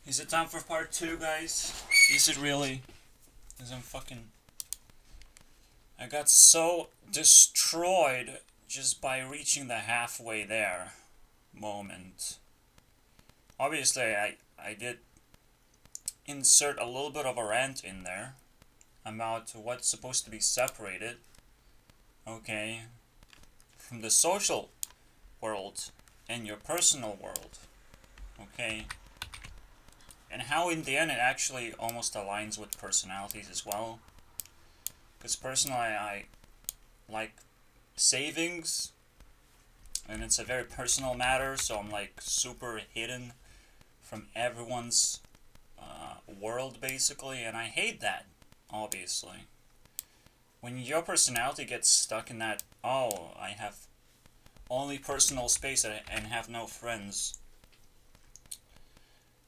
Is it time for part 2, guys? Is it really? Because I got so destroyed just by reaching the halfway there moment. Obviously, I did insert a little bit of a rant in there about what's supposed to be separated, okay, from the social world and your personal world, okay? And how in the end it actually almost aligns with personalities as well. Because personally, I like savings, and it's a very personal matter, so I'm like super hidden from everyone's world basically, and I hate that, obviously. When your personality gets stuck in that, oh, I have only personal space and have no friends,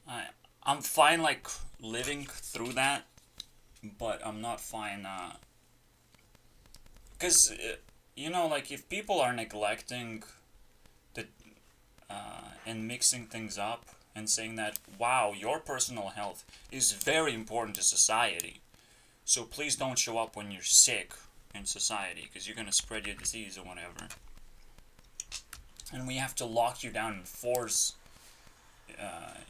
I, I'm fine like living through that, but I'm not fine, because, like if people are neglecting the and mixing things up and saying that, wow, your personal health is very important to society, so please don't show up when you're sick in society because you're going to spread your disease or whatever. And we have to lock you down and force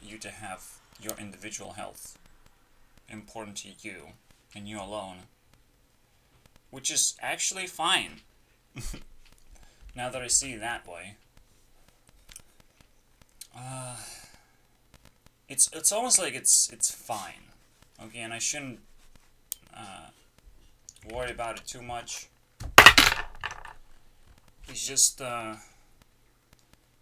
you to have your individual health important to you and you alone. Which is actually fine. Now that I see it that way. Uh, it's almost like it's fine. Okay, and I shouldn't uh, worry about it too much. It's just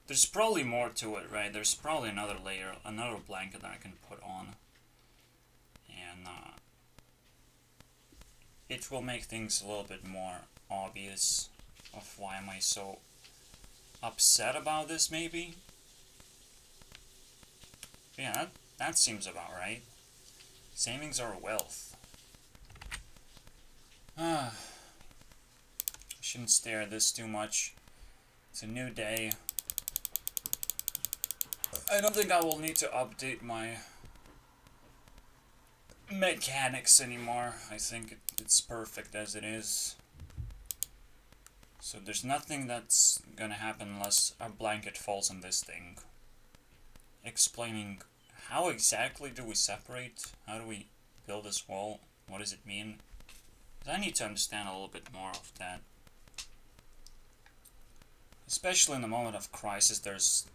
there's probably more to it, right? There's probably another layer, another blanket that I can put on, and it will make things a little bit more obvious of why am I so upset about this, maybe. Yeah, that seems about right. Savings are wealth. I shouldn't stare at this too much. It's a new day. I don't think I will need to update my mechanics anymore. I think it's perfect as it is. So there's nothing that's gonna happen unless a blanket falls on this thing. Explaining how exactly do we separate? How do we build this wall? What does it mean? Because I need to understand a little bit more of that. Especially in the moment of crisis, there's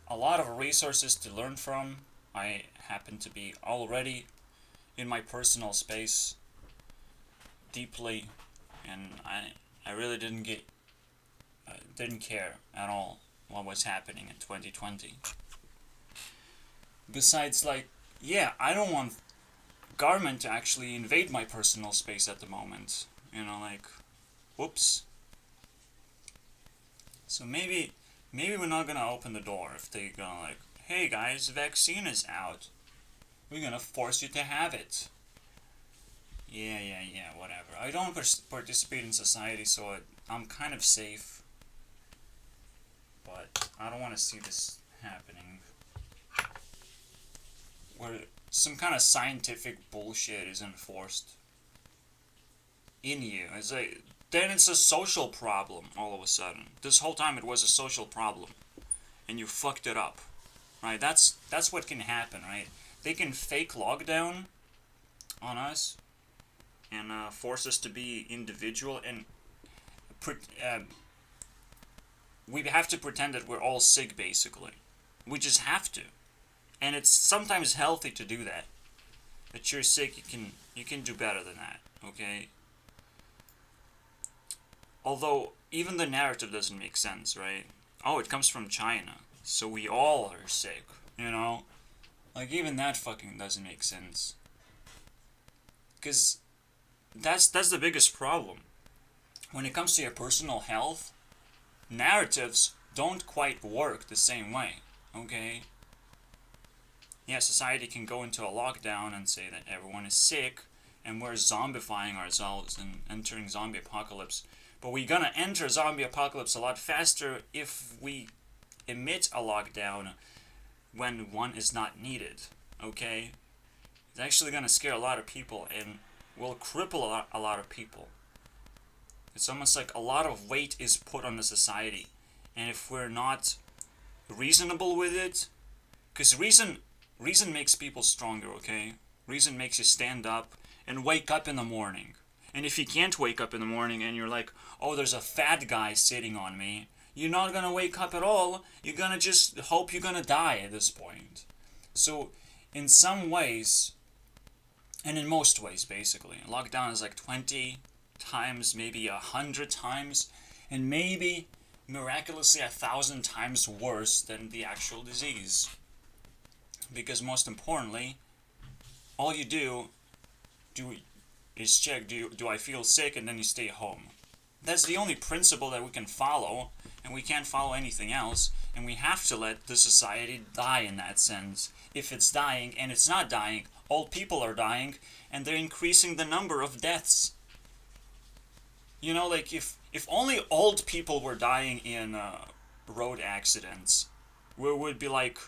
a lot of resources to learn from. I happen to be already in my personal space deeply, and I really didn't care at all what was happening in 2020. Besides, like, yeah, I don't want government to actually invade my personal space at the moment. Like, whoops. So maybe we're not gonna open the door if they go like, hey guys, vaccine is out. We're gonna force you to have it. Yeah, whatever. I don't participate in society, so I'm kind of safe. But I don't want to see this happening. Where some kind of scientific bullshit is enforced in you. Then it's a social problem all of a sudden. This whole time it was a social problem, and you fucked it up, right? That's what can happen, right? They can fake lockdown on us and force us to be individual, and uh, we have to pretend that we're all sick, basically. We just have to, and it's sometimes healthy to do that. That you're sick, you can do better than that, okay? Although even the narrative doesn't make sense, right? Oh, it comes from China, so we all are sick, you know? Like, even that fucking doesn't make sense. Because that's the biggest problem. When it comes to your personal health, narratives don't quite work the same way, okay? Yeah, society can go into a lockdown and say that everyone is sick and we're zombifying ourselves and entering zombie apocalypse. But we're gonna enter zombie apocalypse a lot faster if we emit a lockdown when one is not needed. okay? It's actually gonna scare a lot of people and will cripple a lot of people. It's almost like a lot of weight is put on the society. And if we're not reasonable with it, because reason makes people stronger, okay? Reason makes you stand up and wake up in the morning. And if you can't wake up in the morning and you're like, oh, there's a fat guy sitting on me, you're not gonna wake up at all. You're gonna just hope you're gonna die at this point. So, in some ways, and in most ways, basically, lockdown is like 20 times, maybe 100 times, and maybe miraculously 1,000 times worse than the actual disease. Because most importantly, all you do is check, do I feel sick, and then you stay home. That's the only principle that we can follow, and we can't follow anything else, and we have to let the society die in that sense. If it's dying, and it's not dying, old people are dying, and they're increasing the number of deaths. You know, like, if only old people were dying in road accidents, we would be like,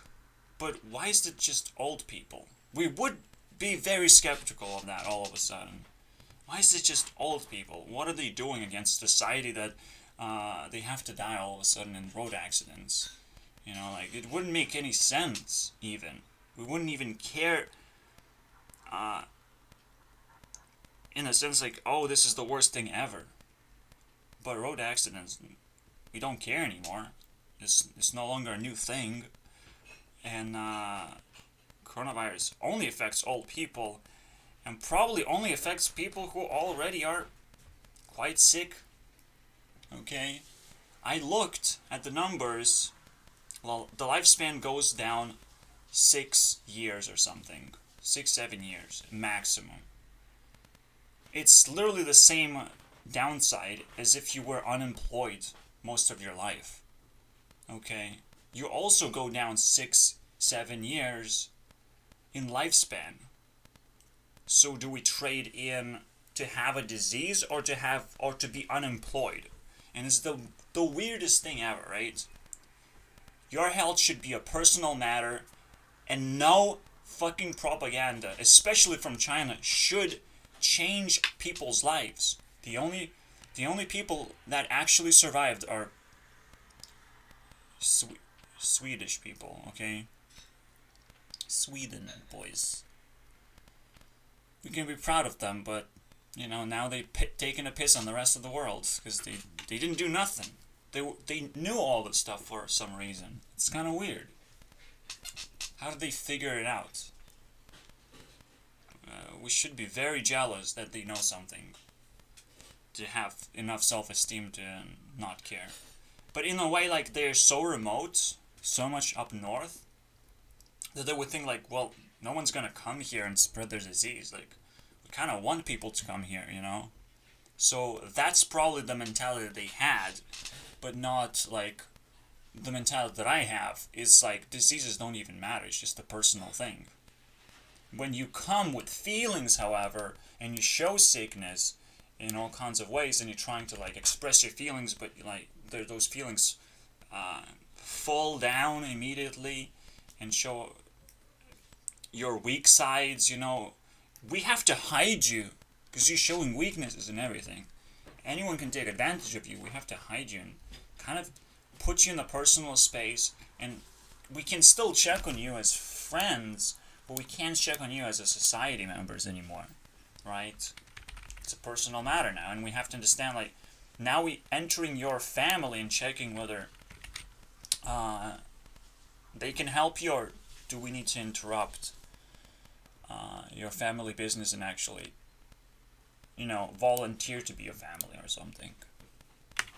but why is it just old people? We would be very skeptical of that all of a sudden. Why is it just old people? What are they doing against society that they have to die all of a sudden in road accidents? You know, like, it wouldn't make any sense, even. We wouldn't even care, in a sense, like, oh, this is the worst thing ever. But road accidents, we don't care anymore. It's no longer a new thing. And coronavirus only affects old people, and probably only affects people who already are quite sick. Okay? I looked at the numbers. Well, the lifespan goes down 6 years or something. 6-7 years maximum. It's literally the same downside as if you were unemployed most of your life. Okay? You also go down 6-7 years in lifespan. So do we trade in to have a disease or to be unemployed? And it's the weirdest thing ever, right? Your health should be a personal matter, and no fucking propaganda, especially from China, should change people's lives. The only people that actually survived are Swedish people, okay? Sweden boys. We can be proud of them, but you know, now they've taken a piss on the rest of the world because they didn't do nothing. They knew all this stuff for some reason. It's kind of weird. How did they figure it out? We should be very jealous that they know something, to have enough self-esteem to not care. But in a way, like, they're so remote, so much up north, that they would think, like, well, no one's gonna come here and spread their disease. Like, we kind of want people to come here, you know? So that's probably the mentality that they had, but not, like, the mentality that I have is, like, diseases don't even matter. It's just a personal thing. When you come with feelings, however, and you show sickness in all kinds of ways, and you're trying to, like, express your feelings, but, like, those feelings fall down immediately and show your weak sides, you know, we have to hide you because you're showing weaknesses and everything. Anyone can take advantage of you. We have to hide you and kind of put you in a personal space, and we can still check on you as friends, but we can't check on you as a society members anymore, right? It's a personal matter now, and we have to understand, like, now we entering your family and checking whether they can help you, or do we need to interrupt your family business and actually, you know, volunteer to be a family or something.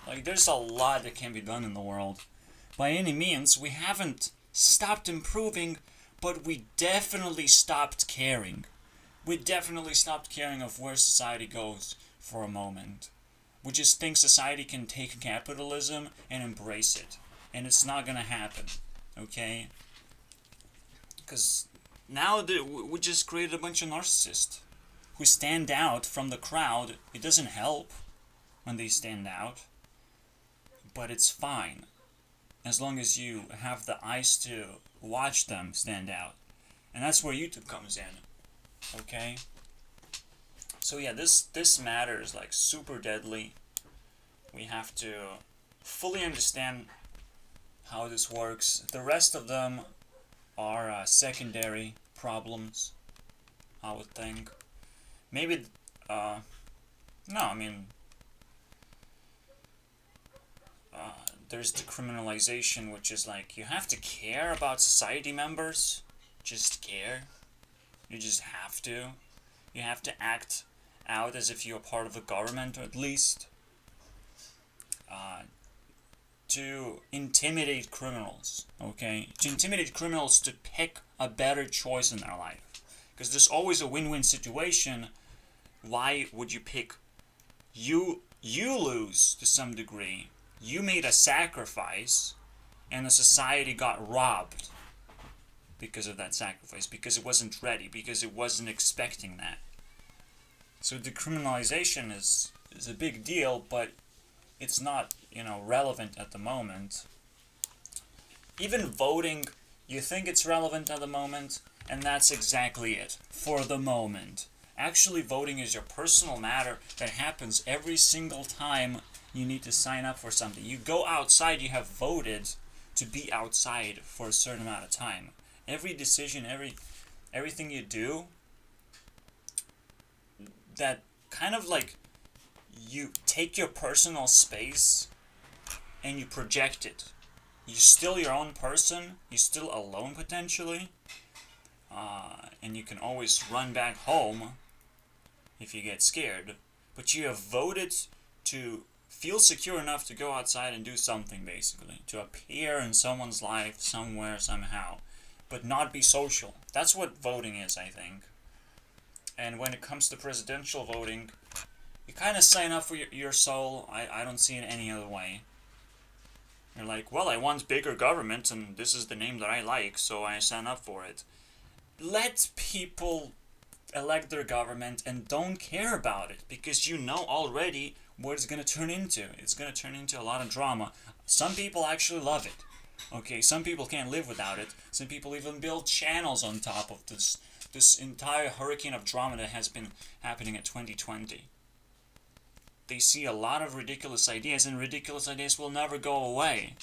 Like, there's a lot that can be done in the world. By any means, we haven't stopped improving, but we definitely stopped caring. We definitely stopped caring of where society goes for a moment. We just think society can take capitalism and embrace it. And it's not gonna happen, okay? Because now we just created a bunch of narcissists who stand out from the crowd. It doesn't help when they stand out, but it's fine as long as you have the eyes to watch them stand out. And that's where YouTube comes in. Okay? So yeah, this matter is like super deadly. We have to fully understand how this works. The rest of them are secondary problems, I would think. Maybe, no, I mean, there's decriminalization, which is like, you have to care about society members. Just care. You just have to. You have to act out as if you're part of the government, or at least. To intimidate criminals, okay? To intimidate criminals to pick a better choice in their life. Because there's always a win-win situation. Why would you pick? You lose to some degree. You made a sacrifice, and the society got robbed because of that sacrifice, because it wasn't ready, because it wasn't expecting that. So decriminalization is a big deal, but it's not, relevant at the moment. Even voting, you think it's relevant at the moment, and that's exactly it, for the moment. Actually, voting is your personal matter that happens every single time you need to sign up for something. You go outside, you have voted to be outside for a certain amount of time. Every decision, everything you do, that kind of like, you take your personal space and you project it. You're still your own person. You're still alone potentially. And you can always run back home if you get scared. But you have voted to feel secure enough to go outside and do something, basically. To appear in someone's life somewhere, somehow. But not be social. That's what voting is, I think. And when it comes to presidential voting, you kind of sign up for your soul. I don't see it any other way. You're like, well, I want bigger government, and this is the name that I like, so I sign up for it. Let people elect their government and don't care about it, because you know already what it's going to turn into. It's going to turn into a lot of drama. Some people actually love it. Okay, some people can't live without it. Some people even build channels on top of this entire hurricane of drama that has been happening at 2020. They see a lot of ridiculous ideas, and ridiculous ideas will never go away.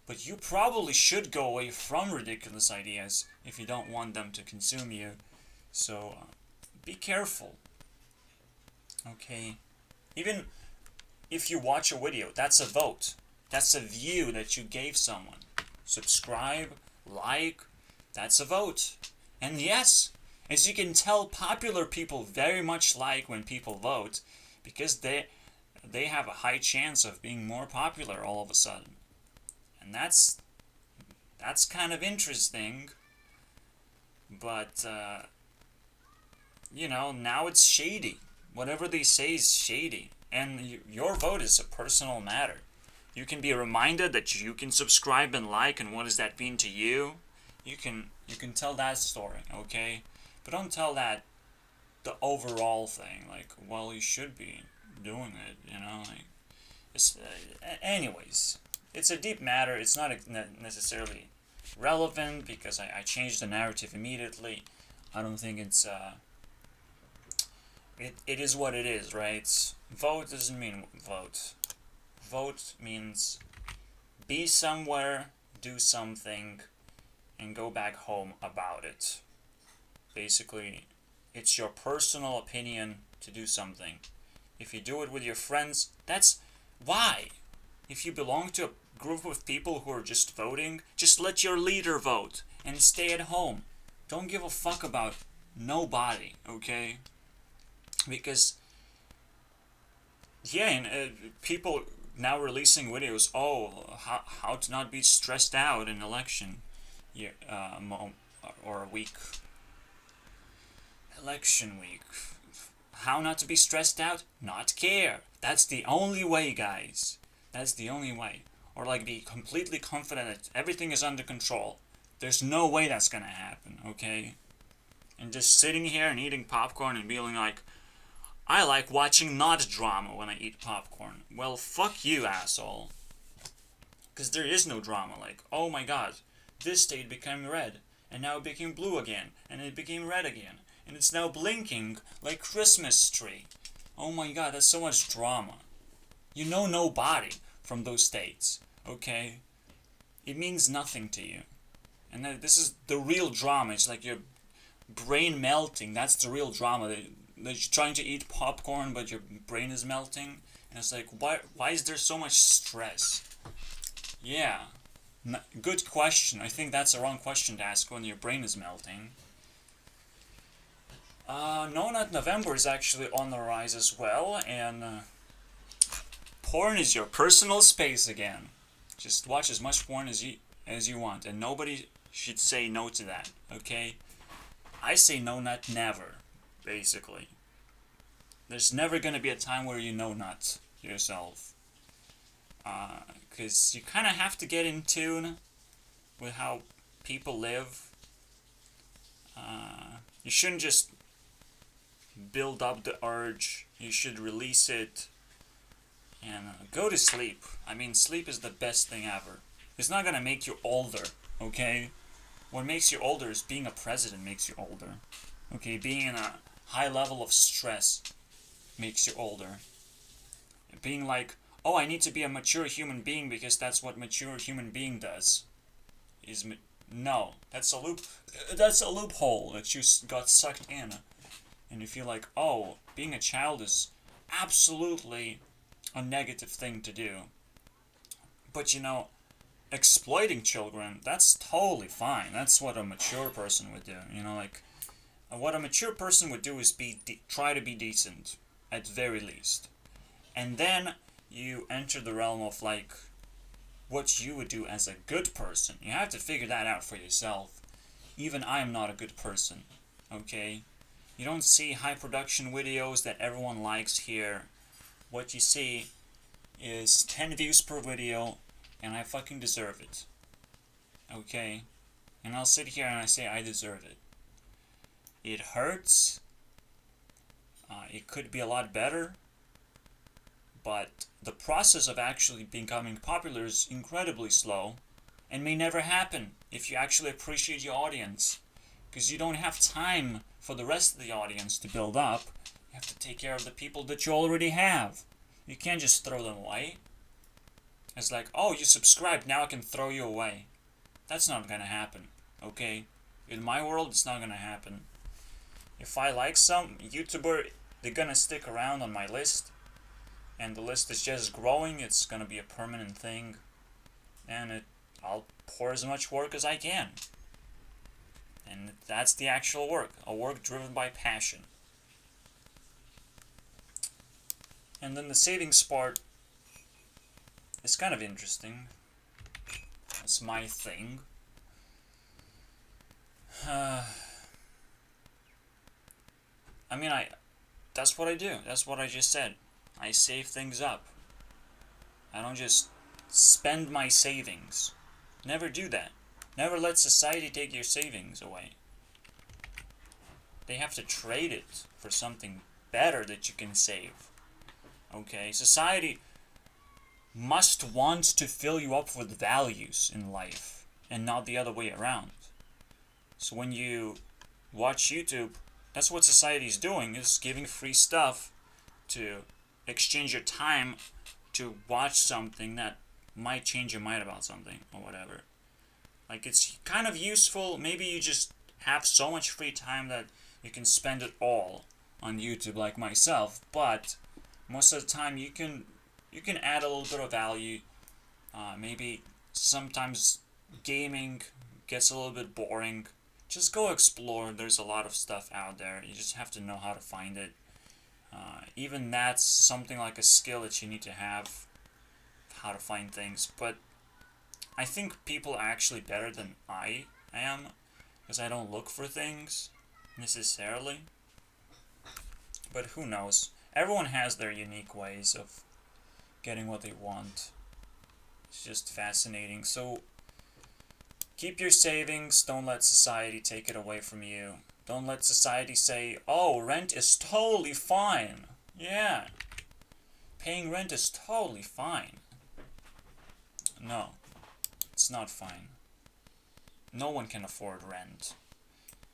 But you probably should go away from ridiculous ideas if you don't want them to consume you. So, be careful. Okay? Even if you watch a video, that's a vote. That's a view that you gave someone. Subscribe, like, that's a vote. And yes, as you can tell, popular people very much like when people vote, because they have a high chance of being more popular all of a sudden. And that's kind of interesting. But, now it's shady. Whatever they say is shady. And your vote is a personal matter. You can be reminded that you can subscribe and like, and what does that mean to you? You can tell that story, okay? But don't tell that the overall thing, like, well, you should be doing it, like, it's, anyways, it's a deep matter. It's not necessarily relevant, because I changed the narrative immediately. I don't think it's, it is what it is, right? Vote doesn't mean vote. Vote means be somewhere, do something, and go back home about it. Basically, it's your personal opinion to do something. If you do it with your friends, that's why. If you belong to a group of people who are just voting, just let your leader vote and stay at home. Don't give a fuck about nobody, okay? Because, yeah, and people now releasing videos, how to not be stressed out in election year, or a week. Election week. How not to be stressed out? Not care. That's the only way, guys. That's the only way. Or like be completely confident that everything is under control. There's no way that's gonna happen, okay? And just sitting here and eating popcorn and being like, I like watching not drama when I eat popcorn. Well, fuck you, asshole. Because there is no drama. Like, oh my god, this state became red. and now it became blue again, and it became red again, and it's now blinking like Christmas tree. Oh my god, that's so much drama. You know nobody from those states, okay? It means nothing to you. And this is the real drama. It's like your brain melting. That's the real drama. That you're trying to eat popcorn, but your brain is melting. And it's like, why is there so much stress? Yeah. Good question. I think that's the wrong question to ask when your brain is melting. No Nut November is actually on the rise as well, and porn is your personal space again. Just watch as much porn as you want, and nobody should say no to that, okay? I say no nut never, basically. There's never gonna be a time where you no nut yourself. Because you kind of have to get in tune with how people live. You shouldn't just build up the urge. You should release it and go to sleep. I mean, sleep is the best thing ever. It's not gonna make you older, okay? What makes you older is being a president makes you older. Okay, being in a high level of stress makes you older. Being like, oh, I need to be a mature human being because that's what mature human being does. No, that's a loophole that you got sucked in. And you feel like, oh, being a child is absolutely a negative thing to do. But exploiting children, that's totally fine. That's what a mature person would do. Like, what a mature person would do is try to be decent, at very least. And then you enter the realm of, like, what you would do as a good person. You have to figure that out for yourself. Even I am not a good person, okay? You don't see high production videos that everyone likes here. What you see is 10 views per video, and I fucking deserve it. Okay? And I'll sit here and I say I deserve it. It hurts. It could be a lot better. But the process of actually becoming popular is incredibly slow and may never happen if you actually appreciate your audience. Because you don't have time for the rest of the audience to build up. You have to take care of the people that you already have. You can't just throw them away. It's like, oh, you subscribed, now I can throw you away. That's not gonna happen, okay? In my world, it's not gonna happen. If I like some YouTuber, they're gonna stick around on my list. And the list is just growing. It's gonna be a permanent thing. And I'll pour as much work as I can. And that's the actual work. A work driven by passion. And then the savings part is kind of interesting. It's my thing. I mean, that's what I do. That's what I just said. I save things up. I don't just spend my savings. Never do that. Never let society take your savings away. They have to trade it for something better that you can save. Okay? Society must want to fill you up with values in life and not the other way around. So when you watch YouTube, that's what society is doing, is giving free stuff to exchange your time to watch something that might change your mind about something or whatever. Like, it's kind of useful. Maybe you just have so much free time that you can spend it all on YouTube like myself, but most of the time you can add a little bit of value. Maybe sometimes gaming gets a little bit boring. Just go explore. There's a lot of stuff out there. You just have to know how to find it. Even that's something like a skill that you need to have, how to find things. But I think people are actually better than I am, because I don't look for things necessarily. But who knows? Everyone has their unique ways of getting what they want. It's just fascinating. So keep your savings. Don't let society take it away from you. Don't let society say, oh, rent is totally fine. Yeah. Paying rent is totally fine. No, it's not fine. no one can afford rent.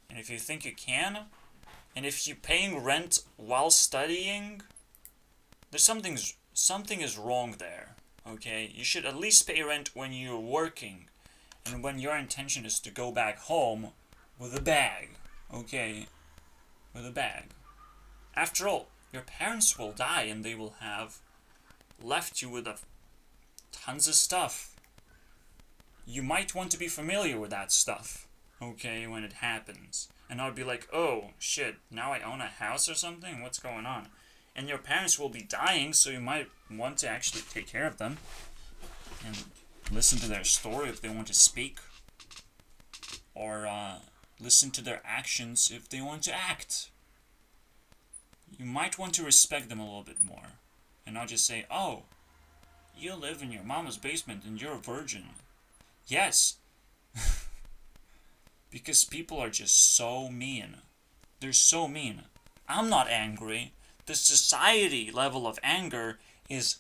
And if you think you can, and if you're paying rent while studying, there's something is wrong there. Okay, you should at least pay rent when you're working, and when your intention is to go back home with a bag. Okay, with a bag. After all, your parents will die, and they will have left you with tons of stuff. You might want to be familiar with that stuff, okay, when it happens. And not be like, oh, shit, now I own a house or something? What's going on? And your parents will be dying, so you might want to actually take care of them. And listen to their story if they want to speak. Or listen to their actions if they want to act. You might want to respect them a little bit more. And not just say, oh, you live in your mama's basement and you're a virgin. Yes. Because people are just so mean. They're so mean. I'm not angry. The society level of anger is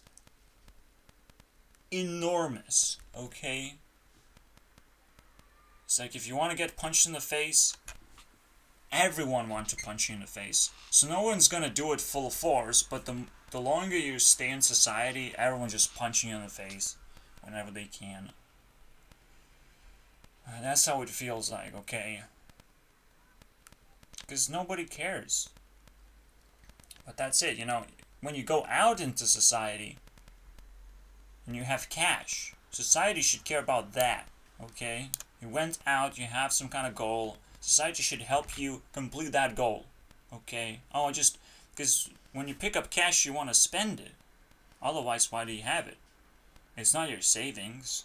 enormous, okay? It's like if you want to get punched in the face, everyone wants to punch you in the face. So no one's gonna do it full force, but the longer you stay in society, everyone's just punching you in the face whenever they can. That's how it feels like, okay? Because nobody cares. But that's it, when you go out into society and you have cash, society should care about that, okay? You went out, you have some kind of goal, society should help you complete that goal, okay? Oh, just because when you pick up cash, you want to spend it. Otherwise, why do you have it? It's not your savings.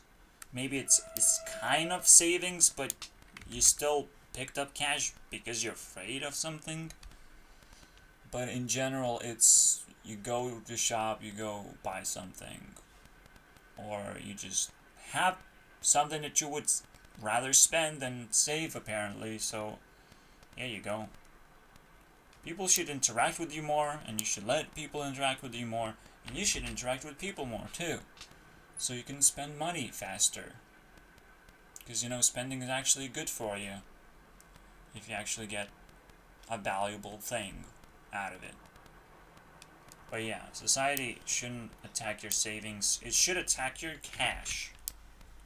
Maybe it's kind of savings, but you still picked up cash because you're afraid of something. But in general, it's you go to shop, you go buy something, or you just have something that you would rather spend than save, apparently. So here you go. People should interact with you more, and you should let people interact with you more, and you should interact with people more too, so you can spend money faster. Because spending is actually good for you if you actually get a valuable thing out of it. But yeah, society shouldn't attack your savings. It should attack your cash.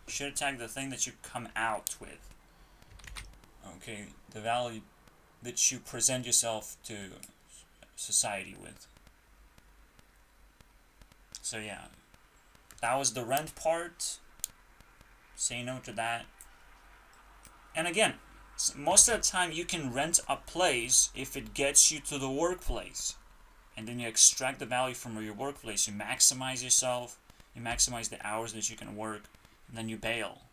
It should attack the thing that you come out with. Okay, the value that you present yourself to society with. So yeah, that was the rent part. Say no to that. And again, most of the time you can rent a place if it gets you to the workplace. And then you extract the value from your workplace. You maximize yourself. You maximize the hours that you can work. And then you bail.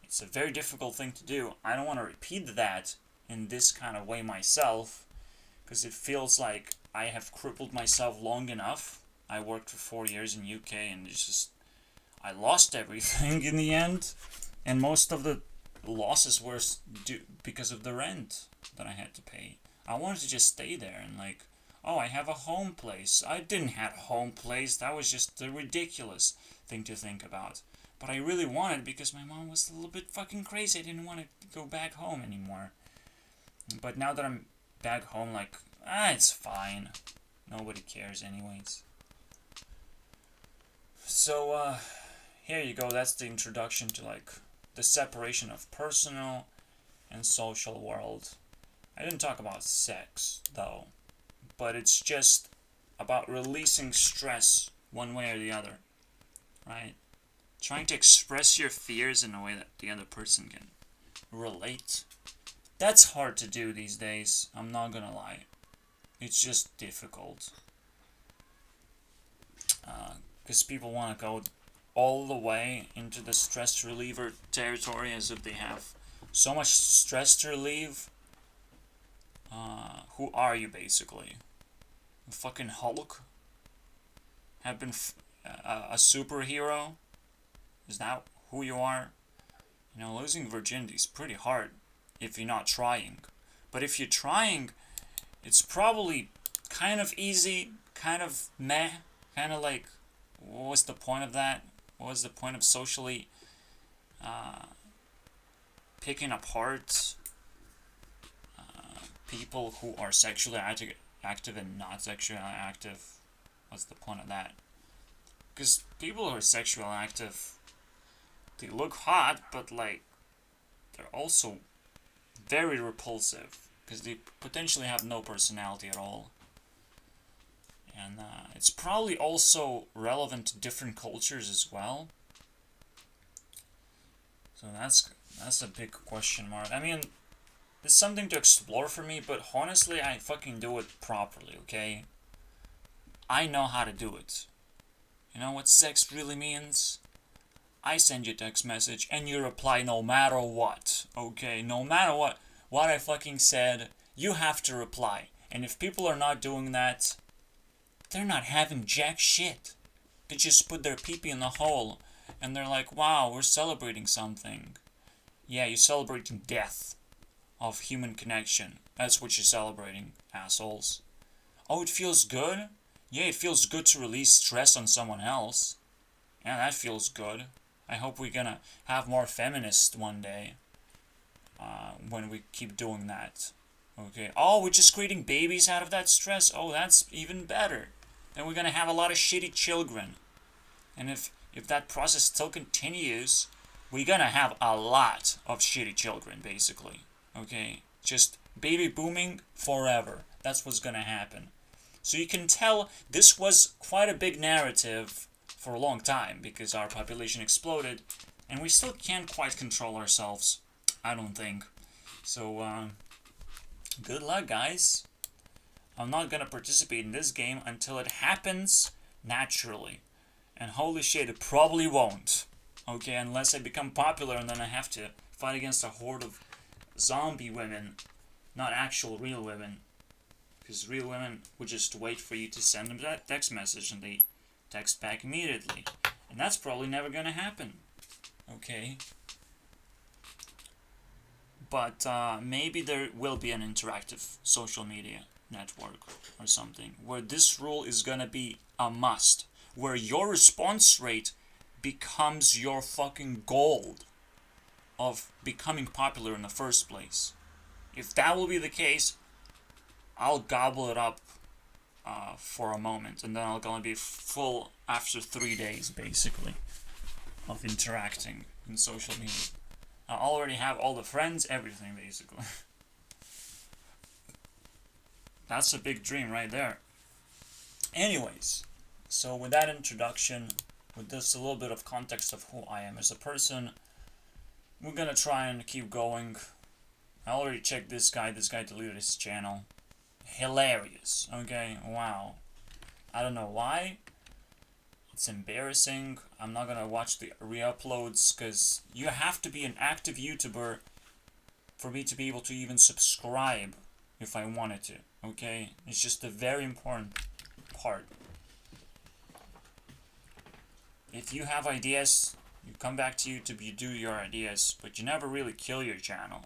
It's a very difficult thing to do. I don't want to repeat that in this kind of way myself. Because it feels like I have crippled myself long enough. I worked for 4 years in UK and it's just... I lost everything in the end. And most of the losses were because of the rent that I had to pay. I wanted to just stay there and oh, I have a home place. I didn't have a home place. That was just a ridiculous thing to think about. But I really wanted because my mom was a little bit fucking crazy. I didn't want to go back home anymore. But now that I'm back home, it's fine. Nobody cares anyways. So, here you go. That's the introduction to the separation of personal and social world. I didn't talk about sex though, but it's just about releasing stress one way or the other, right? Trying to express your fears in a way that the other person can relate. That's hard to do these days, I'm not gonna lie. It's just difficult. Because people want to go all the way into the stress reliever territory as if they have so much stress to relieve. Who are you, basically? A fucking Hulk? Have been a superhero? Is that who you are? Losing virginity is pretty hard if you're not trying. But if you're trying, it's probably kind of easy, kind of meh, kind of what was the point of that? What was the point of socially picking apart people who are sexually active and not sexually active. What's the point of that? Because people who are sexually active, they look hot, but like they're also very repulsive because they potentially have no personality at all. And it's probably also relevant to different cultures as well. So that's a big question mark. I mean, it's something to explore for me, but honestly, I fucking do it properly, okay? I know how to do it. You know what sex really means? I send you a text message and you reply no matter what, okay? No matter what I fucking said, you have to reply. And if people are not doing that, they're not having jack shit. They just put their pee-pee in the hole and they're like, wow, we're celebrating something. Yeah, you're celebrating death of human connection. That's what you're celebrating, assholes. Oh, it feels good? Yeah, it feels good to release stress on someone else. Yeah, that feels good. I hope we're gonna have more feminists one day. When we keep doing that. Okay. Oh, we're just creating babies out of that stress. Oh, that's even better. Then we're gonna have a lot of shitty children. And if that process still continues, we're gonna have a lot of shitty children, basically. Okay? Just baby booming forever. That's what's gonna happen. So you can tell this was quite a big narrative for a long time because our population exploded and we still can't quite control ourselves. I don't think. So, good luck, guys. I'm not gonna participate in this game until it happens naturally. And holy shit, it probably won't. Okay, unless I become popular and then I have to fight against a horde of zombie women. Not actual real women. Because real women would just wait for you to send them that text message and they text back immediately. And that's probably never gonna happen. Okay? But maybe there will be an interactive social media network or something where this rule is gonna be a must. Where your response rate becomes your fucking gold of becoming popular in the first place. If that will be the case, I'll gobble it up for a moment, and then I'll gonna be full after 3 days, basically, of interacting in social media. I already have all the friends, everything, basically. That's a big dream right there. Anyways, so with that introduction, with this a little bit of context of who I am as a person, we're gonna try and keep going. I already checked this guy deleted his channel. Hilarious, okay, wow. I don't know why. It's embarrassing. I'm not gonna watch the re-uploads because you have to be an active YouTuber for me to be able to even subscribe if I wanted to, okay? It's just a very important part. If you have ideas, you come back to YouTube, you do your ideas, but you never really kill your channel.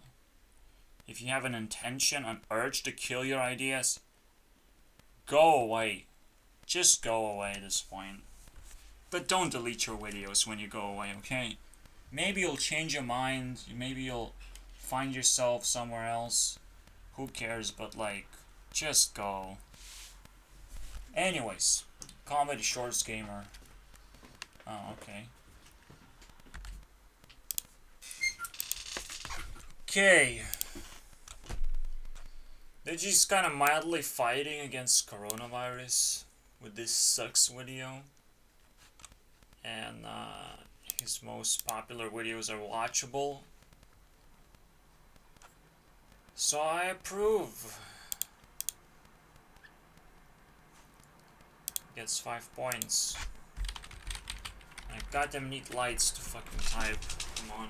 If you have an intention, an urge to kill your ideas, go away. Just go away at this point. But don't delete your videos when you go away, okay? Maybe you'll change your mind, maybe you'll find yourself somewhere else. Who cares, but like, just go. Anyways, Comedy Shorts Gamer. Oh, okay. Okay. They're just kind of mildly fighting against coronavirus with this sucks video. And his most popular videos are watchable. So I approve. Gets 5 points. I goddamn need lights to fucking type. Come on.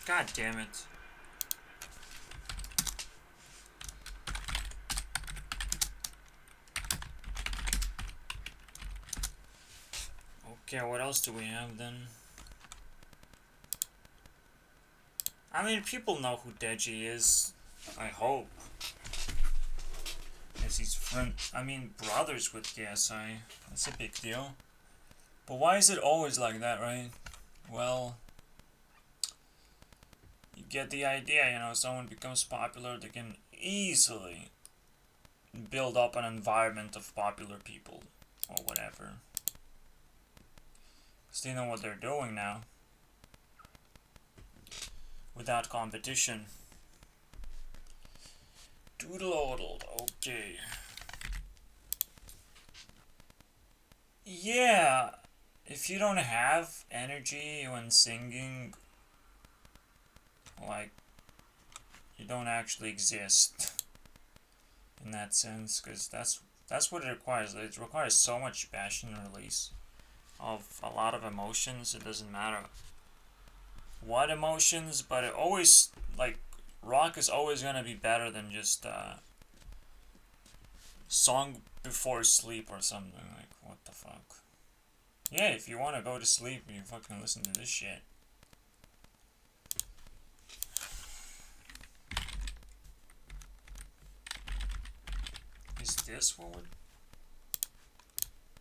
God damn it. Okay, what else do we have then? I mean, people know who Deji is. I hope. As he's brothers with KSI. That's a big deal. But why is it always like that, right? Well, you get the idea, you know, someone becomes popular, they can easily build up an environment of popular people, or whatever. Because they know what they're doing now. Without competition. Doodle-oodle, okay. Yeah, if you don't have energy when singing, like, you don't actually exist in that sense, because that's what it requires. It requires so much passion release of a lot of emotions. It doesn't matter what emotions, but it always, like, rock is always gonna be better than just song before sleep or something. Like, what the fuck? Yeah, if you want to go to sleep, you fucking listen to this shit. Is this what would...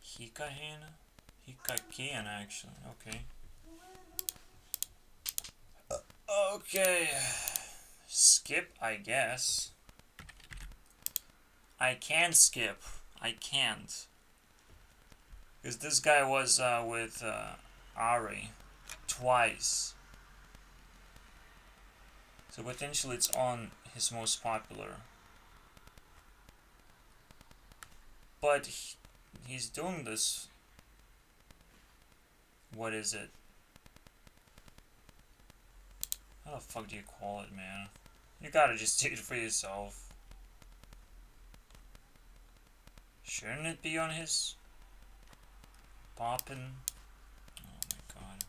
Hikahena? Hikaken, actually. Okay. Okay. Skip, I guess. I can skip. I can't. Because this guy was with Ari twice. So potentially it's on his most popular. But he's doing this. What is it? How the fuck do you call it, man? You gotta just see it for yourself. Shouldn't it be on his poppin'? Oh my god.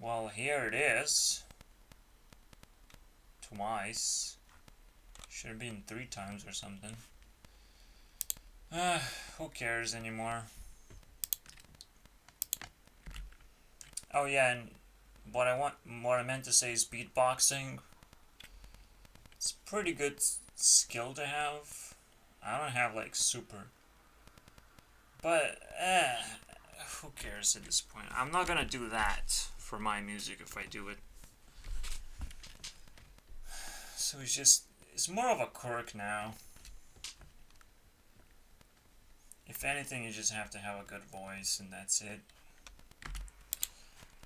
Well, here it is. Twice. Should have been 3 times or something. Who cares anymore? Oh yeah, and what I meant to say is beatboxing. It's a pretty good skill to have. I don't have like super. But, who cares at this point? I'm not gonna do that for my music if I do it. So it's more of a quirk now. If anything, you just have to have a good voice and that's it.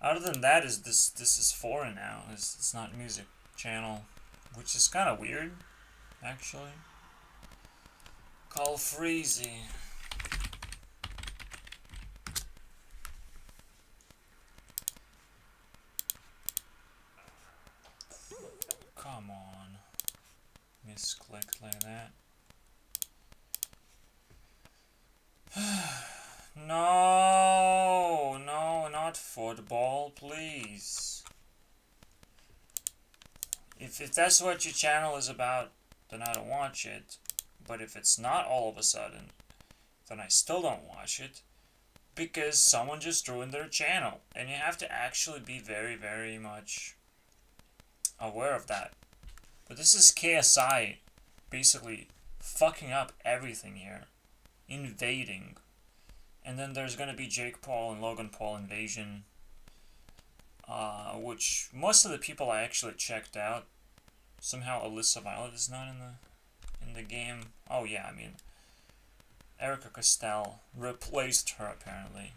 Other than that, this is foreign now. It's not music channel, which is kind of weird, actually. Call Freezy. Come on. Misclicked like that. No, not football, please. If that's what your channel is about, then I don't watch it. But if it's not all of a sudden, then I still don't watch it. Because someone just ruined their channel. And you have to actually be very, very much aware of that. But this is KSI basically fucking up everything here. Invading. And then there's gonna be Jake Paul and Logan Paul invasion. Which most of the people I actually checked out. Somehow Alyssa Violet is not in the game. Oh yeah, I mean, Erica Castell replaced her apparently.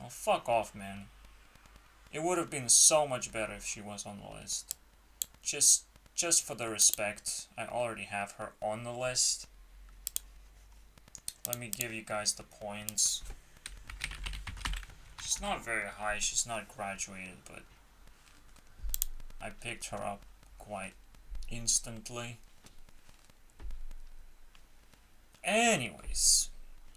Oh, fuck off, man. It would have been so much better if she was on the list. Just for the respect, I already have her on the list. Let me give you guys the points. She's not very high, she's not graduated, but I picked her up quite instantly. Anyways,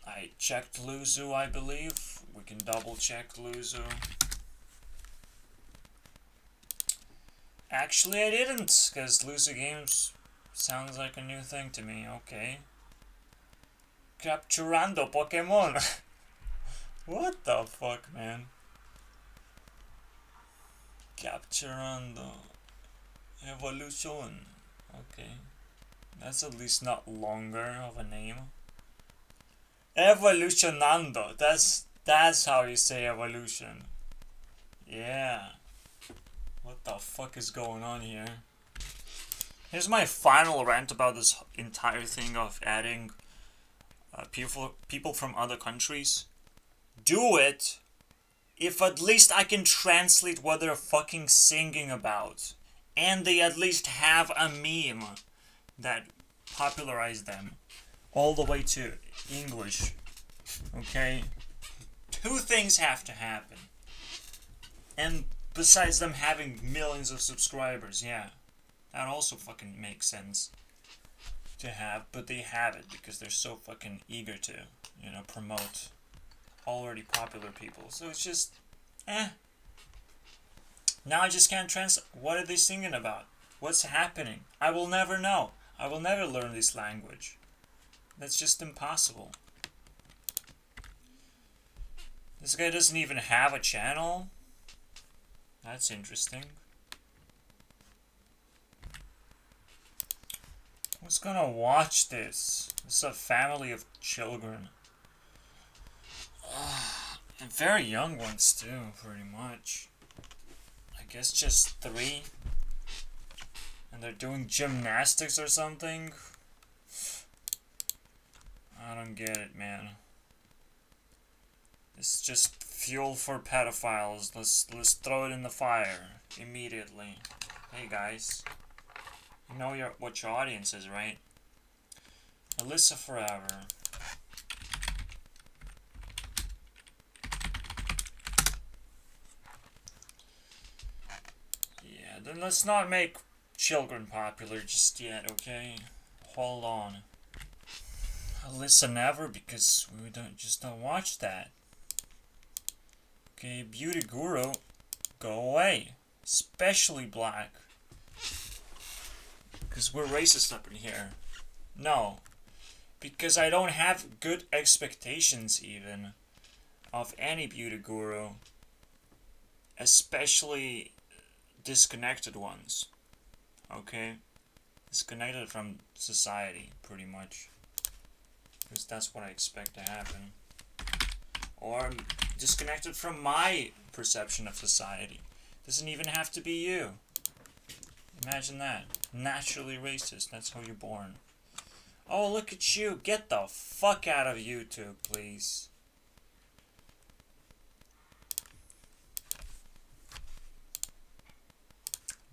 I checked Luzu, I believe. We can double check Luzu. Actually, I didn't, because Luzu Games sounds like a new thing to me. Okay. Capturando Pokemon. What the fuck, man? Capturando Evolution. Okay. That's at least not longer of a name. Evolutionando. That's how you say evolution. Yeah. What the fuck is going on here? Here's my final rant about this entire thing of adding people from other countries. Do it if at least I can translate what they're fucking singing about. And they at least have a meme that popularized them all the way to English. Okay? Two things have to happen. And besides them having millions of subscribers, yeah. That also fucking makes sense to have, but they have it because they're so fucking eager to, promote already popular people. So it's just, Now I just can't translate. What are they singing about? What's happening? I will never know. I will never learn this language. That's just impossible. This guy doesn't even have a channel? That's interesting. Who's gonna watch this? It's a family of children. And very young ones too, pretty much. I guess just 3. And they're doing gymnastics or something? I don't get it, man. It's just fuel for pedophiles. Let's throw it in the fire immediately. Hey guys. You know what your audience is, right? Alyssa Forever. Yeah, then let's not make children popular just yet, okay? Hold on. Alyssa Never, because we don't watch that. Okay, Beauty Guru, go away. Especially black. Because we're racist up in here. No. Because I don't have good expectations even of any beauty guru. Especially disconnected ones. Okay? Disconnected from society, pretty much. Because that's what I expect to happen. Or disconnected from my perception of society. Doesn't even have to be you. Imagine that. Naturally racist. That's how you're born. Oh, look at you. Get the fuck out of YouTube, please.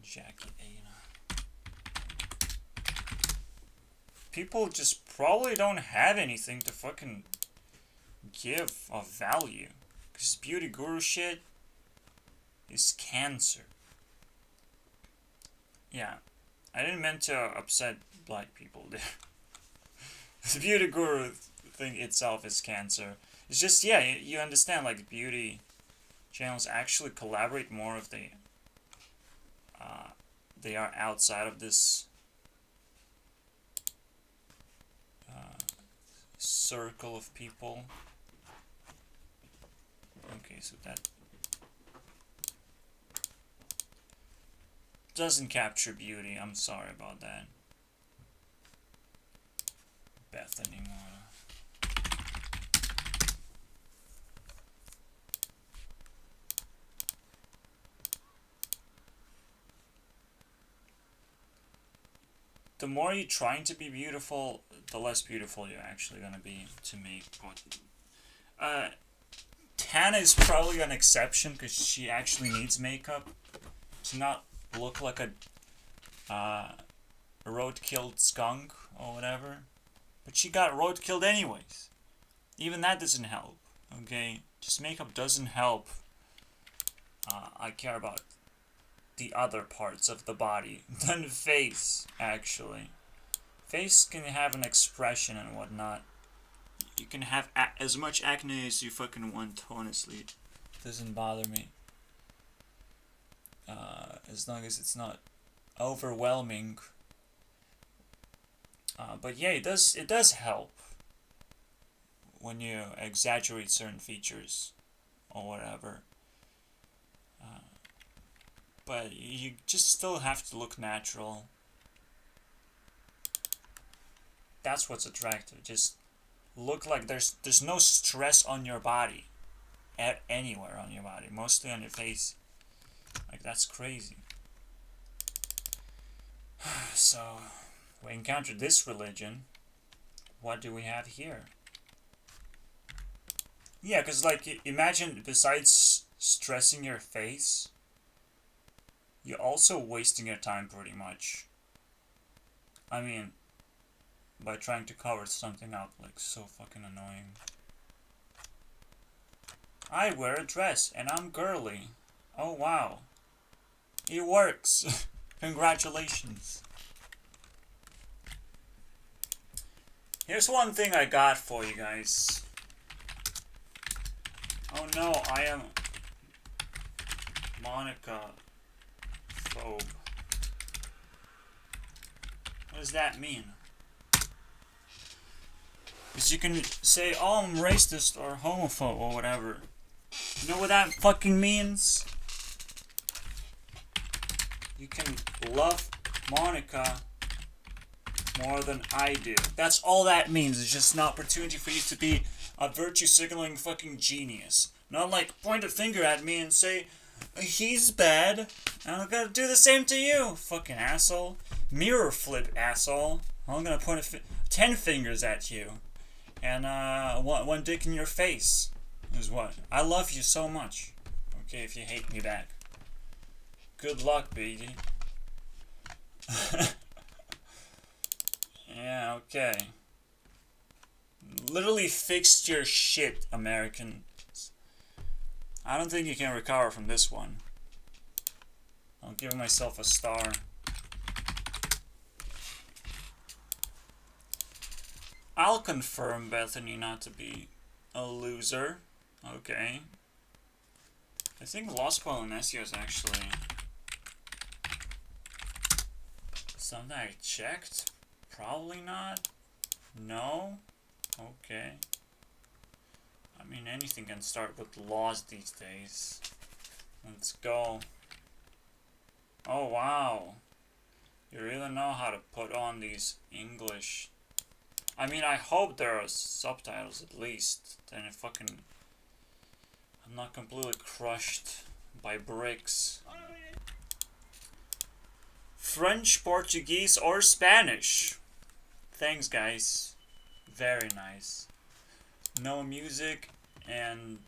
Jackie Aina. People just probably don't have anything to fucking give of value. Because beauty guru shit is cancer. Yeah. I didn't mean to upset black people there. The beauty guru thing itself is cancer. It's just, yeah, you understand, like, beauty channels actually collaborate more if they are outside of this circle of people. Okay, so that doesn't capture beauty. I'm sorry about that. Bethany Mora. The more you're trying to be beautiful, the less beautiful you're actually gonna be to me. Tana is probably an exception because she actually needs makeup to not look like a road-killed skunk or whatever. But she got road-killed anyways. Even that doesn't help, okay? Just makeup doesn't help. I care about the other parts of the body than the face, actually. Face can have an expression and whatnot. You can have as much acne as you fucking want, honestly. It doesn't bother me. As long as it's not overwhelming. But yeah, it does help when you exaggerate certain features or whatever. But you just still have to look natural. That's what's attractive. Just look like there's no stress on your body. At anywhere on your body. Mostly on your face. Like, that's crazy. So, we encountered this religion. What do we have here? Yeah, because, like, imagine, besides stressing your face, you're also wasting your time pretty much. I mean, by trying to cover something up, like, so fucking annoying. I wear a dress, and I'm girly. Oh, wow. It works. Congratulations. Here's one thing I got for you guys. Oh no, I am Monica phobe. What does that mean? Because you can say, oh, I'm racist or homophobe or whatever. You know what that fucking means? You can love Monica more than I do. That's all that means. It's just an opportunity for you to be a virtue signaling fucking genius. Not like point a finger at me and say, he's bad, and I'm gonna do the same to you, fucking asshole. Mirror flip, asshole. I'm gonna point 10 fingers at you. And one dick in your face. Is what? I love you so much. Okay, if you hate me back. Good luck, baby. Yeah, okay. Literally fixed your shit, Americans. I don't think you can recover from this one. I'll give myself a star. I'll confirm Bethany not to be a loser. Okay. I think Los Polynesios is actually something I checked. Probably not. No? Okay. I mean, anything can start with laws these days. Let's go. Oh, wow. You really know how to put on these English. I mean, I hope there are subtitles at least. Then I'm not completely crushed by bricks. French, Portuguese, or Spanish? Thanks, guys. Very nice. No music and...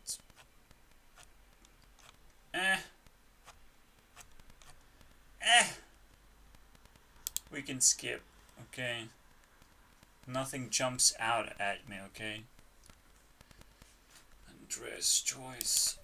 We can skip, okay? Nothing jumps out at me, okay? Andrea's choice.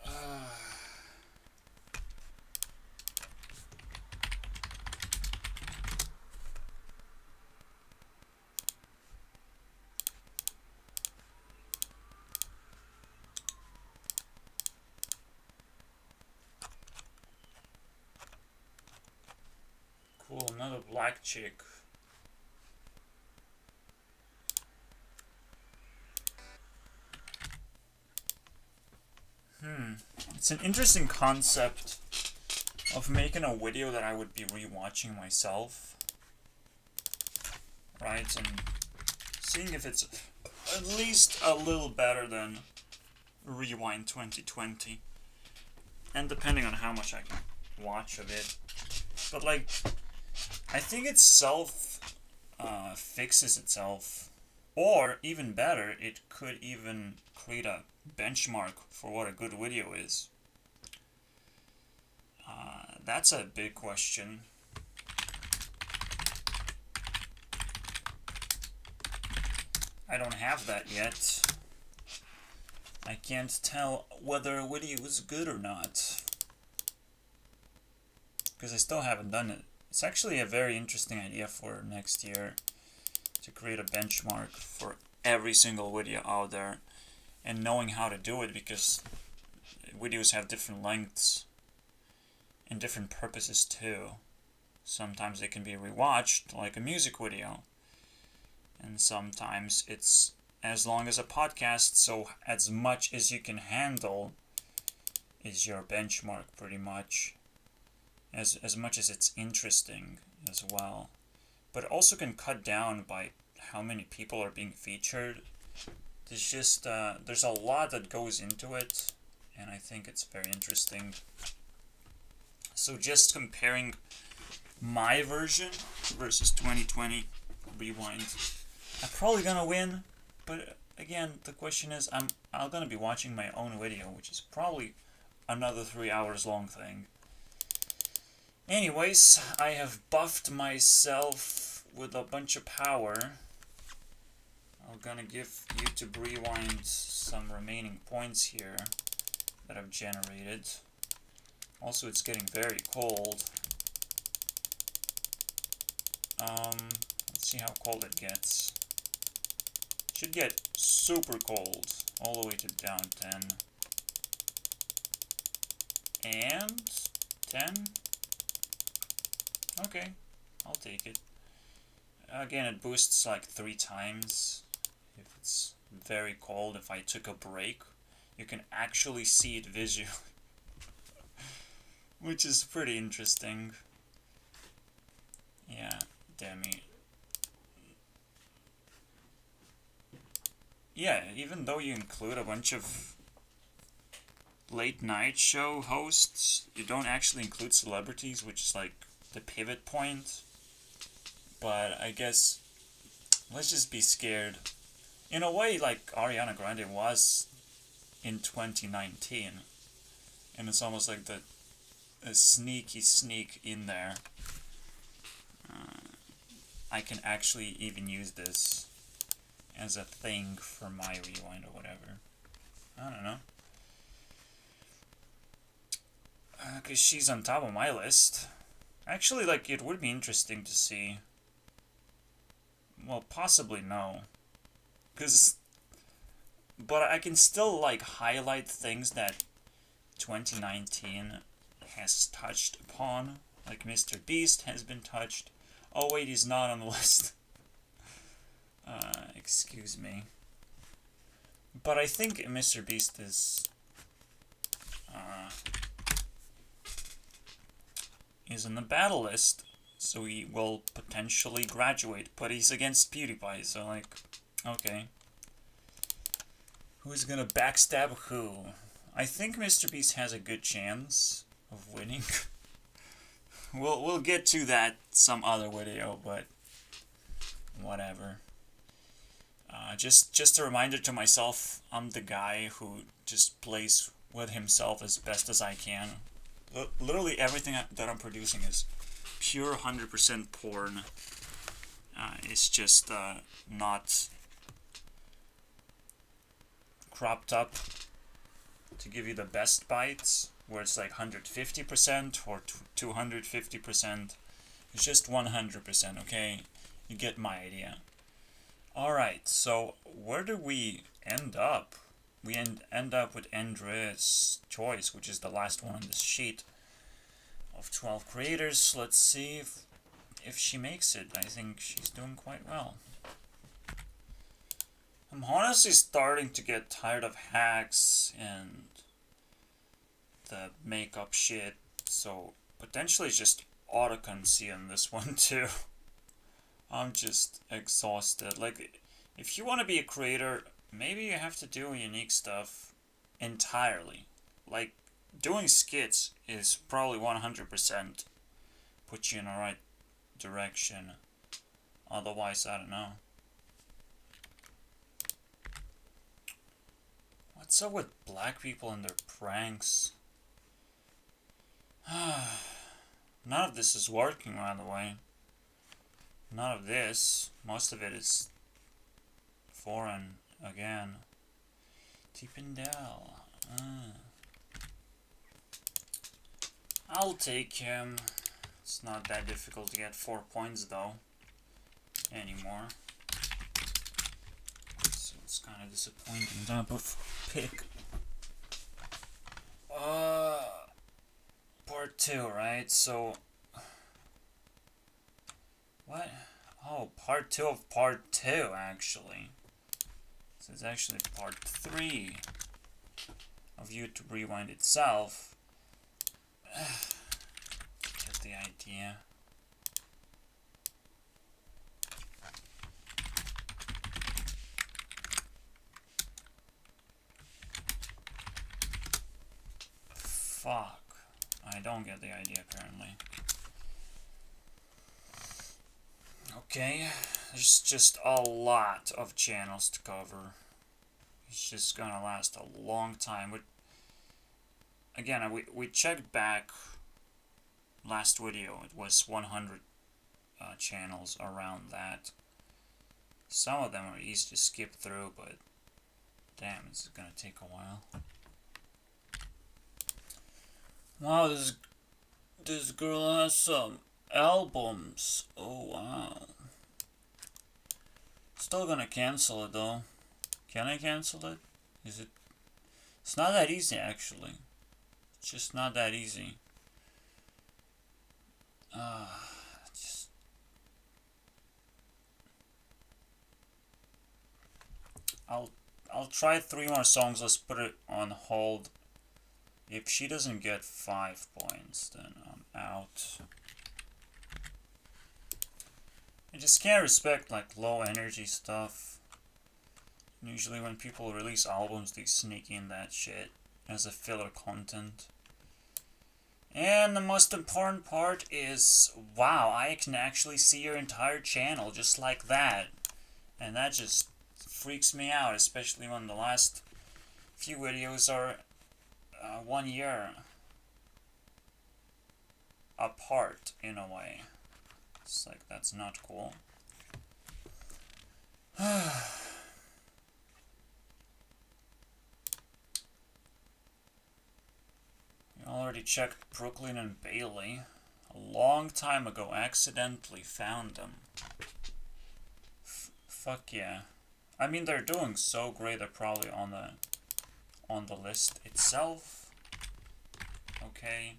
Cool, another black chick. It's an interesting concept of making a video that I would be rewatching myself. Right, and seeing if it's at least a little better than Rewind 2020. And depending on how much I can watch of it. But like, I think it fixes itself. Or, even better, it could even create a benchmark for what a good video is. That's a big question. I don't have that yet. I can't tell whether a video is good or not. Because I still haven't done it. It's actually a very interesting idea for next year. To create a benchmark for every single video out there. And knowing how to do it, because videos have different lengths. And different purposes too. Sometimes they can be rewatched, like a music video. And sometimes it's as long as a podcast, so as much as you can handle is your benchmark, pretty much. as much as it's interesting as well. But it also can cut down by how many people are being featured. There's just there's a lot that goes into it, and I think it's very interesting. So just comparing my version versus 2020 Rewind, I'm probably gonna win, but again, the question is, I'm gonna be watching my own video, which is probably another 3 hours long thing. Anyways, I have buffed myself with a bunch of power. I'm gonna give YouTube Rewind some remaining points here that I've generated. Also, it's getting very cold. Let's see how cold it gets. Should get super cold, all the way to down 10. And 10. Okay, I'll take it. Again, it boosts like 3 times. If it's very cold, if I took a break, you can actually see it visually. Which is pretty interesting. Yeah, Demi. Yeah, even though you include a bunch of late night show hosts, you don't actually include celebrities, which is like the pivot point. But I guess let's just be scared. In a way, like Ariana Grande was in 2019, and it's almost like a sneaky sneak in there. I can actually even use this as a thing for my rewind or whatever. I don't know. Because she's on top of my list. Actually, like, it would be interesting to see. Well, possibly no. But I can still, like, highlight things that 2019 has touched upon. Like, Mr. Beast has been touched. Oh, wait, he's not on the list. Excuse me. But I think Mr. Beast is in the battle list, so he will potentially graduate, but he's against PewDiePie, so like, okay. Who's gonna backstab who? I think Mr. Beast has a good chance of winning. We'll get to that some other video, but whatever. Just a reminder to myself, I'm the guy who just plays with himself as best as I can. Literally everything that I'm producing is pure 100% porn. It's just not cropped up to give you the best bites, where it's like 150% or 250%. It's just 100%, okay? You get my idea. Alright, so where do we end up? We end up with Andrea's Choice, which is the last one on this sheet of 12 creators. Let's see if she makes it. I think she's doing quite well. I'm honestly starting to get tired of hacks and the makeup shit, so potentially just autoconsy on this one too. I'm just exhausted. Like, if you want to be a creator, maybe you have to do unique stuff entirely. Like, doing skits is probably 100% put you in the right direction. Otherwise, I don't know. What's up with black people and their pranks? None of this is working, by the way. None of this. Most of it is foreign again. Tipendale. I'll take him. It's not that difficult to get 4 points though anymore. So it's kind of disappointing type of pick. Part 2, right? So what? Oh, part 2 of part 2 actually. So it's actually part 3 of YouTube Rewind itself. the idea. Fuck. I don't get the idea apparently. Okay, there's just a lot of channels to cover. It's just gonna last a long time. Again, we checked back last video. It was 100 channels around that. Some of them are easy to skip through, but damn, it's gonna take a while. Wow, this girl has some albums. Oh wow. Still gonna cancel it though. Can I cancel it? Is it? It's not that easy actually. It's just not that easy. Just I'll try 3 more songs. Let's put it on hold. If she doesn't get 5 points, then I'm out. I just can't respect like low energy stuff. Usually when people release albums, they sneak in that shit as a filler content. And the most important part is, wow, I can actually see your entire channel just like that. And that just freaks me out, especially when the last few videos are 1 year apart in a way. It's like, that's not cool. We already checked Brooklyn and Bailey. A long time ago, accidentally found them. Fuck yeah. I mean, they're doing so great, they're probably on the list itself. Okay.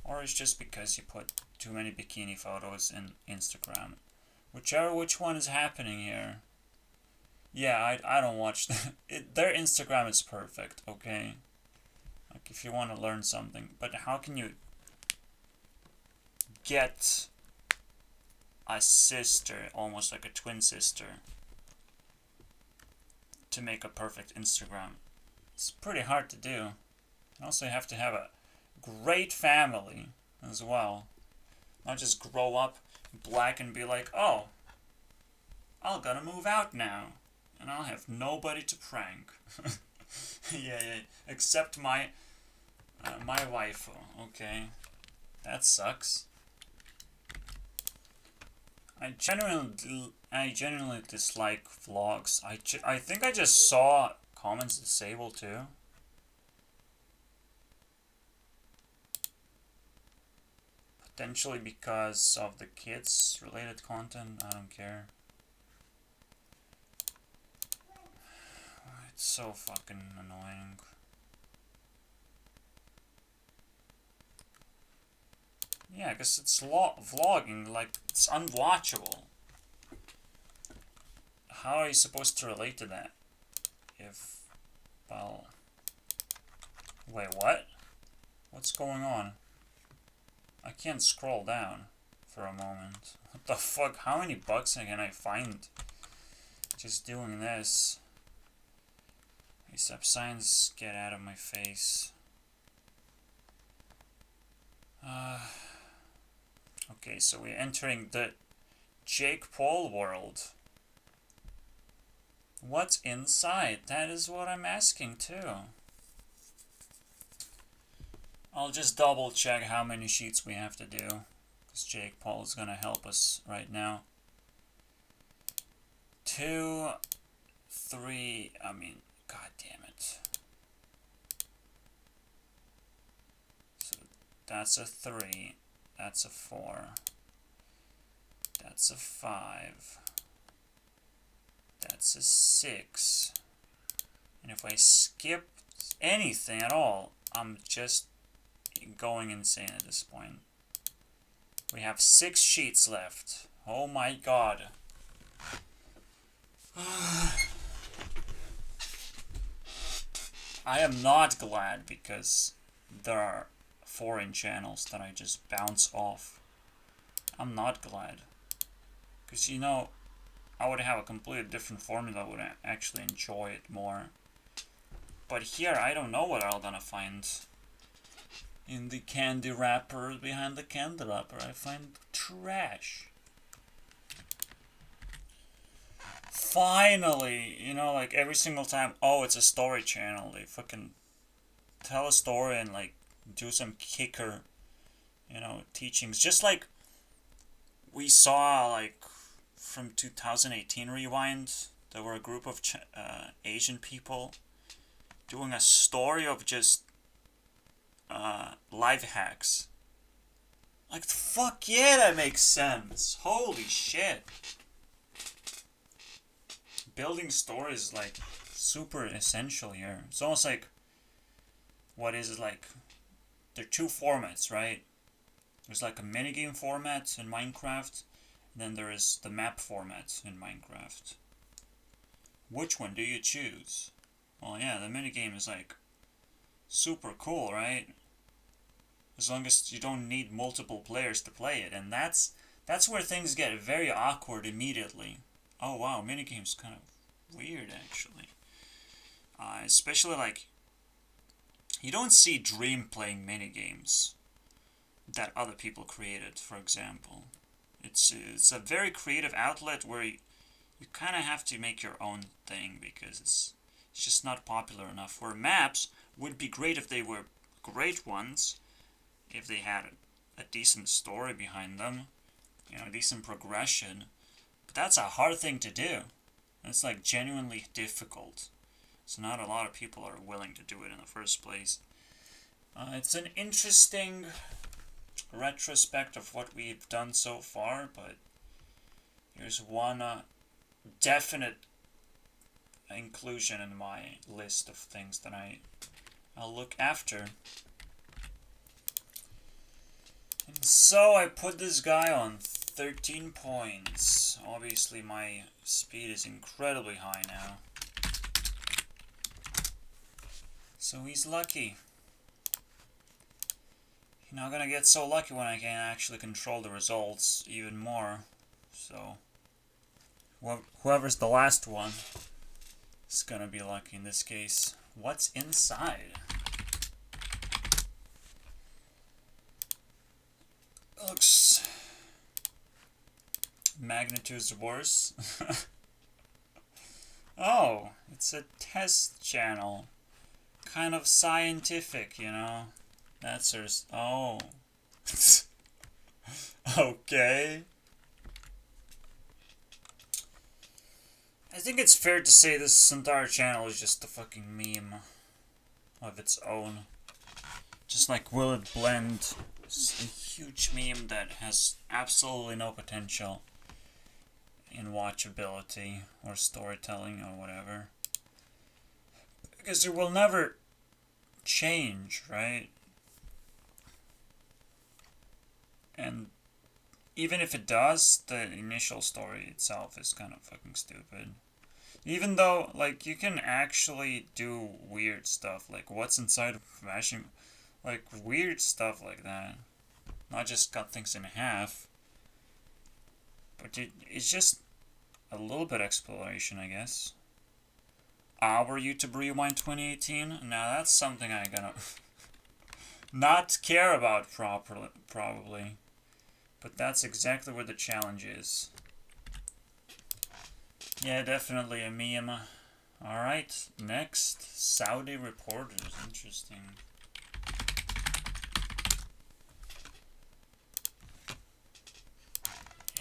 Or it's just because you put too many bikini photos in Instagram. Which one is happening here. Yeah, I don't watch them. Their Instagram is perfect, okay? Like, if you want to learn something. But how can you get a sister, almost like a twin sister, to make a perfect Instagram? It's pretty hard to do. And also you have to have a great family as well. Not just grow up black and be like, oh, I'm gonna move out now. And I'll have nobody to prank. yeah, except my wife. Okay, that sucks. I genuinely dislike vlogs. I think I just saw comments disabled too. Potentially because of the kids related content. I don't care. It's so fucking annoying. Yeah, because it's vlogging, like, it's unwatchable. How are you supposed to relate to that? If, well... Wait, what? What's going on? I can't scroll down for a moment. What the fuck? How many bugs can I find just doing this? These signs, get out of my face. Okay, so we're entering the Jake Paul world. What's inside? That is what I'm asking too. I'll just double check how many sheets we have to do, because Jake Paul is gonna help us right now. 2, 3, I mean, god damn it. So that's a 3, that's a 4, that's a 5, that's a 6, and if I skip anything at all, I'm just going insane at this point. We have 6 sheets left. Oh my god. I am not glad because there are foreign channels that I just bounce off. I'm not glad. Because, you know, I would have a completely different formula, would actually enjoy it more. But here, I don't know what I'm gonna find. In the candy wrapper, behind the candy wrapper, I find trash. Finally, you know, like every single time, oh, it's a story channel. They fucking tell a story and like do some kicker, you know, teachings. Just like we saw, like from 2018 Rewind, there were a group of Asian people doing a story of just life hacks. Like, fuck yeah, that makes sense. Holy shit. Building stories is like super essential here. It's almost like, what is it like? There are two formats, right? There's like a minigame format in Minecraft, and then there is the map format in Minecraft. Which one do you choose? Well, yeah, the minigame is like super cool, right? As long as you don't need multiple players to play it, and that's where things get very awkward immediately. Oh wow, minigame's kind of weird actually. Especially like, you don't see Dream playing minigames that other people created, for example. It's a very creative outlet where you kind of have to make your own thing because it's just not popular enough. Where maps would be great if they were great ones, if they had a decent story behind them, you know, a decent progression. But that's a hard thing to do. It's like genuinely difficult. So not a lot of people are willing to do it in the first place. It's an interesting retrospect of what we've done so far, but here's one definite inclusion in my list of things that I'll look after. And so I put this guy on 13 points. Obviously my speed is incredibly high now. So he's lucky. You're not gonna get so lucky when I can actually control the results even more. So whoever's the last one is gonna be lucky in this case. What's inside? Looks magnitudes worse. Oh, it's a test channel. Kind of scientific, you know. That's oh. Okay. I think it's fair to say this entire channel is just a fucking meme of its own. Just like Will It Blend? It's a huge meme that has absolutely no potential in watchability or storytelling or whatever. Because it will never change, right? And even if it does, the initial story itself is kind of fucking stupid. Even though, like, you can actually do weird stuff, like what's inside of mashing, like weird stuff like that. Not just cut things in half. But it's just a little bit exploration, I guess. Our YouTube Rewind 2018? Now that's something I'm gonna not care about properly, probably. But that's exactly what the challenge is. Yeah, definitely a meme. Alright, next, Saudi reporters. Interesting.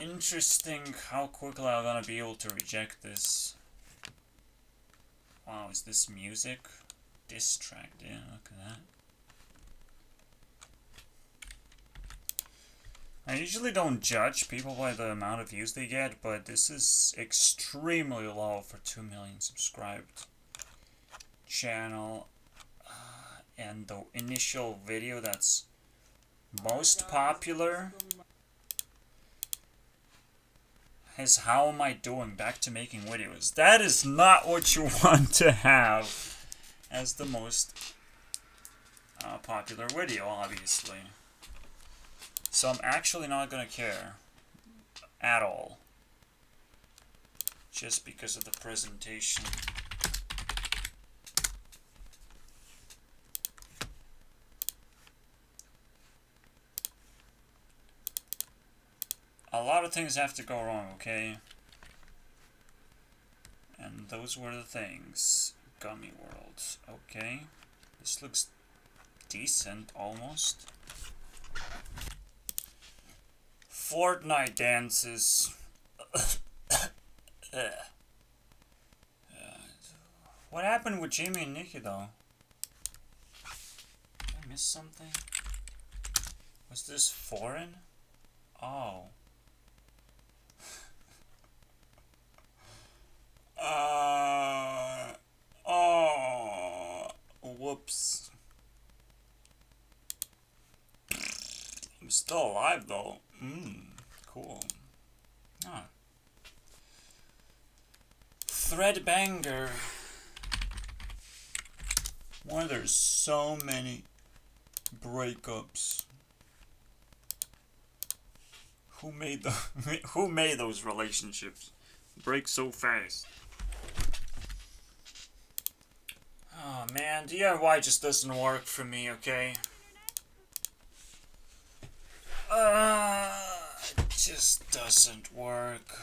Interesting how quickly I'm gonna be able to reject this. Wow, is this music? Diss track, yeah, look at that. I usually don't judge people by the amount of views they get, but this is extremely low for 2 million subscribed channel. And the initial video that's most popular is How Am I Doing? Back to Making Videos. That is not what you want to have as the most popular video, obviously. So I'm actually not gonna care at all. Just because of the presentation. A lot of things have to go wrong, okay? And those were the things. Gummy World. Okay. This looks decent, almost. Fortnite dances. What happened with Jamie and Nikki, though? Did I miss something? Was this foreign? Oh. Oh. Whoops. I'm still alive, though. Cool. Ah. Threadbanger. Why there's so many breakups? Who made those relationships break so fast? Oh man, DIY just doesn't work for me, okay? It just doesn't work.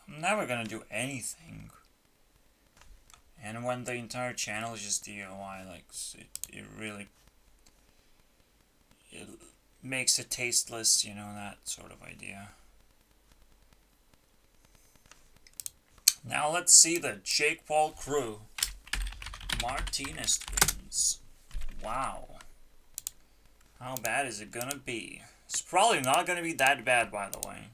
I'm never gonna do anything. And when the entire channel is just DIY, like, it really... It makes it tasteless, you know, that sort of idea. Now let's see the Jake Paul crew. Martinez twins. Wow. How bad is it gonna be? It's probably not gonna be that bad, by the way.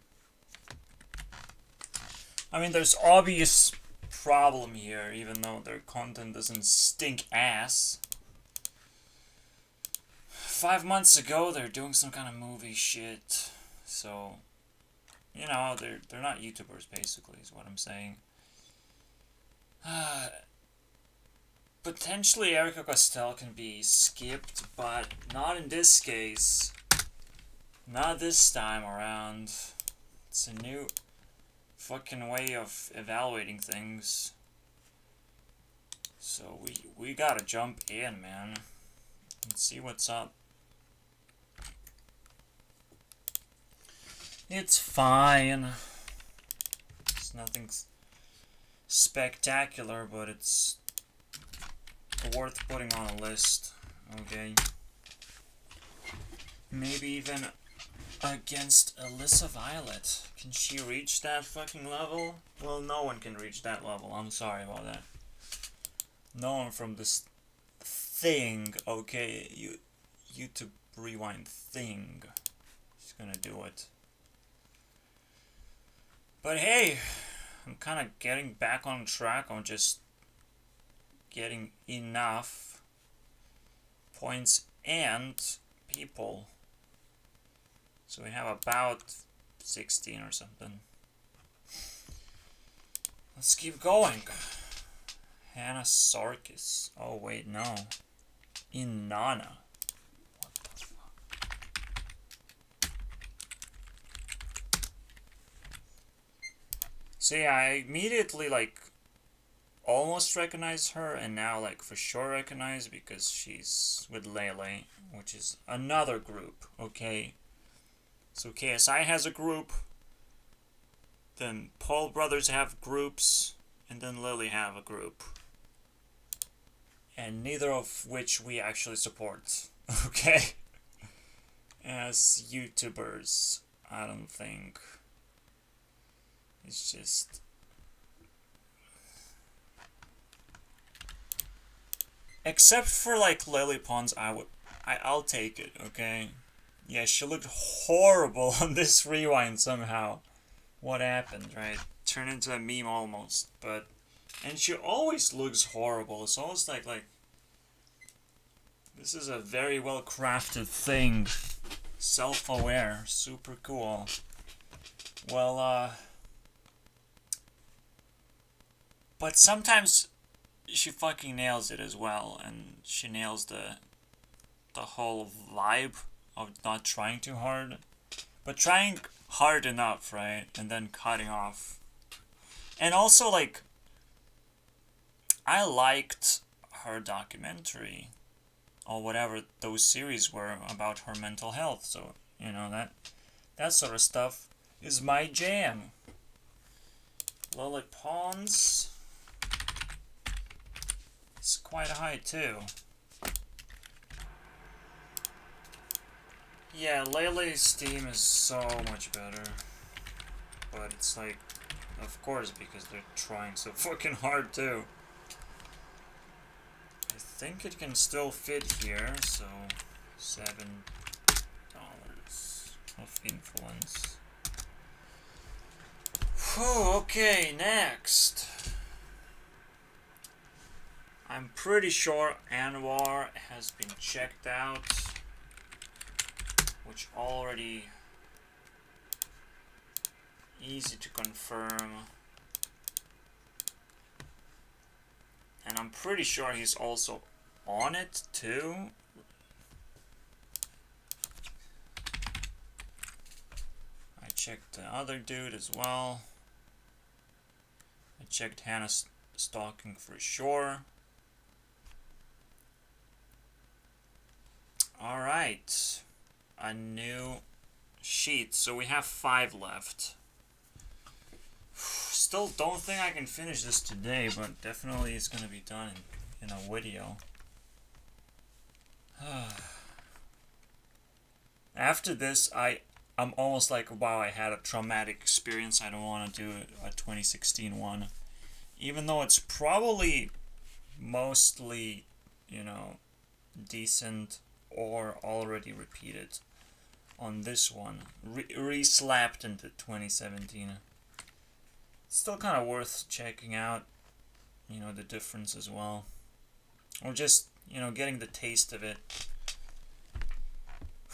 I mean, there's obvious problem here, even though their content doesn't stink ass. 5 months ago, they're doing some kind of movie shit. So, you know, they're not YouTubers, basically, is what I'm saying. Potentially Erica Costell can be skipped, but not in this case. Not this time around. It's a new fucking way of evaluating things. So we gotta jump in, man. And see what's up. It's fine. It's nothing spectacular, but it's worth putting on a list. Okay. Maybe even against Alyssa Violet. Can she reach that fucking level? Well, no one can reach that level. I'm sorry about that. No one from this thing, okay, YouTube Rewind thing is gonna do it. But hey, I'm kind of getting back on track. I'm just getting enough points and people. So we have about 16 or something. Let's keep going. Hannah Sarkis. Oh wait, no. Inanna. What the fuck? See, I immediately almost recognize her, and now for sure recognize because she's with Lele, which is another group, okay? So KSI has a group, then Paul Brothers have groups, and then Lily have a group. And neither of which we actually support, okay? As YouTubers, I don't think. It's just... Except for Lily Pons, I'll take it, okay? Yeah, she looked horrible on this rewind somehow. What happened, right? Turned into a meme almost, but... And she always looks horrible. It's almost like this is a very well crafted thing. Self-aware. Super cool. Well, but sometimes she fucking nails it as well, and she nails the whole vibe of not trying too hard, but trying hard enough, right? And then cutting off. And also, like, I liked her documentary or whatever those series were about her mental health. So, you know, that sort of stuff is my jam. Lily Pons. It's quite high too. Yeah, Lele's team is so much better. But it's like, of course, because they're trying so fucking hard too. I think it can still fit here, so $7 of influence. Whew, okay, next. I'm pretty sure Anwar has been checked out, which already easy to confirm. And I'm pretty sure he's also on it too. I checked the other dude as well. I checked Hannah Stalking for sure. Alright. A new sheet. So we have 5 left. Still don't think I can finish this today, but definitely it's gonna be done in a video. After this, I'm almost like, wow, I had a traumatic experience. I don't want to do a 2016 one. Even though it's probably mostly, you know, decent or already repeated on this one. Re-slapped into 2017. Still kind of worth checking out, you know, the difference as well. Or just, you know, getting the taste of it.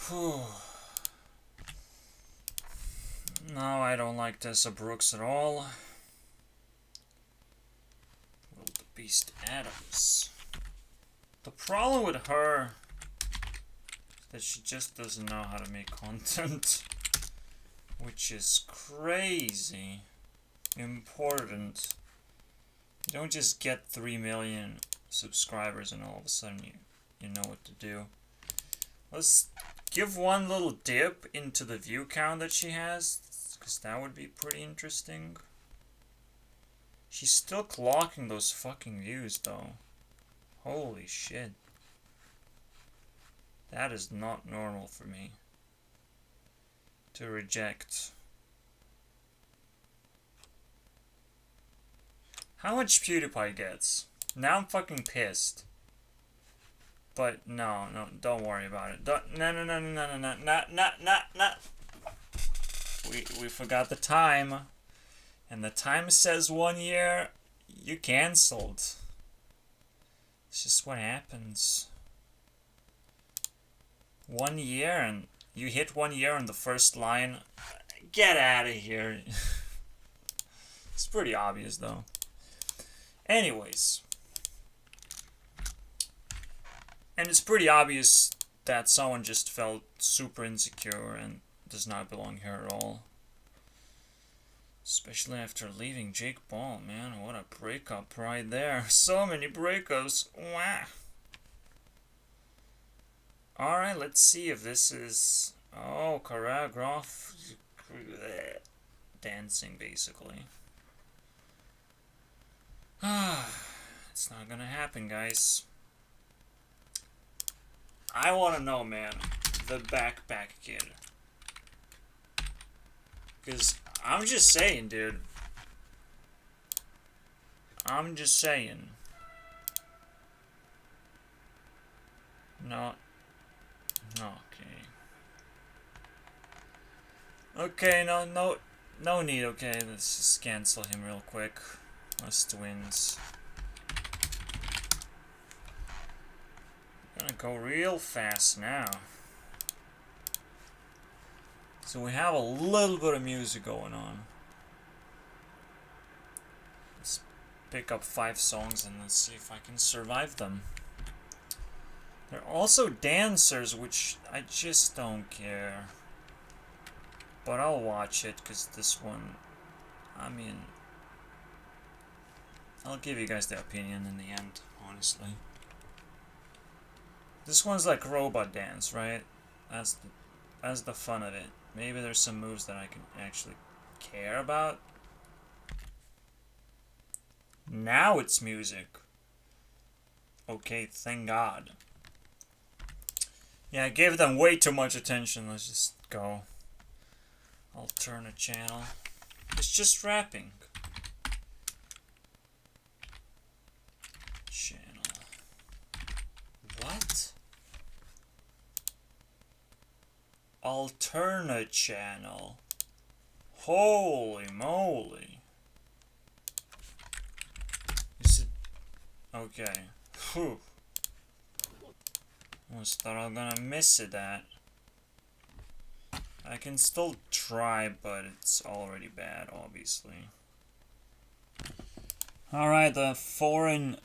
Whew. No, I don't like Tessa Brooks at all. Will the Beast Adams. The problem with her is that she just doesn't know how to make content. Which is crazy important. You don't just get 3 million subscribers and all of a sudden you know what to do. Let's give one little dip into the view count that she has, because that would be pretty interesting. She's still clocking those fucking views though. Holy shit. That is not normal for me to reject. How much PewDiePie gets? Now I'm fucking pissed. But no, don't worry about it. No. We forgot the time. And the time says 1 year. You cancelled. It's just what happens. 1 year and you hit 1 year on the first line. Get out of here. It's pretty obvious though. Anyways. And it's pretty obvious that someone just felt super insecure and does not belong here at all. Especially after leaving Jake Paul, man. What a breakup right there. So many breakups. Wow. Alright, let's see if this is... Oh, choreograph... Dancing, basically. It's not gonna happen, guys. I wanna know, man. The Backpack Kid. Because I'm just saying, dude. I'm just saying. No. Okay. Okay, no need, okay. Let's just cancel him real quick. Must wins. Gonna go real fast now. So we have a little bit of music going on. It's pick up 5 songs and let's see if I can survive them. There are also dancers, which I just don't care. But I'll watch it, because this one, I mean, I'll give you guys the opinion in the end, honestly. This one's like robot dance, right? That's the fun of it. Maybe there's some moves that I can actually care about. Now it's music. Okay, thank God. Yeah, I gave them way too much attention. Let's just go. Alternate channel. It's just rapping. Channel. What? Alternate channel. Holy moly. Is it... Okay. Whew. Almost thought I was gonna miss it that. I can still try, but it's already bad, obviously. Alright, the foreign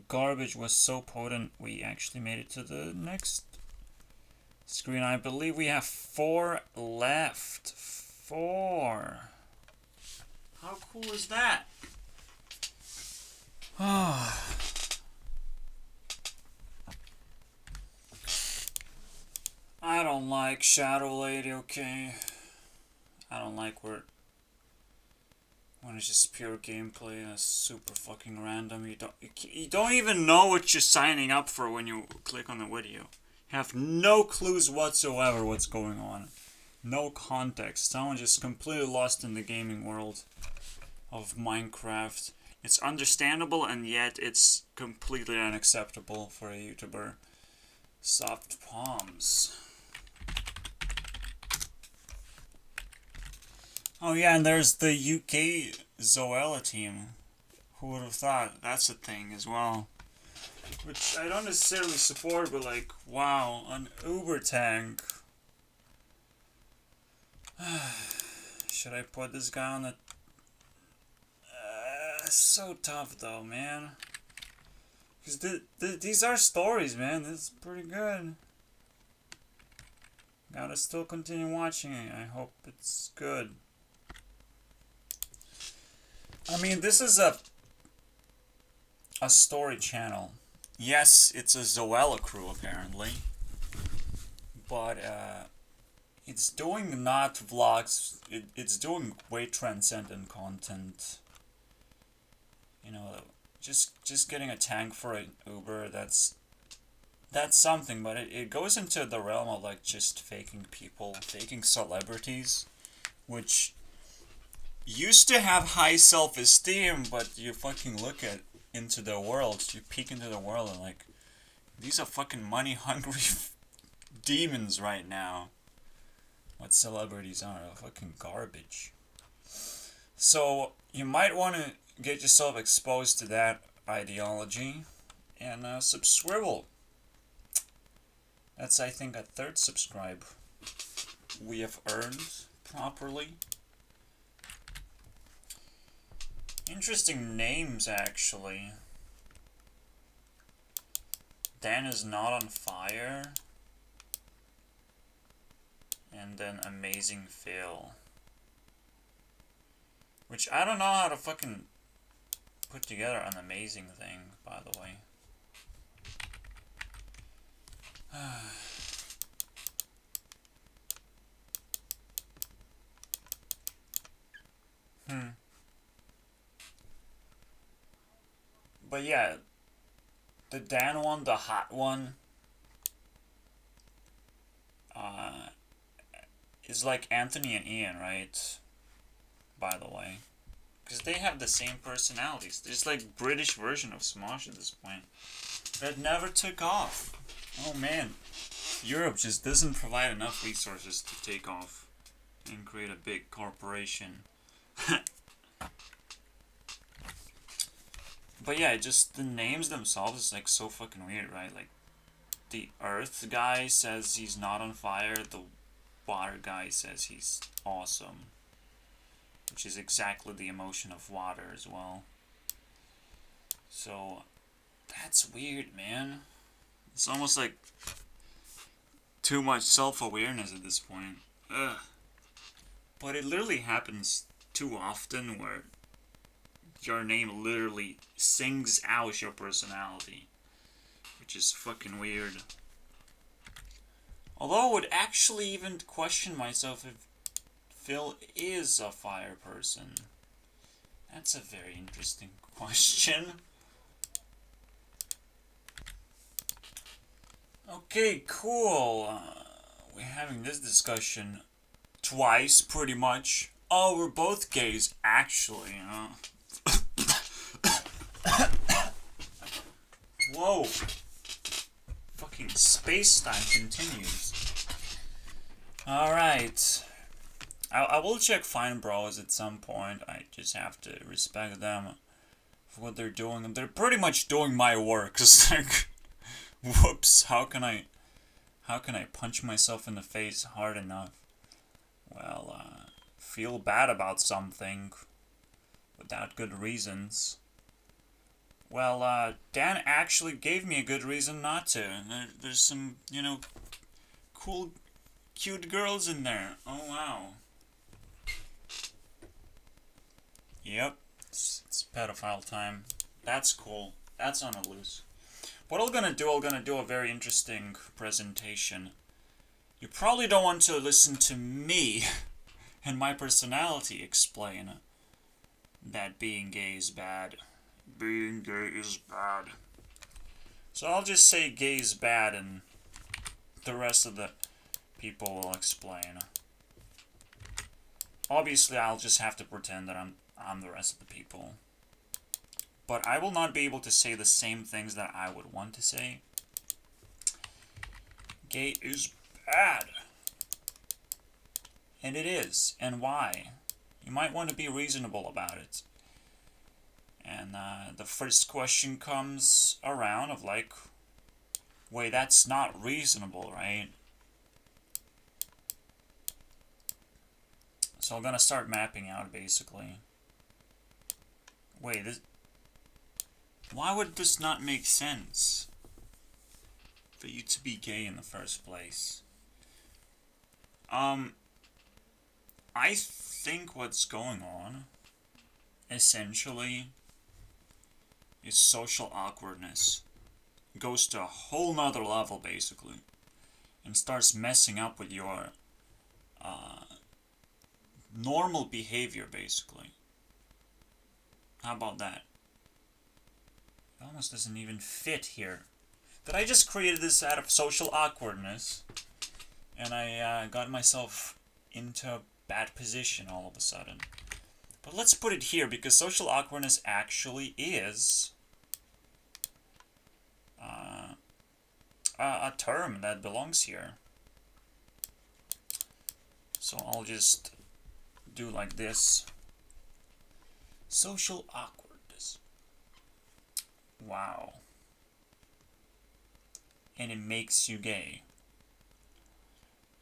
garbage was so potent, we actually made it to the next screen. I believe we have 4 left. 4. How cool is that? I don't like Shadow Lady, okay? I don't like when it's just pure gameplay. That's super fucking random. You don't even know what you're signing up for when you click on the video. You have no clues whatsoever what's going on. No context. Someone just completely lost in the gaming world of Minecraft. It's understandable, and yet it's completely unacceptable for a YouTuber. Soft palms. Oh yeah, and there's the UK Zoella team. Who would have thought that's a thing as well? Which I don't necessarily support, but like, wow, an Uber tank. Should I put this guy on the... so tough though, man. Because these are stories, man. This is pretty good. Gotta still continue watching it. I hope it's good. I mean, this is a story channel. Yes, it's a Zoella crew, apparently. But, it's doing not vlogs. It's doing way transcendent content. You know, just getting a tank for an Uber, that's something, but it goes into the realm of like just faking people, faking celebrities, which used to have high self-esteem, but you fucking look into their world, you peek into the world and like, these are fucking money-hungry demons right now. What celebrities are fucking garbage. So you might want to get yourself exposed to that ideology and subscribe. That's, I think, a 3rd subscribe we have earned properly. Interesting names, actually. Dan is not on fire. And then Amazing Phil. Which I don't know how to fucking put together an amazing thing, by the way. But yeah, the Dan one, the hot one, is like Anthony and Ian, right? By the way. Because they have the same personalities. They're just like British version of Smosh at this point. That never took off. Oh man. Europe just doesn't provide enough resources to take off and create a big corporation. But yeah, just the names themselves is like so fucking weird, right? Like, the Earth guy says he's not on fire, the Water guy says he's awesome. Which is exactly the emotion of water as well. So, that's weird, man. It's almost like too much self-awareness at this point. Ugh. But it literally happens too often where your name literally sings out your personality, which is fucking weird. Although I would actually even question myself if Phil is a fire person. That's a very interesting question. Okay, cool. We're having this discussion twice, pretty much. Oh, we're both gays, actually, Whoa. Fucking space-time continues. Alright. I will check Fine Bros at some point. I just have to respect them for what they're doing. They're pretty much doing my work. It's like, whoops, how can I punch myself in the face hard enough? Well, feel bad about something without good reasons. Well, Dan actually gave me a good reason not to. There's some, cool, cute girls in there. Oh, wow. Yep, it's pedophile time. That's cool. That's on a loose. What I'm gonna do a very interesting presentation. You probably don't want to listen to me and my personality explain that being gay is bad. Being gay is bad. So I'll just say gay is bad and the rest of the people will explain. Obviously, I'll just have to pretend that I'm the rest of the people. But I will not be able to say the same things that I would want to say. Gay is bad. And it is. And why? You might want to be reasonable about it. And the first question comes around of like, wait, that's not reasonable, right? So I'm gonna start mapping out, basically. Wait, why would this not make sense? For you to be gay in the first place. I think what's going on, essentially, is social awkwardness. It goes to a whole nother level, basically. And starts messing up with your normal behavior, basically. How about that? It almost doesn't even fit here. That I just created this out of social awkwardness, and I got myself into a bad position all of a sudden. But let's put it here, because social awkwardness actually is a term that belongs here. So I'll just do like this. Social awkwardness. Wow. And it makes you gay.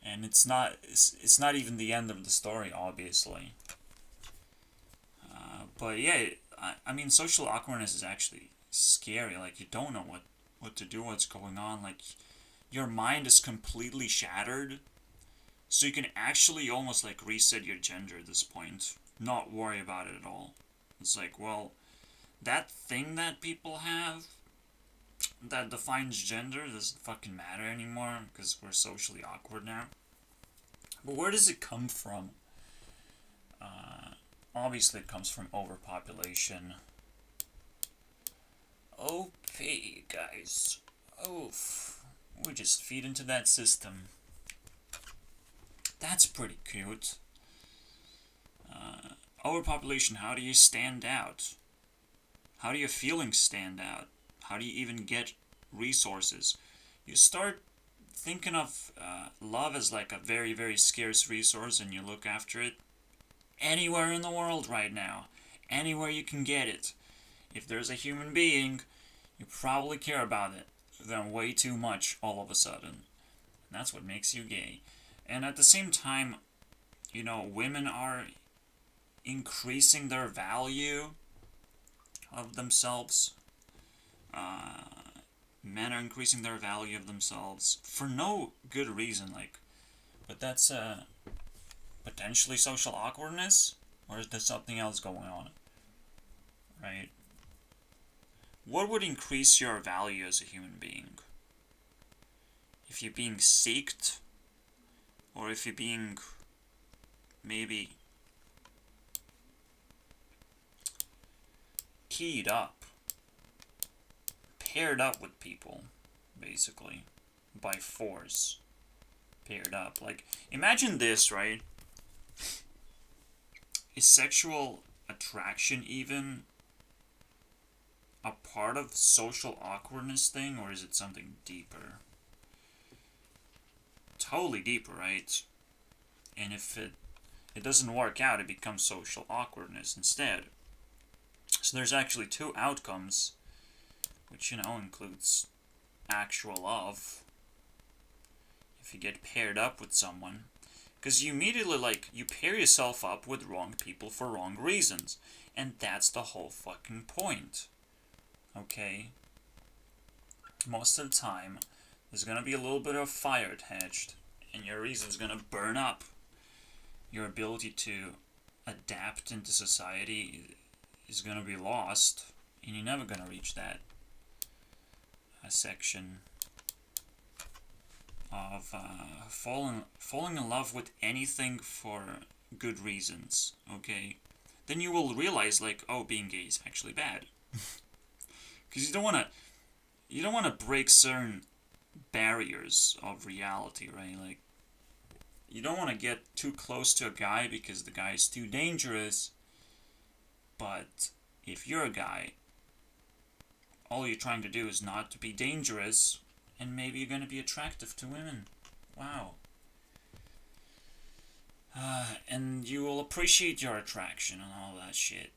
And it's not even the end of the story, obviously. But yeah, I mean, social awkwardness is actually scary. Like, you don't know what to do, what's going on. Like, your mind is completely shattered. So you can actually almost like reset your gender at this point. Not worry about it at all. It's like, well, that thing that people have that defines gender doesn't fucking matter anymore because we're socially awkward now. But where does it come from? Obviously it comes from overpopulation. Okay, guys. Oof. We just feed into that system. That's pretty cute. Overpopulation, how do you stand out? How do your feelings stand out? How do you even get resources? You start thinking of love as like a very, very scarce resource, and you look after it anywhere in the world right now. Anywhere you can get it. If there's a human being, you probably care about it then way too much all of a sudden. And that's what makes you gay. And at the same time, women are increasing their value of themselves. Men are increasing their value of themselves for no good reason, like, but that's potentially social awkwardness, or is there something else going on, right? What would increase your value as a human being? If you're being seeked, or if you're being maybe keyed up, paired up with people, basically, by force, paired up. Like, imagine this, right? Is sexual attraction even a part of social awkwardness thing, or is it something deeper? Totally deeper, right? And if it doesn't work out, it becomes social awkwardness instead. So there's actually two outcomes, which, includes actual love. If you get paired up with someone, because you immediately, you pair yourself up with wrong people for wrong reasons. And that's the whole fucking point. Okay? Most of the time, there's gonna be a little bit of fire attached, and your reason's gonna burn up. Your ability to adapt into society is gonna be lost, and you're never gonna reach that section of falling in love with anything for good reasons, okay? Then you will realize, being gay is actually bad. Because you don't want to break certain barriers of reality, right? Like, you don't want to get too close to a guy because the guy is too dangerous. But if you're a guy, all you're trying to do is not to be dangerous, and maybe you're going to be attractive to women. Wow. And you will appreciate your attraction and all that shit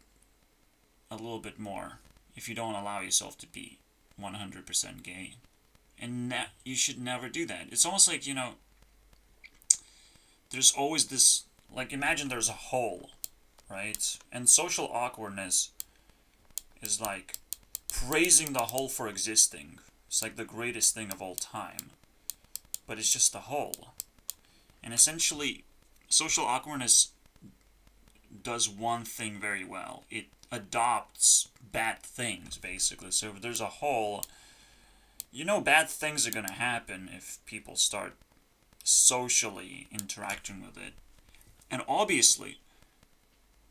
a little bit more if you don't allow yourself to be 100% gay. And you should never do that. It's almost like, there's always this, imagine there's a hole, right? And social awkwardness is like praising the hole for existing. It's like the greatest thing of all time. But it's just a hole. And essentially, social awkwardness does one thing very well. It adopts bad things, basically. So if there's a hole, bad things are going to happen if people start socially interacting with it. And obviously,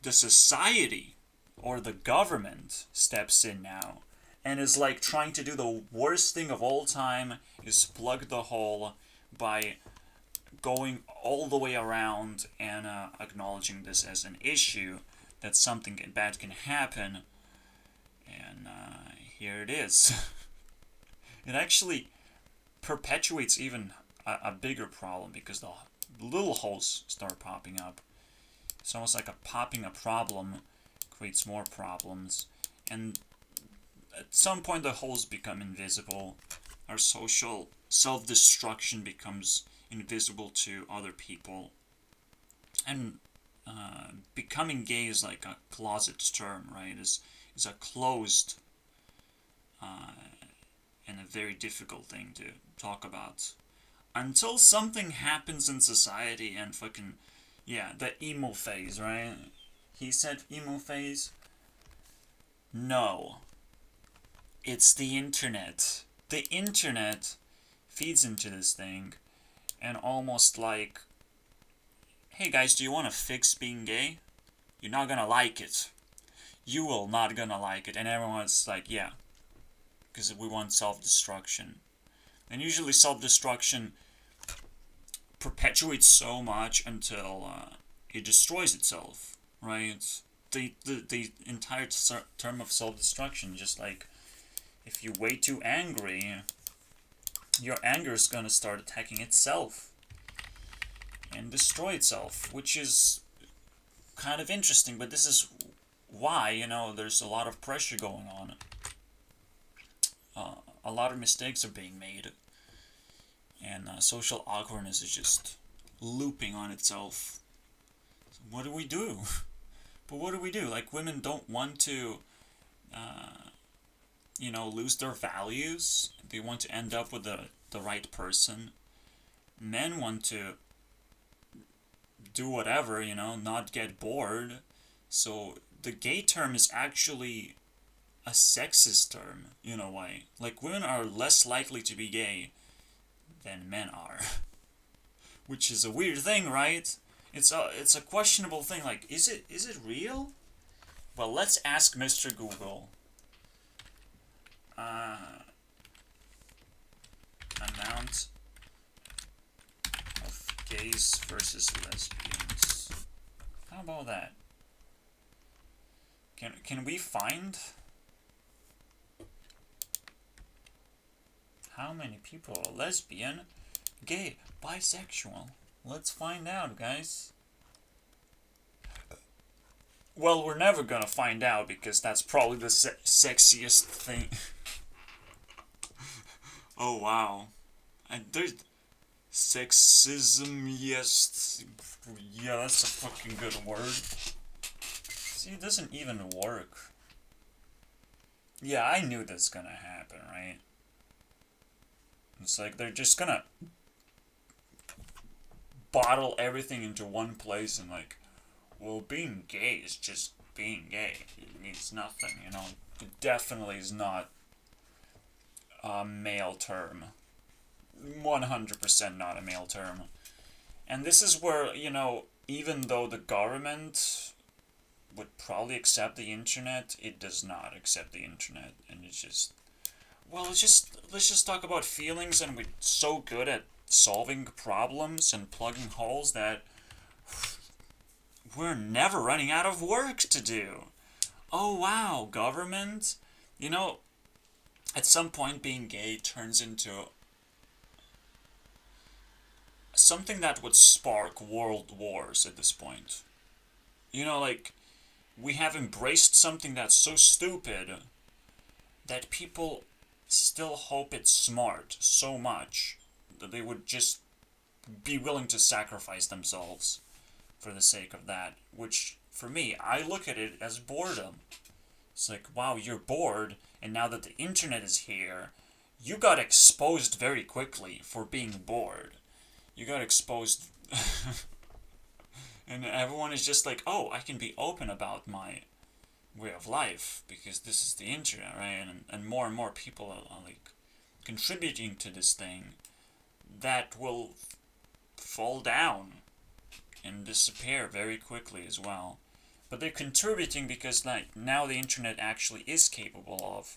the society or the government steps in now and is trying to do the worst thing of all time, is plug the hole by going all the way around and acknowledging this as an issue, that something bad can happen, and here it is. It actually perpetuates even a bigger problem, because the little holes start popping up. It's almost like popping a problem creates more problems, and at some point the holes become invisible. Our social self-destruction becomes invisible to other people, and becoming gay is like a closet term, right? Is a closed and a very difficult thing to talk about until something happens in society. And fucking, yeah, the emo phase, right? He said emo phase. No, it's the internet. The internet feeds into this thing, and almost like, hey guys, do you want to fix being gay? You're not gonna like it. You will not gonna like it. And everyone's like, yeah, because we want self-destruction. And usually self-destruction perpetuates so much until it destroys itself, right? The entire term of self-destruction, just like, if you're way too angry, your anger is gonna start attacking itself and destroy itself, which is kind of interesting. But this is why, there's a lot of pressure going on. A lot of mistakes are being made, and social awkwardness is just looping on itself. So what do we do? But what do we do? Like, women don't want to you know, lose their values. They want to end up with the right person. Men want to do whatever, you know, not get bored. So the gay term is actually a sexist term in a way. Like, women are less likely to be gay than men are. Which is a weird thing, right? It's a questionable thing. Like, is it real? Well, let's ask Mr. Google. Amount of gays versus lesbians. How about that? Can we find how many people are lesbian, gay, bisexual? Let's find out, guys. Well, we're never gonna find out because that's probably the sexiest thing. Oh wow, and there's sexism. Yes, yeah, that's a fucking good word. See, it doesn't even work. Yeah, I knew that's gonna happen, right? It's like they're just gonna bottle everything into one place and like, well, being gay is just being gay. It means nothing, you know? It definitely is not a male term. 100% not a male term. And this is where, you know, even though the government would probably accept the internet, it does not accept the internet. And it's just, well, let's just talk about feelings, and we're so good at solving problems and plugging holes that we're never running out of work to do. Oh wow, government. You know, at some point being gay turns into something that would spark world wars at this point. You know, like, we have embraced something that's so stupid that people still hope it's smart so much that they would just be willing to sacrifice themselves for the sake of that. Which, for me, I look at it as boredom. It's like, wow, you're bored, and now that the internet is here, you got exposed very quickly for being bored. You got exposed and everyone is just like, oh, I can be open about my way of life because this is the internet, right? And more people are like contributing to this thing that will fall down and disappear very quickly as well. But they're contributing because like now the internet actually is capable of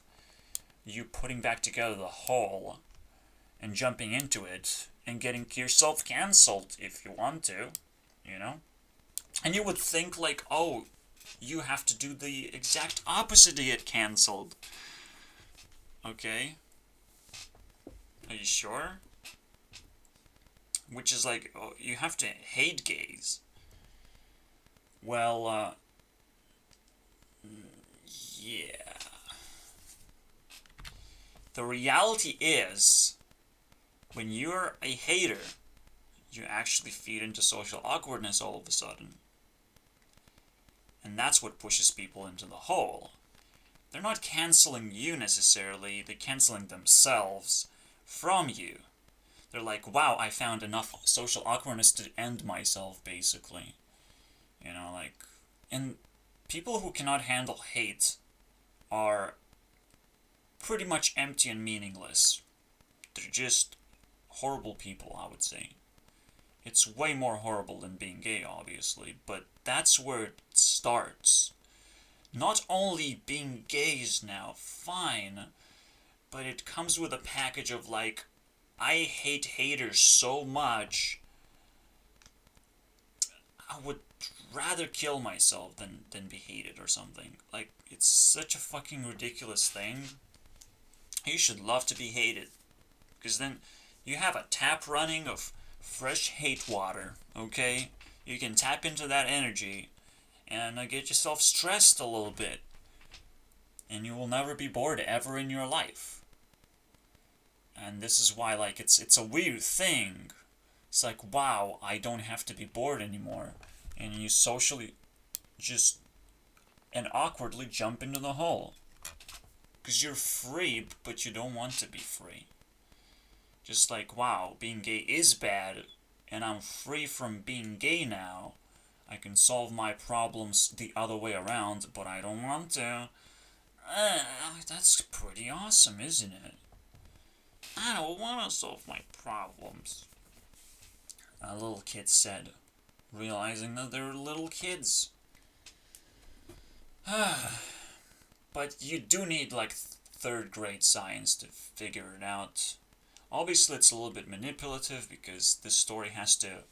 you putting back together the whole and jumping into it and getting yourself cancelled if you want to, you know? And you would think like, oh, you have to do the exact opposite to get cancelled. Okay. Are you sure? Which is like, oh, you have to hate gays. Well, yeah. The reality is, when you're a hater, you actually feed into social awkwardness all of a sudden. And that's what pushes people into the hole. They're not canceling you necessarily, they're canceling themselves from you. They're like, wow, I found enough social awkwardness to end myself, basically. You know, like, and people who cannot handle hate are pretty much empty and meaningless. They're just horrible people, I would say. It's way more horrible than being gay, obviously, but that's where it starts. Not only being gay is now fine, but it comes with a package of like, I hate haters so much, I would rather kill myself than be hated or something. Like, it's such a fucking ridiculous thing. You should love to be hated, because then you have a tap running of fresh hate water, okay? You can tap into that energy and get yourself stressed a little bit. And you will never be bored ever in your life. And this is why, like, it's a weird thing. It's like, wow, I don't have to be bored anymore. And you socially just and awkwardly jump into the hole. Because you're free, but you don't want to be free. Just like, wow, being gay is bad, and I'm free from being gay now. I can solve my problems the other way around, but I don't want to. That's pretty awesome, isn't it? I don't want to solve my problems. A little kid said, realizing that they're little kids. But you do need like third grade science to figure it out. Obviously, it's a little bit manipulative because this story has to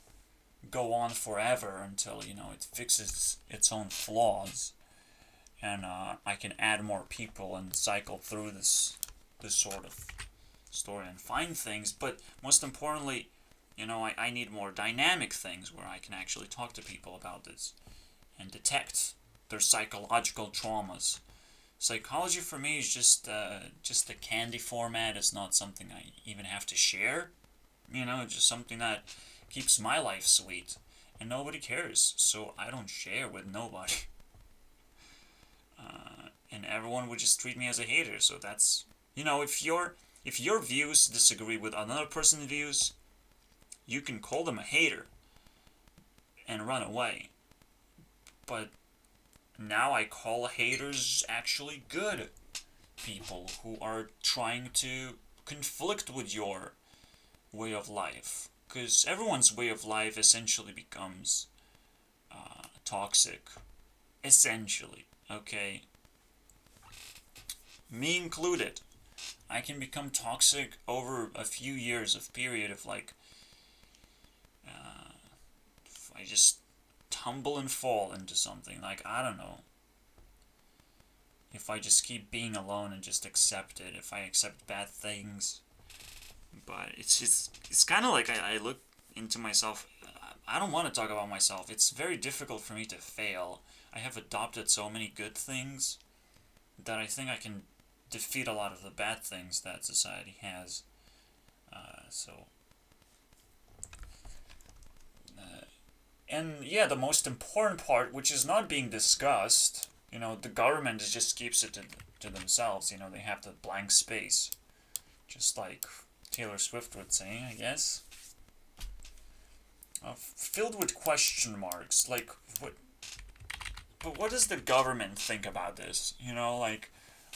go on forever until, it fixes its own flaws. And I can add more people and cycle through this sort of story and find things. But most importantly, I need more dynamic things where I can actually talk to people about this and detect their psychological traumas. Psychology for me is just a candy format. It's not something I even have to share. Just something that keeps my life sweet. And nobody cares, so I don't share with nobody. And everyone would just treat me as a hater, so that's... if your views disagree with another person's views, you can call them a hater and run away. But now I call haters actually good people who are trying to conflict with your way of life. Because everyone's way of life essentially becomes toxic. Essentially, okay? Me included. I can become toxic over a few years of period of like... if I just tumble and fall into something. Like, I don't know. If I just keep being alone and just accept it. If I accept bad things. But it's kind of like I look into myself. I don't want to talk about myself. It's very difficult for me to fail. I have adopted so many good things that I think I can defeat a lot of the bad things that society has. And yeah, the most important part, which is not being discussed, the government just keeps it to themselves. They have the blank space. Just like Taylor Swift would say, I guess. Filled with question marks. Like, what? But what does the government think about this?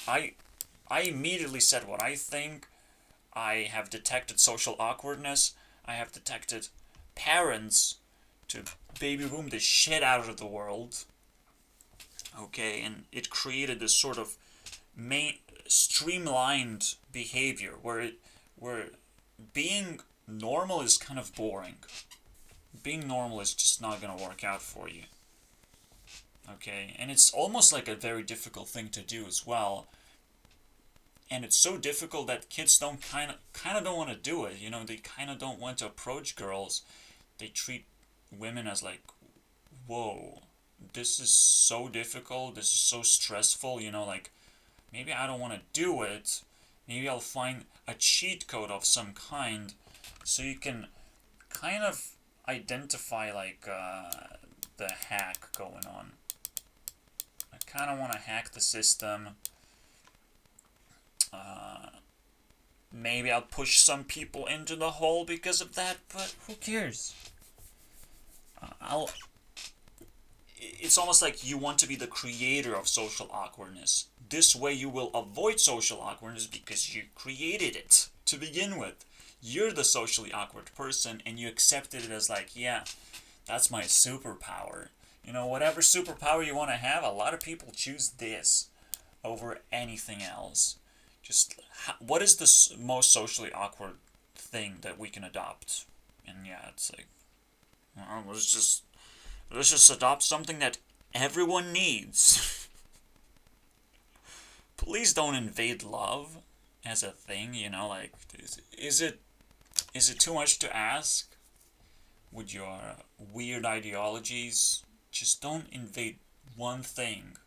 I immediately said what I think. I have detected social awkwardness. I have detected parents to baby boom the shit out of the world. Okay, and it created this sort of streamlined behavior where being normal is kind of boring. Being normal is just not gonna work out for you. Okay, and it's almost like a very difficult thing to do as well. And it's so difficult that kids don't kind of don't want to do it. They kind of don't want to approach girls. They treat women as like, whoa, this is so difficult. This is so stressful. Like, maybe I don't want to do it. Maybe I'll find a cheat code of some kind, so you can kind of identify like the hack going on. I kind of want to hack the system. Maybe I'll push some people into the hole because of that, but who cares? It's almost like you want to be the creator of social awkwardness. This way you will avoid social awkwardness because you created it to begin with. You're the socially awkward person and you accepted it as like, yeah, that's my superpower. Whatever superpower you want to have, a lot of people choose this over anything else. Just, what is the most socially awkward thing that we can adopt? And yeah, it's like, well, let's just adopt something that everyone needs. Please don't invade love as a thing, like, is it too much to ask? With your weird ideologies, just don't invade one thing,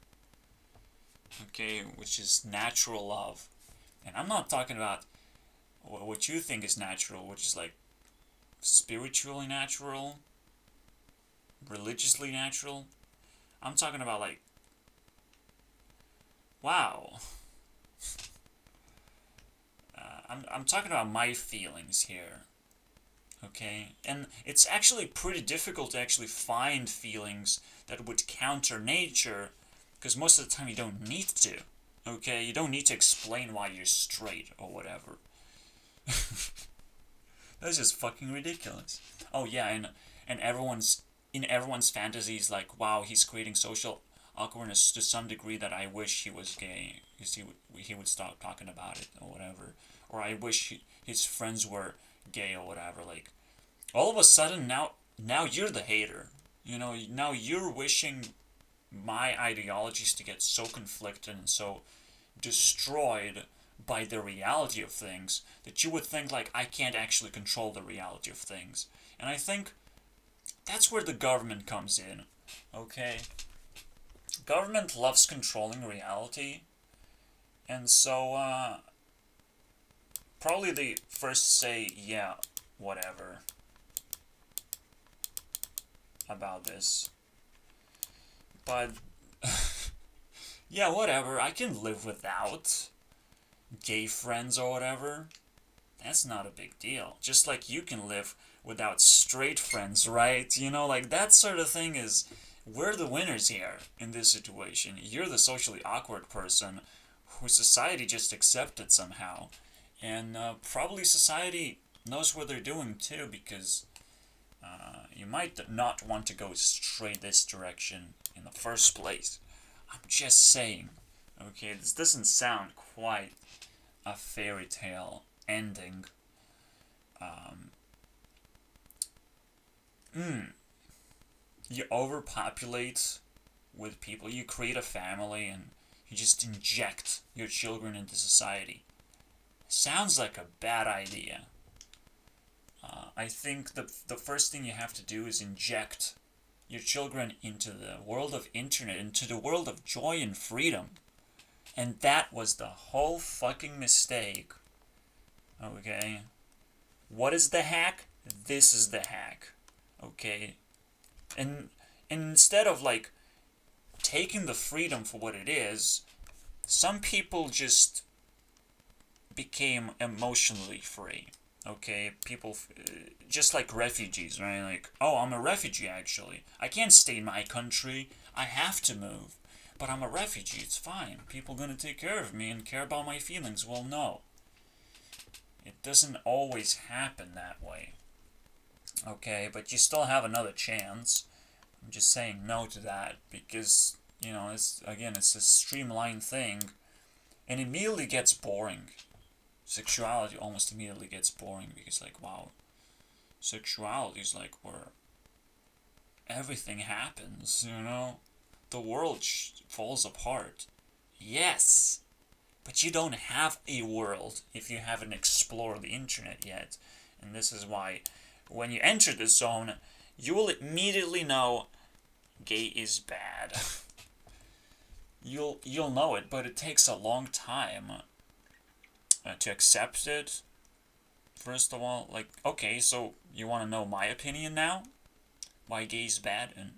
okay, which is natural love. And I'm not talking about what you think is natural, which is like spiritually natural, religiously natural. I'm talking about like, wow, I'm talking about my feelings here. Okay, and it's actually pretty difficult to actually find feelings that would counter nature, because most of the time you don't need to. Okay, you don't need to explain why you're straight or whatever. That's just fucking ridiculous. Oh yeah, and everyone's fantasies like, wow, he's creating social awkwardness to some degree that I wish he was gay, because he would stop talking about it or whatever, or I wish his friends were gay or whatever. Like, all of a sudden now you're the hater. You know, now you're wishing my ideologies to get so conflicted and so destroyed by the reality of things that you would think like I can't actually control the reality of things. And I think that's where the government comes in. Okay? Government loves controlling reality, and so probably they first say, yeah, whatever about this. But yeah, whatever, I can live without gay friends or whatever. That's not a big deal. Just like you can live without straight friends, right? You know, like that sort of thing is, we're the winners here in this situation. You're the socially awkward person who society just accepted somehow. And probably society knows what they're doing too, because you might not want to go straight this direction in the first place. I'm just saying. Okay, this doesn't sound quite a fairy tale ending. Um, you overpopulate with people, you create a family, and you just inject your children into society. Sounds like a bad idea. I think the first thing you have to do is inject your children into the world of internet, into the world of joy and freedom. And that was the whole fucking mistake. Okay? What is the hack? This is the hack. Okay? And instead of like taking the freedom for what it is, some people just became emotionally free. Okay, people just like refugees, right? Like, oh, I'm a refugee actually. I can't stay in my country. I have to move. But I'm a refugee. It's fine. People gonna take care of me and care about my feelings. Well, no. It doesn't always happen that way. Okay, but you still have another chance. I'm just saying no to that because, you know, it's a streamlined thing, and it immediately gets boring. Sexuality almost immediately gets boring because, like, wow, sexuality is like where everything happens, you know? The world falls apart. Yes, but you don't have a world if you haven't explored the internet yet. And this is why when you enter the zone, you will immediately know gay is bad. You'll know it, but it takes a long time to accept it. First of all, like, okay, so you want to know my opinion now? Why gay is bad and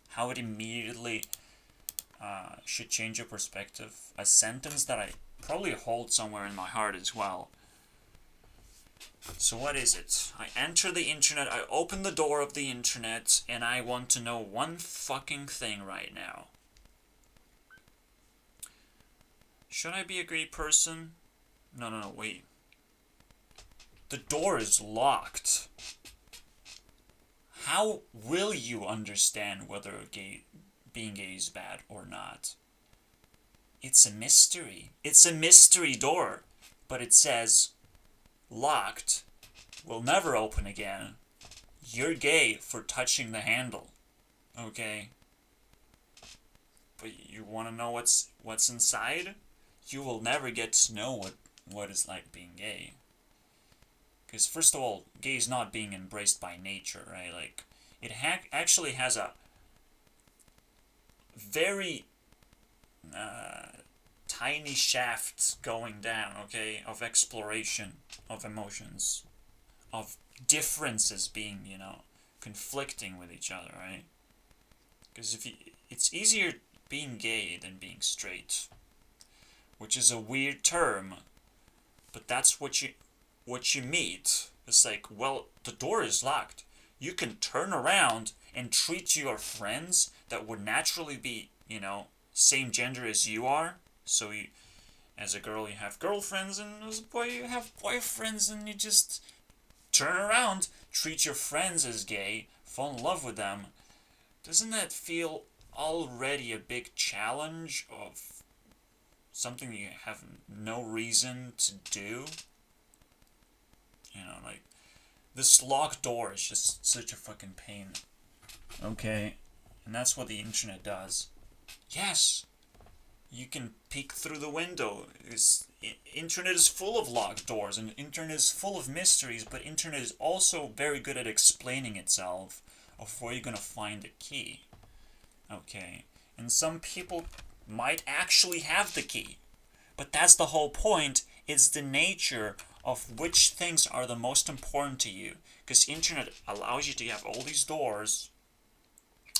how it immediately should change your perspective? A sentence that I probably hold somewhere in my heart as well. So what is it? I enter the internet, I open the door of the internet, and I want to know one fucking thing right now. Should I be a gay person? No, wait. The door is locked. How will you understand whether being gay is bad or not? It's a mystery. It's a mystery door. But it says, locked, will never open again. You're gay for touching the handle. Okay? But you want to know what's inside? You will never get to know what it's like being gay. Because first of all, gay is not being embraced by nature, right? Like, it actually has a very tiny shaft going down, okay, of exploration of emotions, of differences being, you know, conflicting with each other, right? Because it's easier being gay than being straight, which is a weird term, But that's what you meet. It's like, well, the door is locked. You can turn around and treat your friends that would naturally be, same gender as you are. So you, as a girl, you have girlfriends, and as a boy, you have boyfriends, and you just turn around, treat your friends as gay, fall in love with them. Doesn't that feel already a big challenge of something you have no reason to do? Like, this locked door is just such a fucking pain. Okay, and that's what the internet does. Yes, you can peek through the window. Internet is full of locked doors, and internet is full of mysteries, but internet is also very good at explaining itself of where you're gonna find the key. Okay, and some people might actually have the key, but that's the whole point. It's the nature of which things are the most important to you, because internet allows you to have all these doors,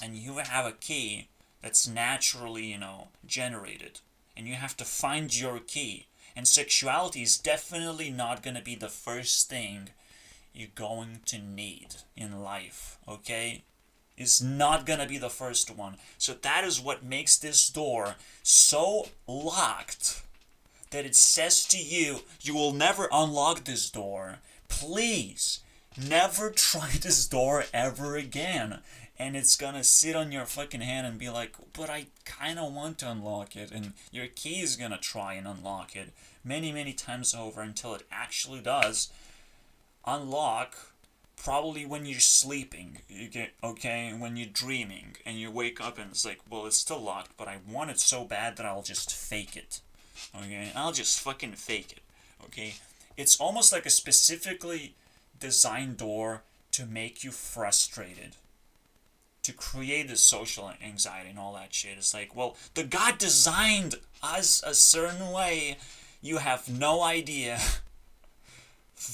and you have a key that's naturally, generated, and you have to find your key. And sexuality is definitely not going to be the first thing you're going to need in life, okay? It's not going to be the first one. So that is what makes this door so locked that it says to you, you will never unlock this door. Please, never try this door ever again. And it's gonna sit on your fucking hand and be like, but I kinda want to unlock it. And your key is gonna try and unlock it many, many times over until it actually does unlock. Probably when you're sleeping, when you're dreaming, and you wake up and it's like, well, it's still locked, but I want it so bad that I'll just fake it. Okay, I'll just fucking fake it. Okay, it's almost like a specifically designed door to make you frustrated, to create this social anxiety and all that shit. It's like, well, the God designed us a certain way. You have no idea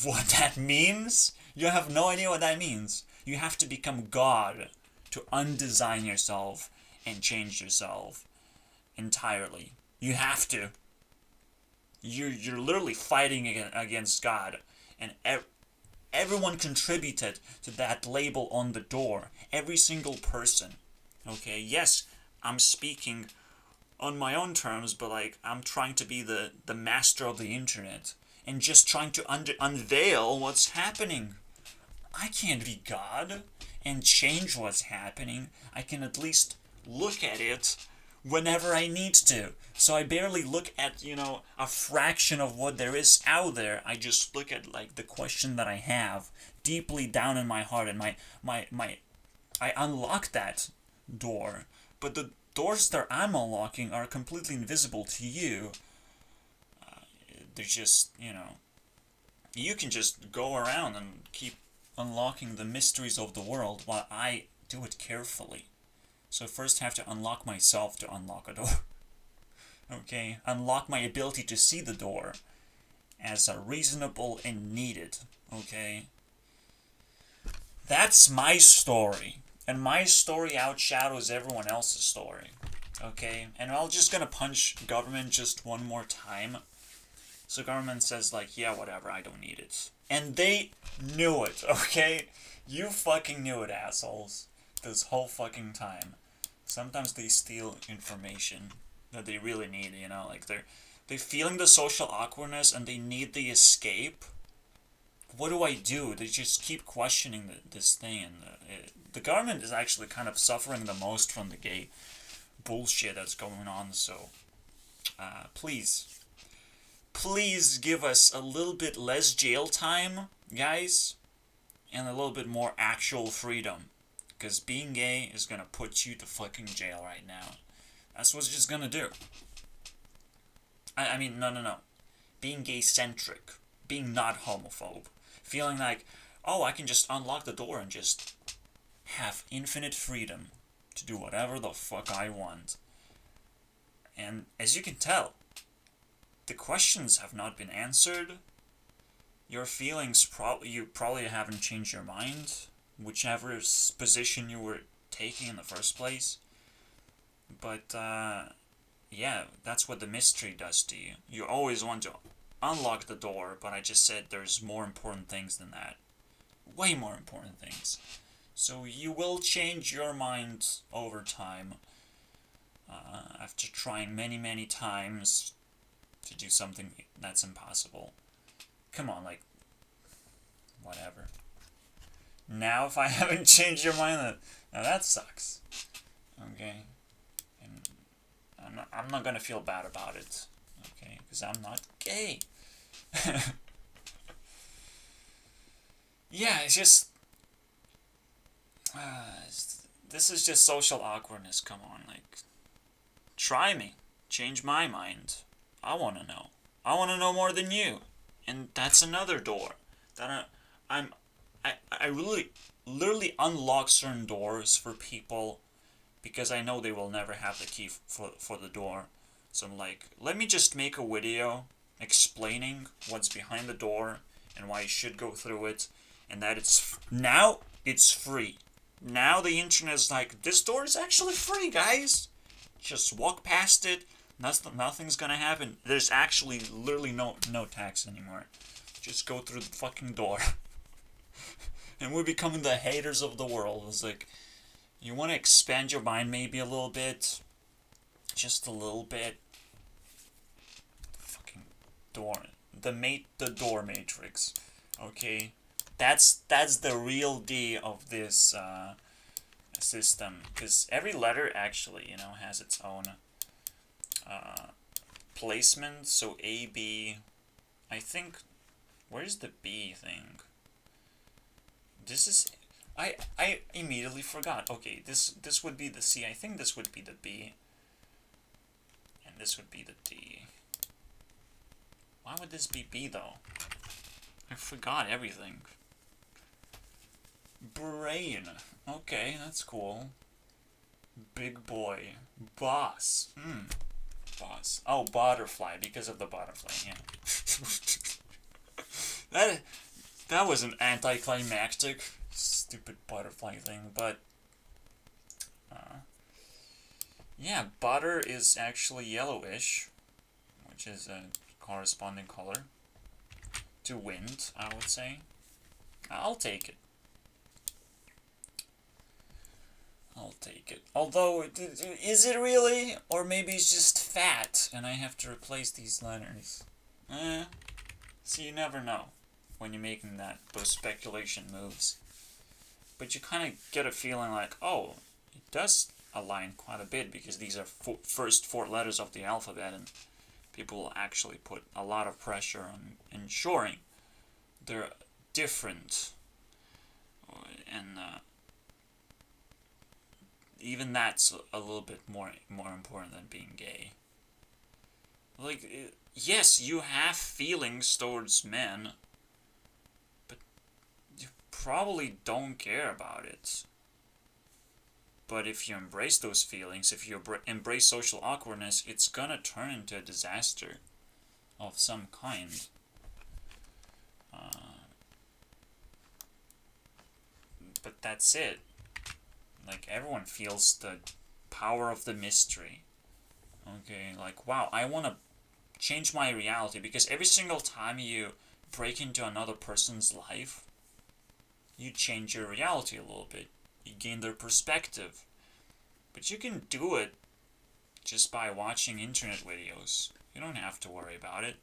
what that means. You have no idea what that means. You have to become God to undesign yourself and change yourself entirely. You have to. You're literally fighting against God, and everyone contributed to that label on the door. Every single person. Okay, yes, I'm speaking on my own terms, but like, I'm trying to be the master of the internet and just trying to unveil what's happening. I can't be God and change what's happening. I can at least look at it whenever I need to. So I barely look at, a fraction of what there is out there. I just look at, like, the question that I have deeply down in my heart, and I unlock that door. But the doors that I'm unlocking are completely invisible to you. They're just, you can just go around and keep unlocking the mysteries of the world while I do it carefully. So first I have to unlock myself to unlock a door. Okay? Unlock my ability to see the door as a reasonable and needed. Okay? That's my story. And my story outshadows everyone else's story. Okay? And I'm just gonna punch government just one more time. So government says, like, yeah, whatever, I don't need it. And they knew it, okay? You fucking knew it, assholes. This whole fucking time. Sometimes they steal information that they really need, like they're feeling the social awkwardness and they need the escape. What do I do? They just keep questioning this thing, and the government is actually kind of suffering the most from the gay bullshit that's going on, so please give us a little bit less jail time, guys, and a little bit more actual freedom. Because being gay is gonna put you to fucking jail right now. That's what it's just gonna do. I mean, no. Being gay-centric. Being not homophobe. Feeling like, oh, I can just unlock the door and just have infinite freedom to do whatever the fuck I want. And as you can tell, the questions have not been answered. Your feelings you probably haven't changed your mind, whichever position you were taking in the first place. But yeah, that's what the mystery does to you. You always want to unlock the door, but I just said there's more important things than that. Way more important things. So you will change your mind over time. After trying many, many times to do something that's impossible. Come on, like, whatever. Now if I haven't changed your mind, now that sucks. Okay? And I'm not gonna feel bad about it. Okay? Because I'm not gay. Yeah, it's just... this is just social awkwardness, come on, like... Try me. Change my mind. I want to know. I want to know more than you. And that's another door. That I really, literally unlock certain doors for people because I know they will never have the key for the door. So I'm like, let me just make a video explaining what's behind the door and why you should go through it. And that now it's free. Now the internet is like, this door is actually free, guys. Just walk past it. Nothing's gonna happen. There's actually literally no tax anymore. Just go through the fucking door. And we're becoming the haters of the world. It's like, you want to expand your mind maybe a little bit. Just a little bit. Fucking door. The door matrix. Okay? That's the real D of this system, because every letter actually, has its own placement. So A, B, I think, where's the B thing? This is, I immediately forgot. Okay, this would be the C. I think this would be the B, and this would be the D. Why would this be B though? I forgot everything. Brain. Okay, that's cool. Big boy. Boss. Boss. Oh, butterfly, because of the butterfly, yeah. That was an anticlimactic, stupid butterfly thing, but... yeah, butter is actually yellowish, which is a corresponding color to wind, I would say. I'll take it. I'll take it. Although, is it really? Or maybe it's just fat, and I have to replace these letters. So you never know when you're making those speculation moves. But you kind of get a feeling like, oh, it does align quite a bit, because these are first 4 letters of the alphabet, and people will actually put a lot of pressure on ensuring they're different. And, even that's a little bit more important than being gay. Like, yes, you have feelings towards men, but you probably don't care about it. But if you embrace those feelings, if you embrace social awkwardness, it's gonna turn into a disaster of some kind. But that's it. Like, everyone feels the power of the mystery. Okay, like, wow, I want to change my reality, because every single time you break into another person's life, you change your reality a little bit. You gain their perspective. But you can do it just by watching internet videos. You don't have to worry about it.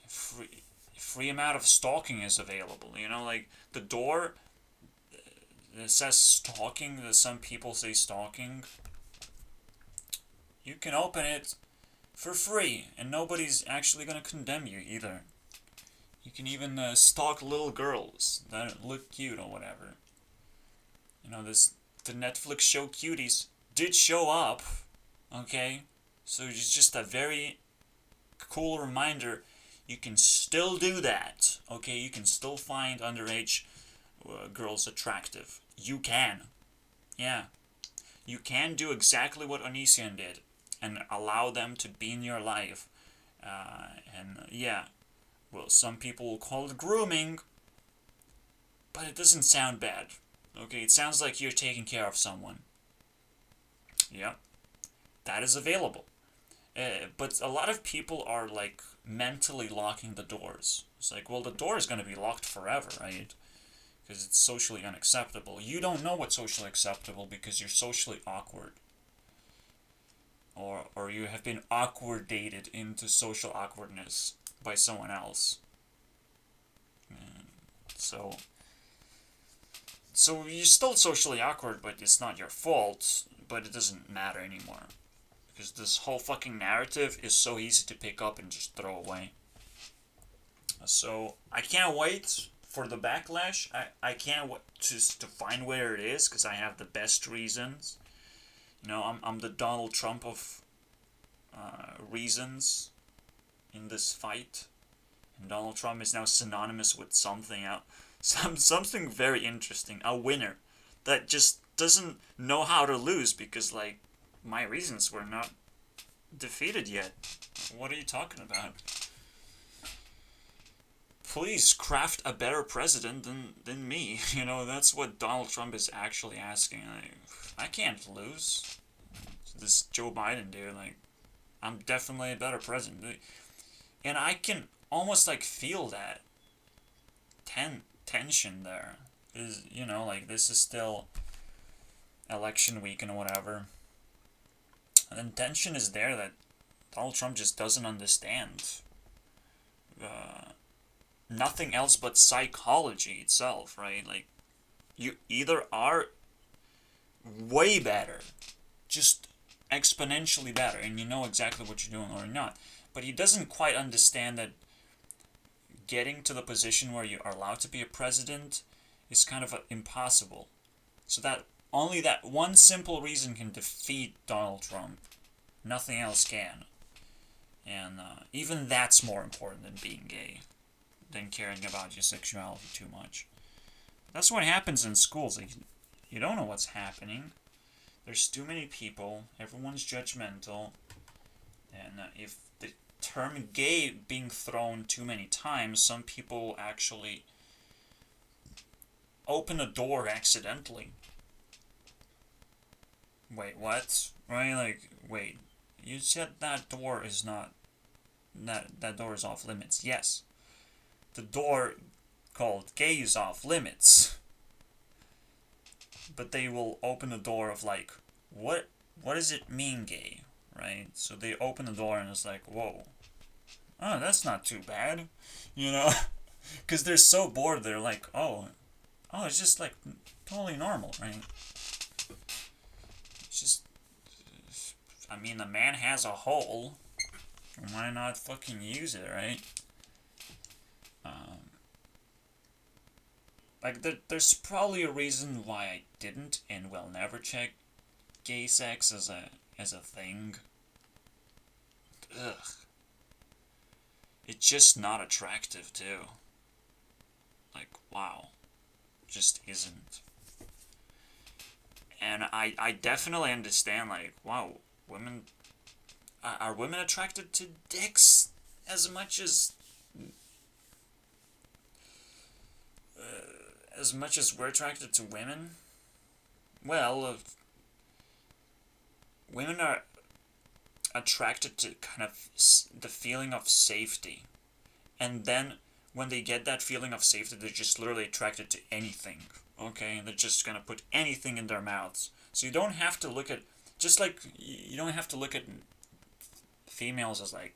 Free amount of stalking is available. Like, the door... it says stalking, some people say stalking. You can open it for free, and nobody's actually gonna condemn you either. You can even stalk little girls that look cute or whatever. The Netflix show Cuties did show up, okay? So it's just a very cool reminder, you can still do that, okay? You can still find underage girls attractive. You can. Yeah. You can do exactly what Onision did and allow them to be in your life. Well, some people will call it grooming, but it doesn't sound bad. Okay, it sounds like you're taking care of someone. Yeah. That is available. But a lot of people are like mentally locking the doors. It's like, well, the door is going to be locked forever, right? Because it's socially unacceptable. You don't know what's socially acceptable because you're socially awkward. Or you have been awkward dated into social awkwardness by someone else. And so you're still socially awkward, but it's not your fault, but it doesn't matter anymore. Because this whole fucking narrative is so easy to pick up and just throw away. So I can't wait for the backlash. I can't wait to find where it is, because I have the best reasons. You know, I'm the Donald Trump of reasons in this fight. And Donald Trump is now synonymous with something else. Something very interesting. A winner that just doesn't know how to lose because, like, my reasons were not defeated yet. What are you talking about? Please craft a better president than me. You know, that's what Donald Trump is actually asking. I can't lose. This Joe Biden dude, like, I'm definitely a better president. And I can almost, like, feel that tension there. Is, you know, like, this is still election week and whatever. And then tension is there that Donald Trump just doesn't understand. Nothing else but psychology itself, right? Like, you either are way better, just exponentially better, and you know exactly what you're doing, or not. But he doesn't quite understand that getting to the position where you are allowed to be a president is kind of impossible. So that only that one simple reason can defeat Donald Trump. Nothing else can. And even that's more important than being gay, than caring about your sexuality too much. That's what happens in schools. Like, you don't know what's happening. There's too many people. Everyone's judgmental. And if the term gay being thrown too many times, some people actually open a door accidentally. Wait, what? Right? Like, wait. You said that door is not... That door is off limits. Yes. The door called gay is off limits. But they will open the door of, like, what does it mean gay? Right? So they open the door and it's like, whoa. Oh, that's not too bad. You know? Because they're so bored, they're like, oh, it's just, like, totally normal, right? It's just... I mean, the man has a hole. Why not fucking use it, right? Like, there's probably a reason why I didn't and will never check gay sex as a thing. Ugh. It's just not attractive, too. Like, wow. Just isn't. And I definitely understand, like, wow, women... Are women attracted to dicks as much as we're attracted to women? Well, women are attracted to kind of the feeling of safety. And then when they get that feeling of safety, they're just literally attracted to anything. Okay? And they're just gonna put anything in their mouths. So you don't have to look at... Just like you don't have to look at females as, like,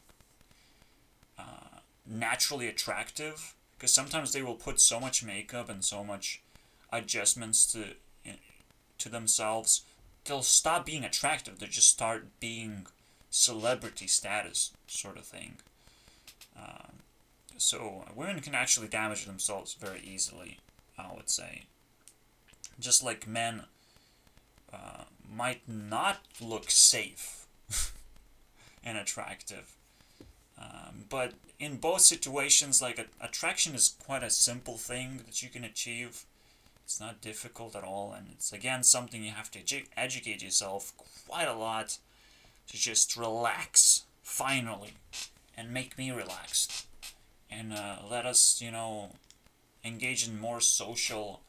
naturally attractive, because sometimes they will put so much makeup and so much adjustments to themselves, they'll stop being attractive. They just start being celebrity status sort of thing. So women can actually damage themselves very easily, I would say. Just like men might not look safe and attractive. But in both situations, like, attraction is quite a simple thing that you can achieve. It's not difficult at all, and it's, again, something you have to educate yourself quite a lot to just relax, finally, and make me relaxed. And let us, you know, engage in more social,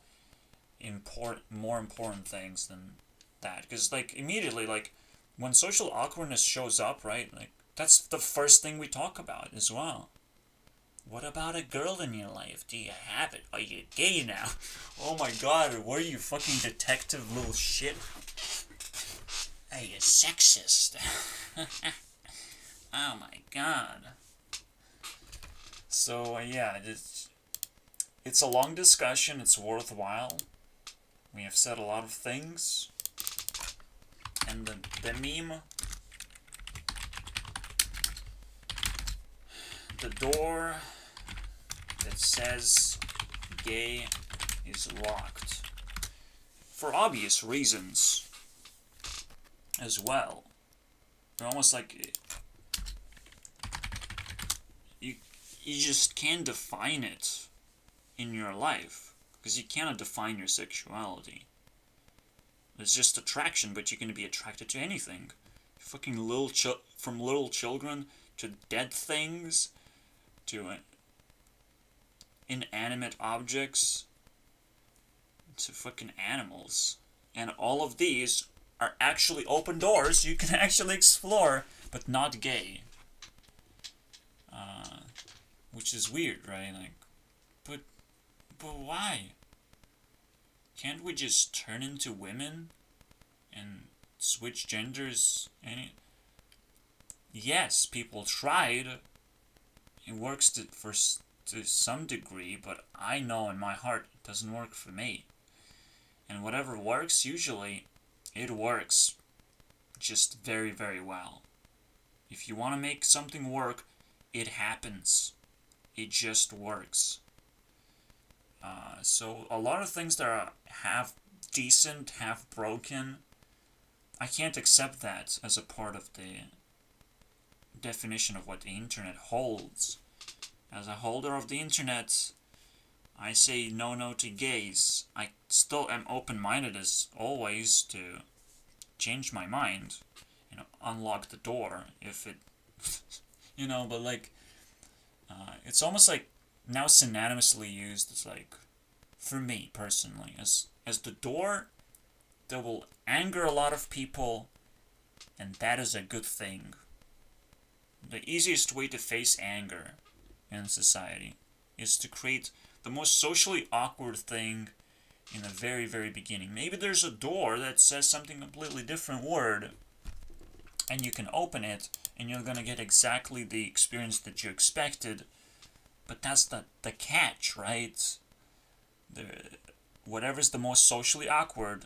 more important things than that. Because, like, immediately, like, when social awkwardness shows up, right, like, That's the first thing we talk about as well. What about a girl in your life? Do you have it? Are you gay now? Oh my god, what are you, fucking detective little shit? Are you sexist? Oh my god. So, yeah, it's a long discussion. It's worthwhile. We have said a lot of things. And the meme... The door that says gay is locked. For obvious reasons as well. They're almost like you just can't define it in your life, because you cannot define your sexuality. It's just attraction, but you're gonna be attracted to anything. Fucking from little children to dead things to inanimate objects to fucking animals. And all of these are actually open doors you can actually explore, but not gay. Which is weird, right? Like, but why? Can't we just turn into women and switch genders? Yes, people tried. It works to some degree, but I know in my heart it doesn't work for me. And whatever works, usually, it works just very, very well. If you want to make something work, it happens. It just works. So a lot of things that are half decent, half broken, I can't accept that as a part of the definition of what the internet holds. As a holder of the internet, I say no to gays. I still am open-minded as always to change my mind, unlock the door if it, but like, it's almost like now synonymously used as like, for me personally, as the door that will anger a lot of people, and that is a good thing. The easiest way to face anger in society is to create the most socially awkward thing in the very, very beginning. Maybe there's a door that says something completely different word, and you can open it, and you're gonna get exactly the experience that you expected, but that's the catch, right? Whatever's the most socially awkward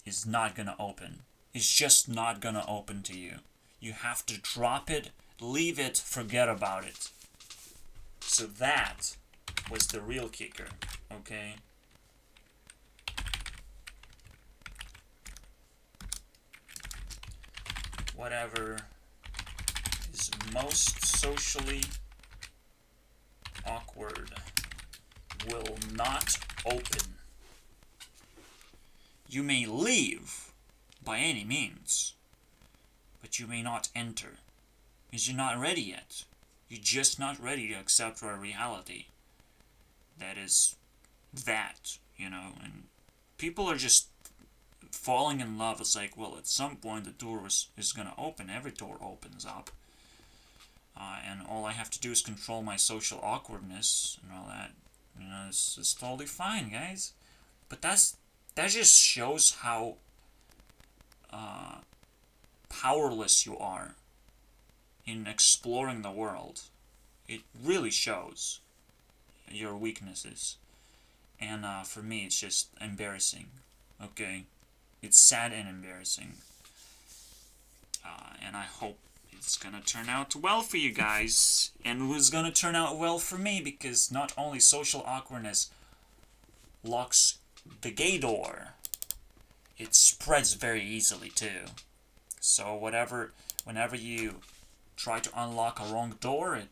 is not gonna open. It's just not gonna open to you. You have to drop it, leave it, forget about it. So that was the real kicker, okay? Whatever is most socially awkward will not open. You may leave by any means, but you may not enter, because you're not ready yet. You're just not ready to accept our reality. That is that, and people are just falling in love. It's like, well, at some point the door is going to open. Every door opens up. And all I have to do is control my social awkwardness and all that. It's totally fine, guys. But that just shows how powerless you are in exploring the world. It really shows your weaknesses. And for me, it's just embarrassing. Okay? It's sad and embarrassing. And I hope it's gonna turn out well for you guys. And it was gonna turn out well for me, because not only social awkwardness locks the gay door, it spreads very easily too. So whenever you try to unlock a wrong door, it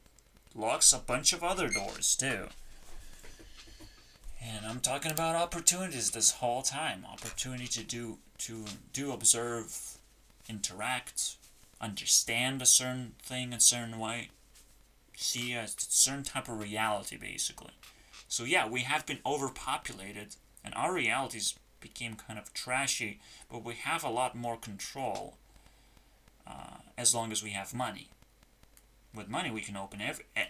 locks a bunch of other doors too. And I'm talking about opportunities this whole time. Opportunity to observe, interact, understand a certain thing a certain way, see a certain type of reality, basically. So yeah, we have been overpopulated, and our realities became kind of trashy, but we have a lot more control as long as we have money. With money, we can open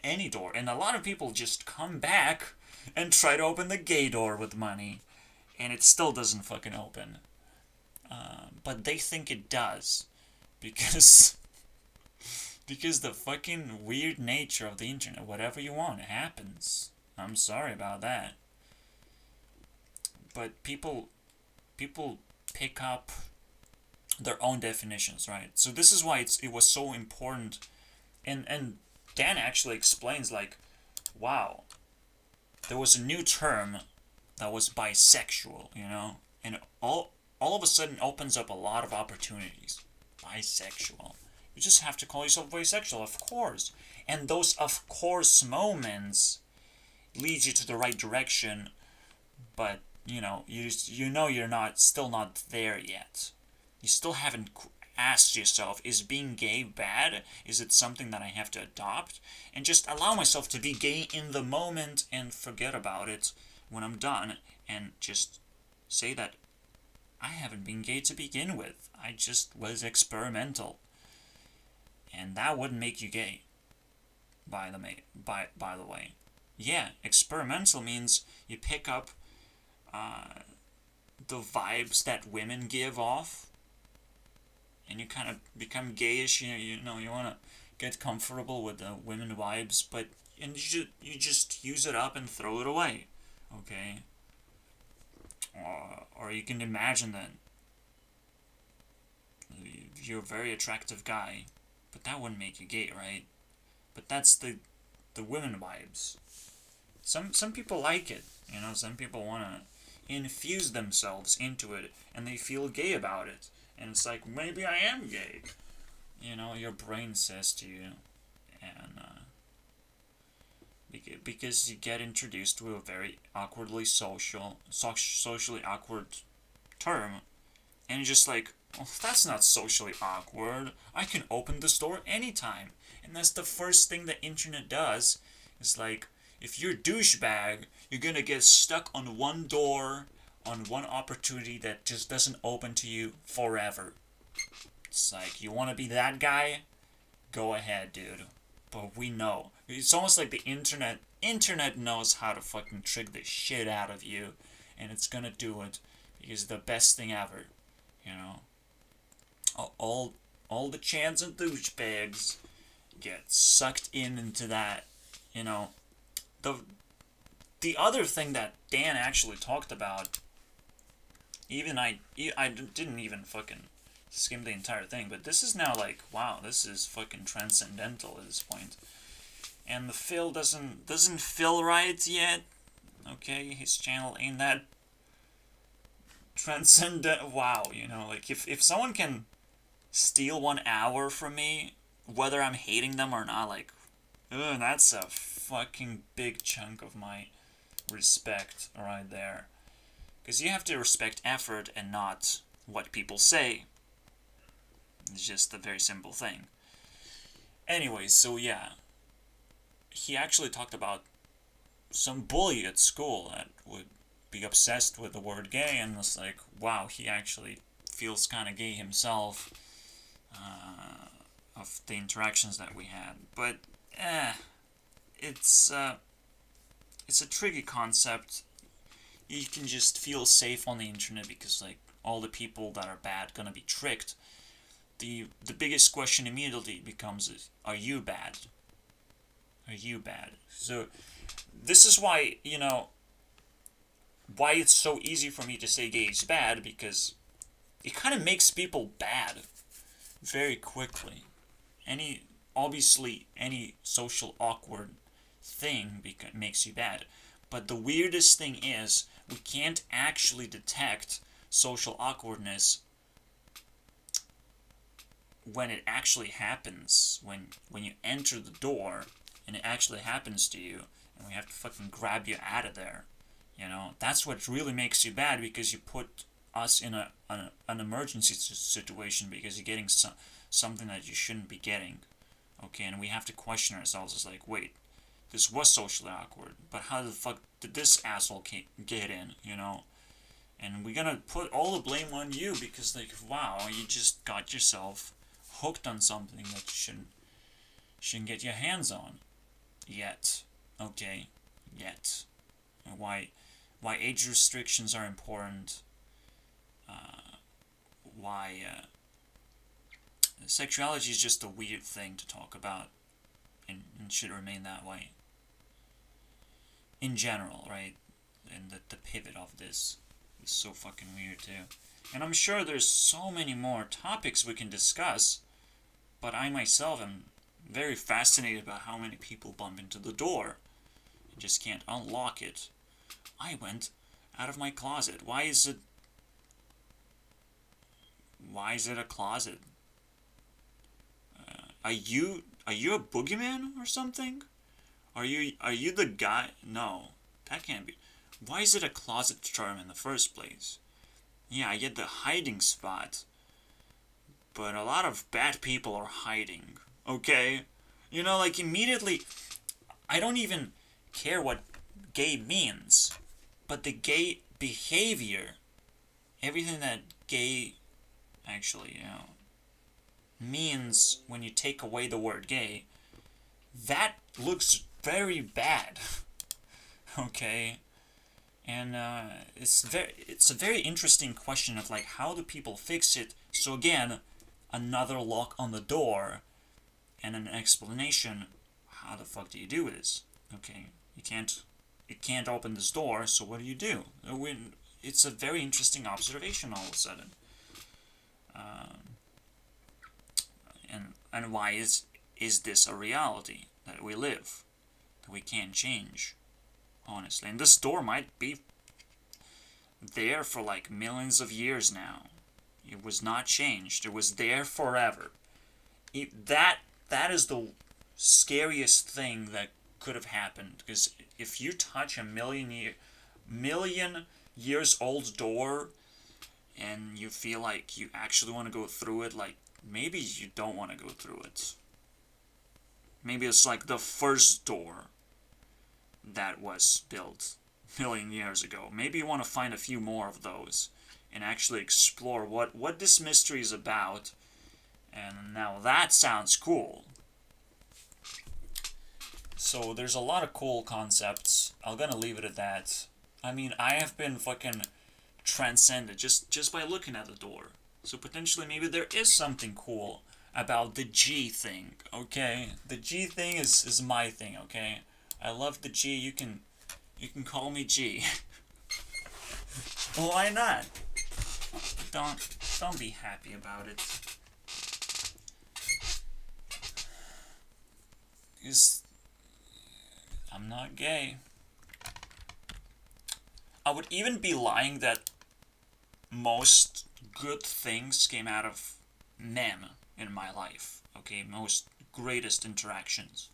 any door. And a lot of people just come back and try to open the gay door with money. And it still doesn't fucking open. But they think it does. Because... because the fucking weird nature of the internet, whatever you want, it happens. I'm sorry about that. But people pick up their own definitions, right? So this is why it was so important. And Dan actually explains, like, wow, there was a new term that was bisexual, you know? And all of a sudden opens up a lot of opportunities. Bisexual. You just have to call yourself bisexual, of course. And those of course moments lead you to the right direction, but you know you're still not there yet. You still haven't asked yourself, is being gay bad? Is it something that I have to adopt? And just allow myself to be gay in the moment and forget about it when I'm done, and just say that I haven't been gay to begin with. I just was experimental. And that wouldn't make you gay, by the way. Yeah, experimental means you pick up the vibes that women give off, and you kind of become gayish. You want to get comfortable with the women vibes, but and you just use it up and throw it away, okay? Or you can imagine that you're a very attractive guy, but that wouldn't make you gay, right? But that's the women vibes. Some people like it, you know. Some people want to infuse themselves into it, and they feel gay about it. And it's like, maybe I am gay. You know, your brain says to you. And because you get introduced to a very socially awkward term, and you're just like, oh, that's not socially awkward. I can open this door anytime. And that's the first thing the internet does. It's like, if you're a douchebag, you're gonna get stuck on one door, on one opportunity that just doesn't open to you forever. It's like, you wanna be that guy? Go ahead, dude. But we know. It's almost like the internet knows how to fucking trick the shit out of you. And it's gonna do it because it's the best thing ever. You know? All the chance and douchebags get sucked into that, you know. The other thing that Dan actually talked about, even I didn't even fucking skim the entire thing, but this is now like, wow, this is fucking transcendental at this point. And the fill doesn't feel right yet. Okay, his channel ain't that transcendent. Wow, you know, like if someone can steal 1 hour from me, whether I'm hating them or not, like, that's a fucking big chunk of my respect right there. Because you have to respect effort and not what people say. It's just a very simple thing. Anyways, so yeah. He actually talked about some bully at school that would be obsessed with the word gay, and was like, wow, he actually feels kind of gay himself of the interactions that we had. But, it's a tricky concept. You can just feel safe on the internet because, like, all the people that are bad gonna be tricked. The biggest question immediately becomes is, are you bad? Are you bad? So, this is why, you know, why it's so easy for me to say gay is bad, because it kind of makes people bad very quickly. Obviously, any social awkward thing makes you bad. But the weirdest thing is, we can't actually detect social awkwardness when it actually happens, when you enter the door, and it actually happens to you, and we have to fucking grab you out of there. You know, that's what really makes you bad, because you put us in an emergency situation because you're getting something that you shouldn't be getting. Okay, and we have to question ourselves. It's like, wait, this was socially awkward, but how the fuck did this asshole get in, you know? And we're gonna put all the blame on you because, like, wow, you just got yourself hooked on something that you shouldn't get your hands on. Yet. Okay? Yet. Why age restrictions are important. Why sexuality is just a weird thing to talk about, and should remain that way. In general, right? And the pivot of this is so fucking weird too. And I'm sure there's so many more topics we can discuss, but I myself am very fascinated by how many people bump into the door and just can't unlock it. I went out of my closet. Why is it a closet? Are you a boogeyman or something? Are you the guy? No, that can't be. Why is it a closet term in the first place? Yeah, I get the hiding spot, but a lot of bad people are hiding. Okay, like immediately, I don't even care what gay means, but the gay behavior, everything that gay actually, means when you take away the word gay, that looks very bad. Okay? And it's a very interesting question of like, how do people fix it? So again, another lock on the door and an explanation. How the fuck do you do this? Okay, it can't open this door, so what do you do? It's a very interesting observation all of a sudden. And why is this a reality that we live, that we can't change, honestly? And this door might be there for like millions of years now. It was not changed. It was there forever. That is the scariest thing that could have happened, because if you touch a million years old door and you feel like you actually want to go through it, like maybe you don't want to go through it. Maybe it's like the first door that was built a million years ago. Maybe you want to find a few more of those and actually explore what this mystery is about. And now that sounds cool. So there's a lot of cool concepts. I'm gonna leave it at that. I mean, I have been fucking transcended just by looking at the door. So potentially maybe there is something cool about the G thing, okay? The G thing is my thing, okay? I love the G. You can call me G. Why not? Don't be happy about it. Because I'm not gay. I would even be lying that most good things came out of men in my life. Okay, most greatest interactions.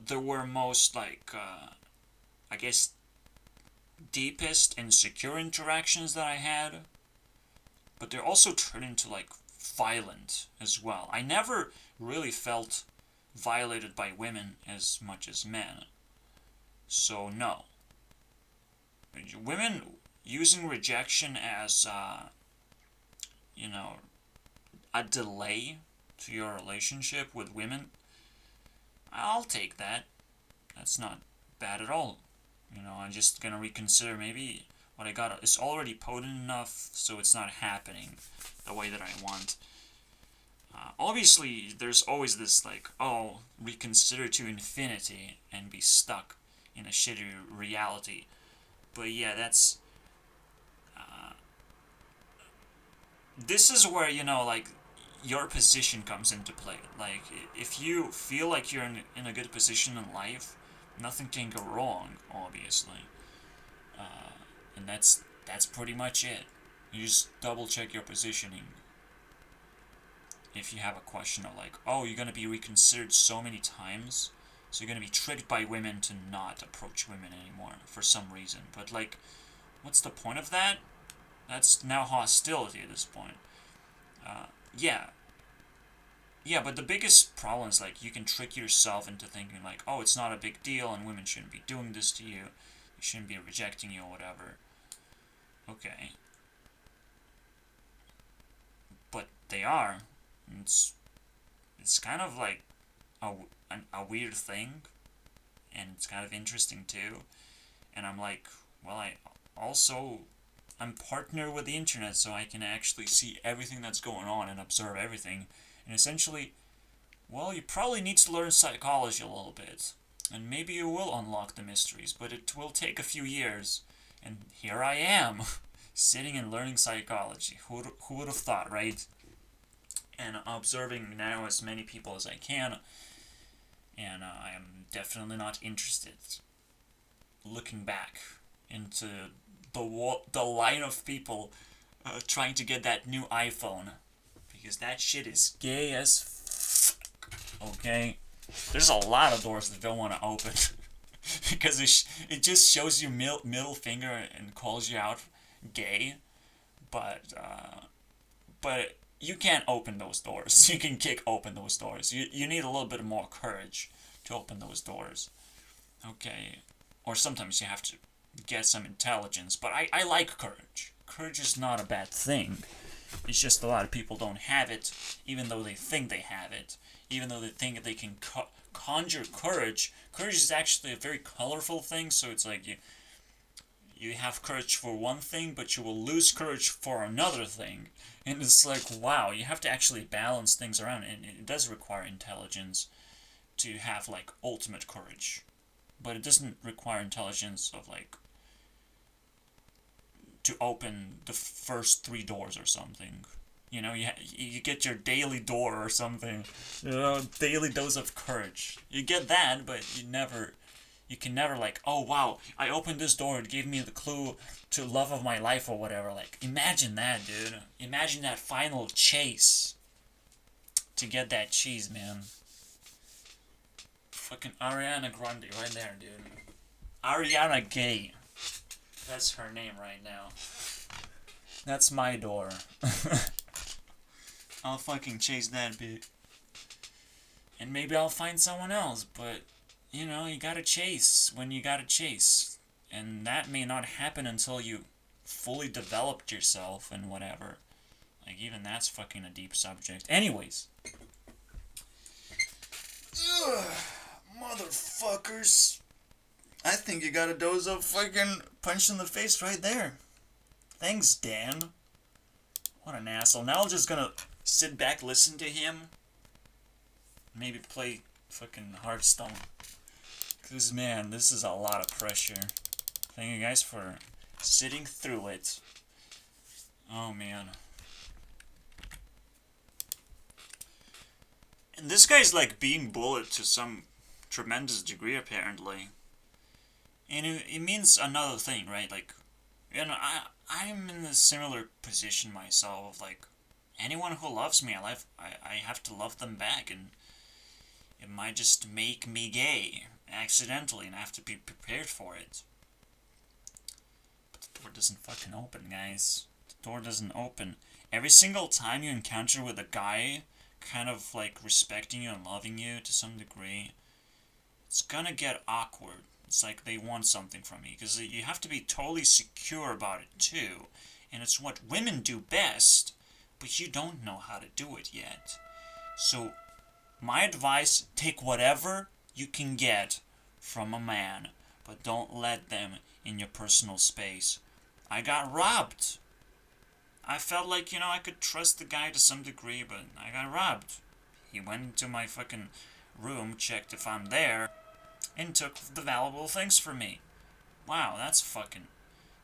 There were most like, I guess, deepest and secure interactions that I had, but they're also turned into like violent as well. I never really felt violated by women as much as men. So no. Women using rejection as, a delay to your relationship with women, I'll take that. That's not bad at all. I'm just gonna reconsider maybe what I got is already potent enough, so it's not happening the way that I want. Obviously, there's always this like, reconsider to infinity and be stuck in a shitty reality. But yeah, that's... this is where, like, your position comes into play. Like, if you feel like you're in a good position in life, nothing can go wrong, obviously. And that's pretty much it. You just double check your positioning. If you have a question of like, you're going to be reconsidered so many times, so you're going to be tricked by women to not approach women anymore for some reason. But like, what's the point of that? That's now hostility at this point. Yeah, but the biggest problem is like, you can trick yourself into thinking like, it's not a big deal and women shouldn't be doing this to you. They shouldn't be rejecting you or whatever. Okay. But they are. It's it's kind of like a weird thing, and it's kind of interesting too. And I'm like, well, I'm partnered with the internet, so I can actually see everything that's going on and observe everything. And essentially, well, you probably need to learn psychology a little bit, and maybe you will unlock the mysteries, but it will take a few years. And here I am, sitting and learning psychology. Who would have thought, right? And observing now as many people as I can, and I am definitely not interested. Looking back into the line of people trying to get that new iPhone, because that shit is gay as okay. There's a lot of doors that don't want to open because it just shows you middle finger and calls you out gay, but you can't open those doors. You can kick open those doors. You need a little bit more courage to open those doors. Okay. Or sometimes you have to get some intelligence, but I like courage. Courage is not a bad thing. It's just a lot of people don't have it, even though they think they have it. Even though they think they can conjure courage. Courage is actually a very colorful thing, so it's like you have courage for one thing, but you will lose courage for another thing. And it's like, wow, you have to actually balance things around, and it does require intelligence to have, like, ultimate courage. But it doesn't require intelligence of, like, to open the first 3 doors or something. You know, you get your daily door or something. You know, daily dose of courage. You get that, but you can never, like, oh wow, I opened this door, it gave me the clue to love of my life or whatever. Like, imagine that, dude. Imagine that final chase to get that cheese, man. Fucking Ariana Grande right there, dude. Ariana Gay. That's her name right now. That's my door. I'll fucking chase that bit. And maybe I'll find someone else, but, you know, you gotta chase when you gotta chase. And that may not happen until you fully developed yourself and whatever. Like, even that's fucking a deep subject. Anyways. Ugh, motherfuckers. I think you got a dose of fucking punch in the face right there. Thanks, Dan. What an asshole. Now I'm just gonna sit back, listen to him. Maybe play fucking Hearthstone. Cause man, this is a lot of pressure. Thank you guys for sitting through it. Oh man. And this guy's like being bullied to some tremendous degree apparently. And it means another thing, right? Like, you know, I'm in a similar position myself of like, anyone who loves me, I have to love them back, and it might just make me gay accidentally, and I have to be prepared for it. But the door doesn't fucking open, guys. The door doesn't open. Every single time you encounter with a guy kind of like respecting you and loving you to some degree, it's gonna get awkward. It's like they want something from me, because you have to be totally secure about it too. And it's what women do best, but you don't know how to do it yet. So, my advice, take whatever you can get from a man, but don't let them in your personal space. I got robbed. I felt like, you know, I could trust the guy to some degree, but I got robbed. He went into my fucking room, checked if I'm there, and took the valuable things from me. Wow, that's fucking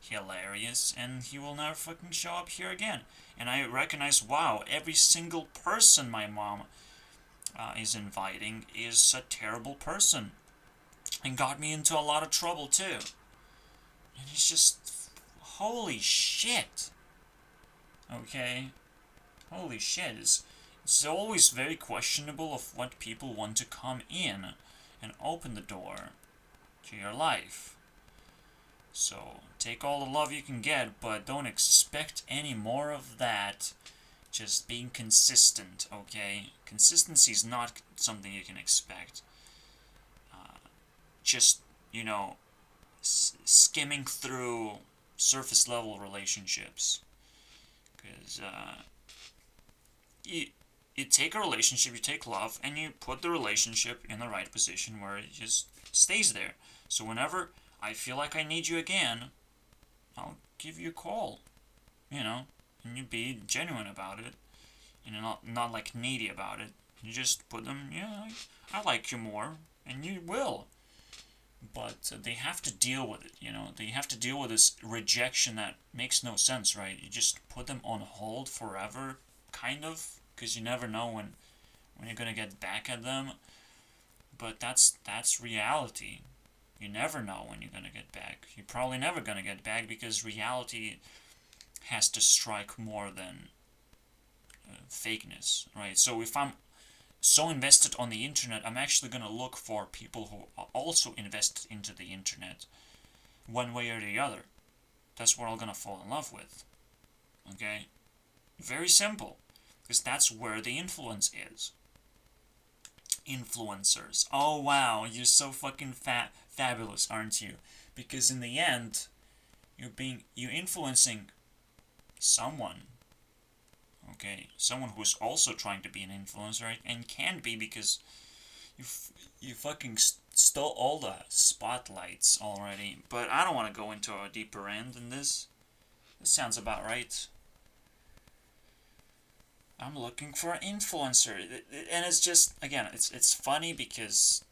hilarious, and he will never fucking show up here again. And I recognize, wow, every single person my mom is inviting is a terrible person, and got me into a lot of trouble too. And it's just, holy shit. Okay? Holy shit. It's always very questionable of what people want to come in and open the door to your life. So, take all the love you can get, but don't expect any more of that. Just being consistent, okay? Consistency is not something you can expect. Just, you know, skimming through surface level relationships. Because, you take a relationship, you take love, and you put the relationship in the right position where it just stays there. So whenever I feel like I need you again, I'll give you a call, you know, and you be genuine about it, and you're not like needy about it. You just put them, yeah, I like you more, and you will. But they have to deal with it, you know. They have to deal with this rejection that makes no sense, right? You just put them on hold forever, kind of, because you never know when you're gonna get back at them. But that's reality. You never know when you're gonna get back. You're probably never gonna get back because reality has to strike more than fakeness, right? So if I'm so invested on the internet, I'm actually gonna look for people who are also invested into the internet, one way or the other. That's what I'm gonna fall in love with. Okay? Very simple. Because that's where the influence is. Influencers. Oh wow, you're so fucking fabulous, aren't you? Because in the end, you're influencing someone. Okay, someone who's also trying to be an influencer, right? And can be because you fucking stole all the spotlights already. But I don't want to go into a deeper end than this. This sounds about right. I'm looking for an influencer, and it's just, again, it's funny because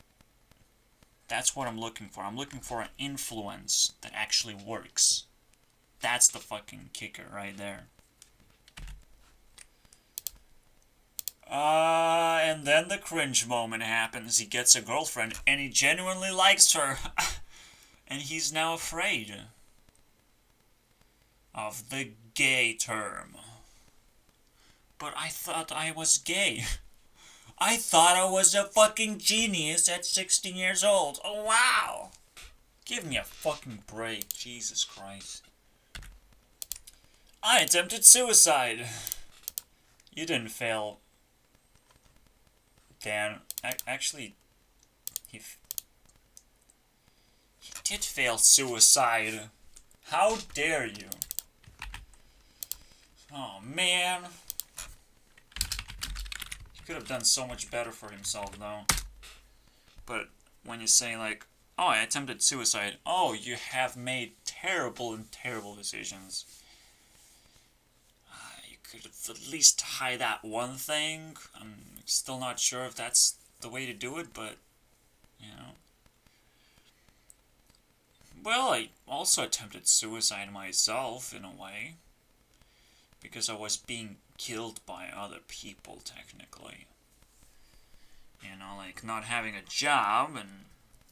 that's what I'm looking for. I'm looking for an influence that actually works. That's the fucking kicker right there. And then the cringe moment happens. He gets a girlfriend, and he genuinely likes her. And he's now afraid of the gay term. But I thought I was gay. I thought I was a fucking genius at 16 years old. Oh, wow. Give me a fucking break. Jesus Christ. I attempted suicide. You didn't fail, Dan. Actually, he did fail suicide. How dare you? Oh, man. He could have done so much better for himself, though. But when you say, like, oh, I attempted suicide. Oh, you have made terrible and terrible decisions. You could have at tried hide that one thing. I'm still not sure if that's the way to do it, but, you know. Well, I also attempted suicide myself, in a way. Because I was being killed by other people, technically. You know, like not having a job and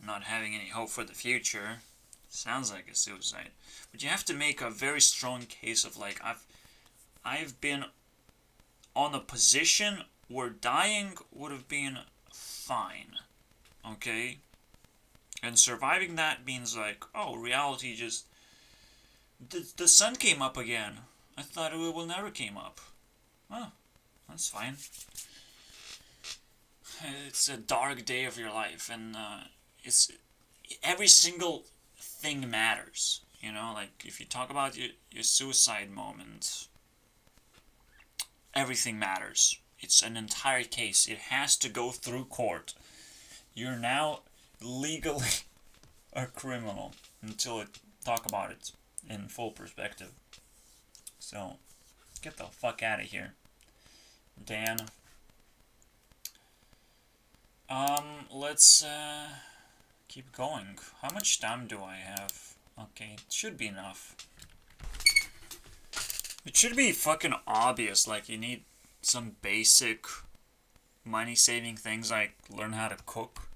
not having any hope for the future. Sounds like a suicide. But you have to make a very strong case of, like, I've been on a position where dying would have been fine. Okay? And surviving that means, like, oh, reality just... The sun came up again. I thought it will never came up. Oh, that's fine. It's a dark day of your life, and it's every single thing matters. You know, like if you talk about your suicide moment, everything matters. It's an entire case. It has to go through court. You're now legally a criminal until it talk about it in full perspective. So, get the fuck out of here, Dan. Let's keep going. How much time do I have? Okay, it should be enough. It should be fucking obvious, like you need some basic money-saving things like learn how to cook.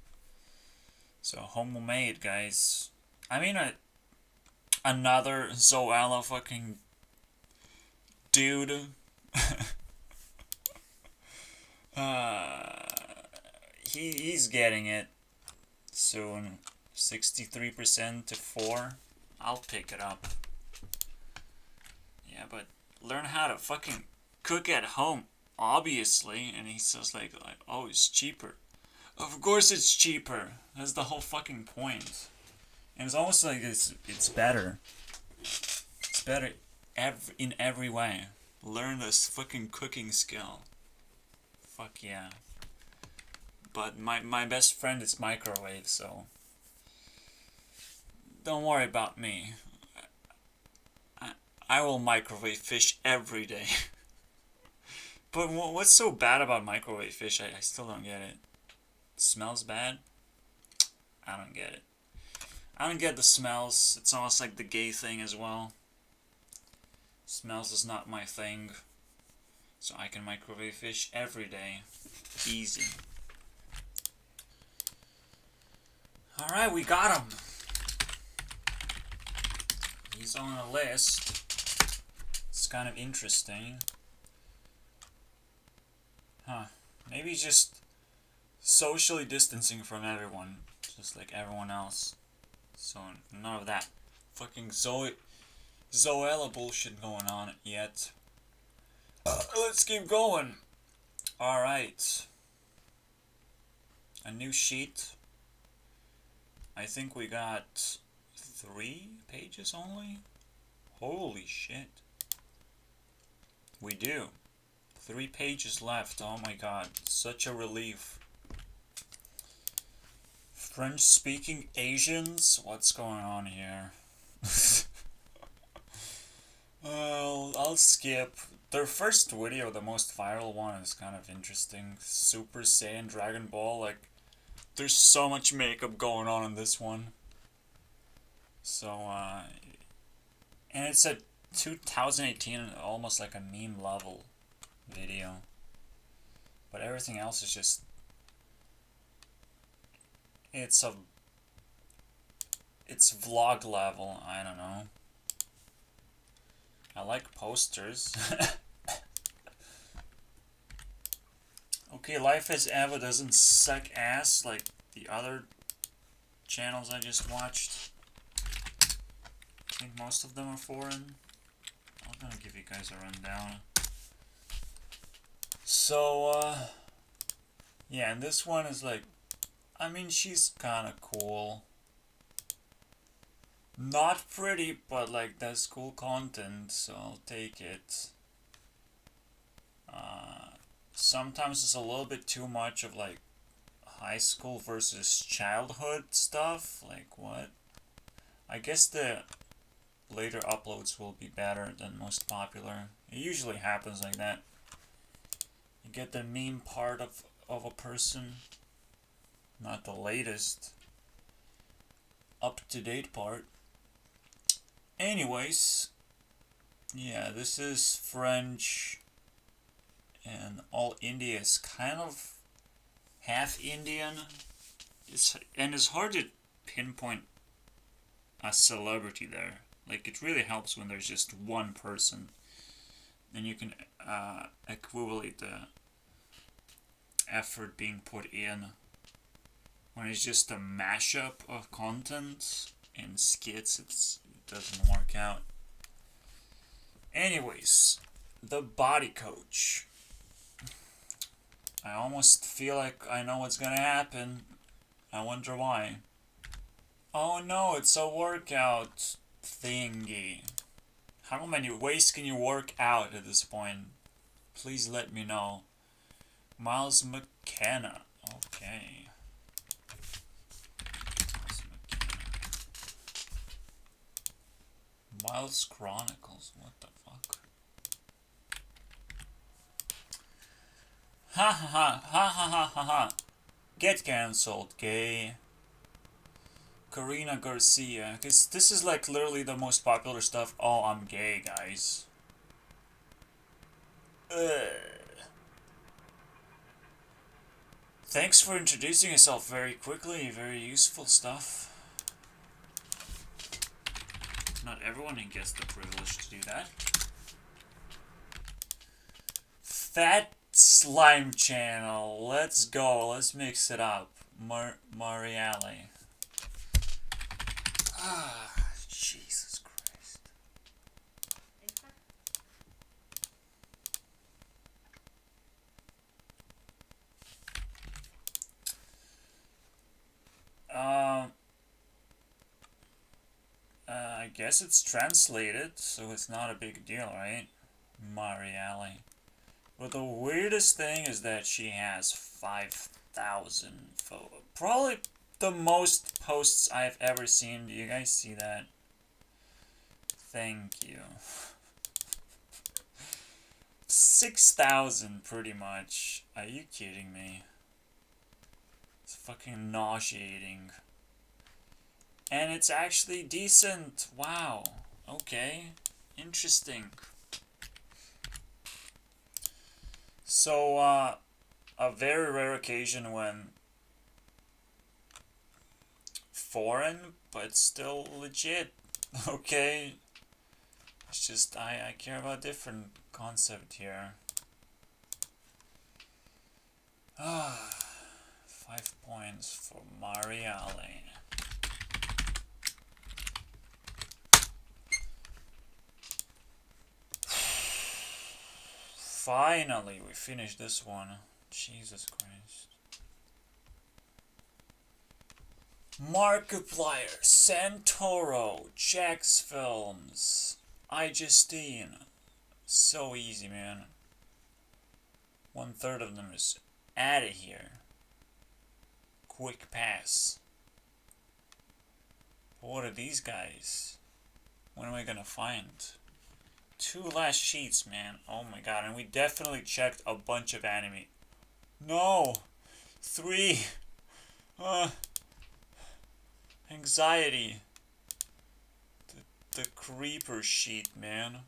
So, homemade, guys. I mean, another Zoella fucking dude. He's getting it soon. 63% to 4. I'll pick it up. Yeah, but learn how to fucking cook at home, obviously. And he says like, oh, it's cheaper. Of course it's cheaper. That's the whole fucking point. And it's almost like it's better. It's better in every way. Learn this fucking cooking skill. Fuck yeah. But my best friend is microwave, so don't worry about me. I will microwave fish every day. But what's so bad about microwave fish? I still don't get it. Smells bad? I don't get it. I don't get the smells. It's almost like the gay thing as well. Smells is not my thing. So I can microwave fish every day. Easy. Alright, we got him. He's on a list. It's kind of interesting. Huh. Maybe he's just socially distancing from everyone. Just like everyone else. So none of that fucking Zoella bullshit going on yet. Let's keep going. Alright. A new sheet. I think we got 3 pages only? Holy shit. We do. 3 pages left. Oh my god. Such a relief. French-speaking Asians? What's going on here? Well, I'll skip. Their first video, the most viral one, is kind of interesting. Super Saiyan Dragon Ball, like, there's so much makeup going on in this one. So, and it's a 2018, almost like a meme level video. But everything else is just, it's vlog level, I don't know. I like posters. Okay, Life as Eva doesn't suck ass like the other channels I just watched. I think most of them are foreign. I'm gonna give you guys a rundown. So, yeah, and this one is like, I mean, she's kinda cool. Not pretty, but like, that's cool content, so I'll take it. Sometimes it's a little bit too much of like high school versus childhood stuff. Like, what? I guess the later uploads will be better than most popular. It usually happens like that. You get the meme part of a person, not the latest up-to-date part. Anyways, yeah, this is French, and all India is kind of half Indian. It's hard to pinpoint a celebrity there. Like, it really helps when there's just one person. Then you can equivalent the effort being put in. When it's just a mashup of content and skits, it doesn't work out. Anyways, the body coach. I almost feel like I know what's gonna happen. I wonder why. Oh no, it's a workout thingy. How many ways can you work out at this point? Please let me know. Miles McKenna. Okay. Miles Chronicles. What the fuck? Ha ha ha ha ha ha ha ha. Get cancelled, gay. Karina Garcia. Cause this is like literally the most popular stuff. Oh, I'm gay, guys. Thanks for introducing yourself very quickly. Very useful stuff. Not everyone gets the privilege to do that. Fat Slime Channel. Let's go. Let's mix it up. Mariale. Ah, Jesus Christ. I guess it's translated, so it's not a big deal, right? Mariale. But the weirdest thing is that she has 5,000 photos. Probably the most posts I've ever seen. Do you guys see that? Thank you. 6,000 pretty much. Are you kidding me? It's fucking nauseating. And it's actually decent. Wow. Okay. Interesting. So, a very rare occasion when foreign, but still legit. Okay. It's just, I care about a different concept here. 5 points for Mariale. Finally, we finished this one. Jesus Christ. Markiplier, Santoro, Jax Films, iJustine. So easy, man. 1/3 of them is out of here. Quick pass. But what are these guys? When am I gonna find? 2 last sheets, man. Oh my god, and we definitely checked a bunch of anime. No! 3! Anxiety. The creeper sheet, man.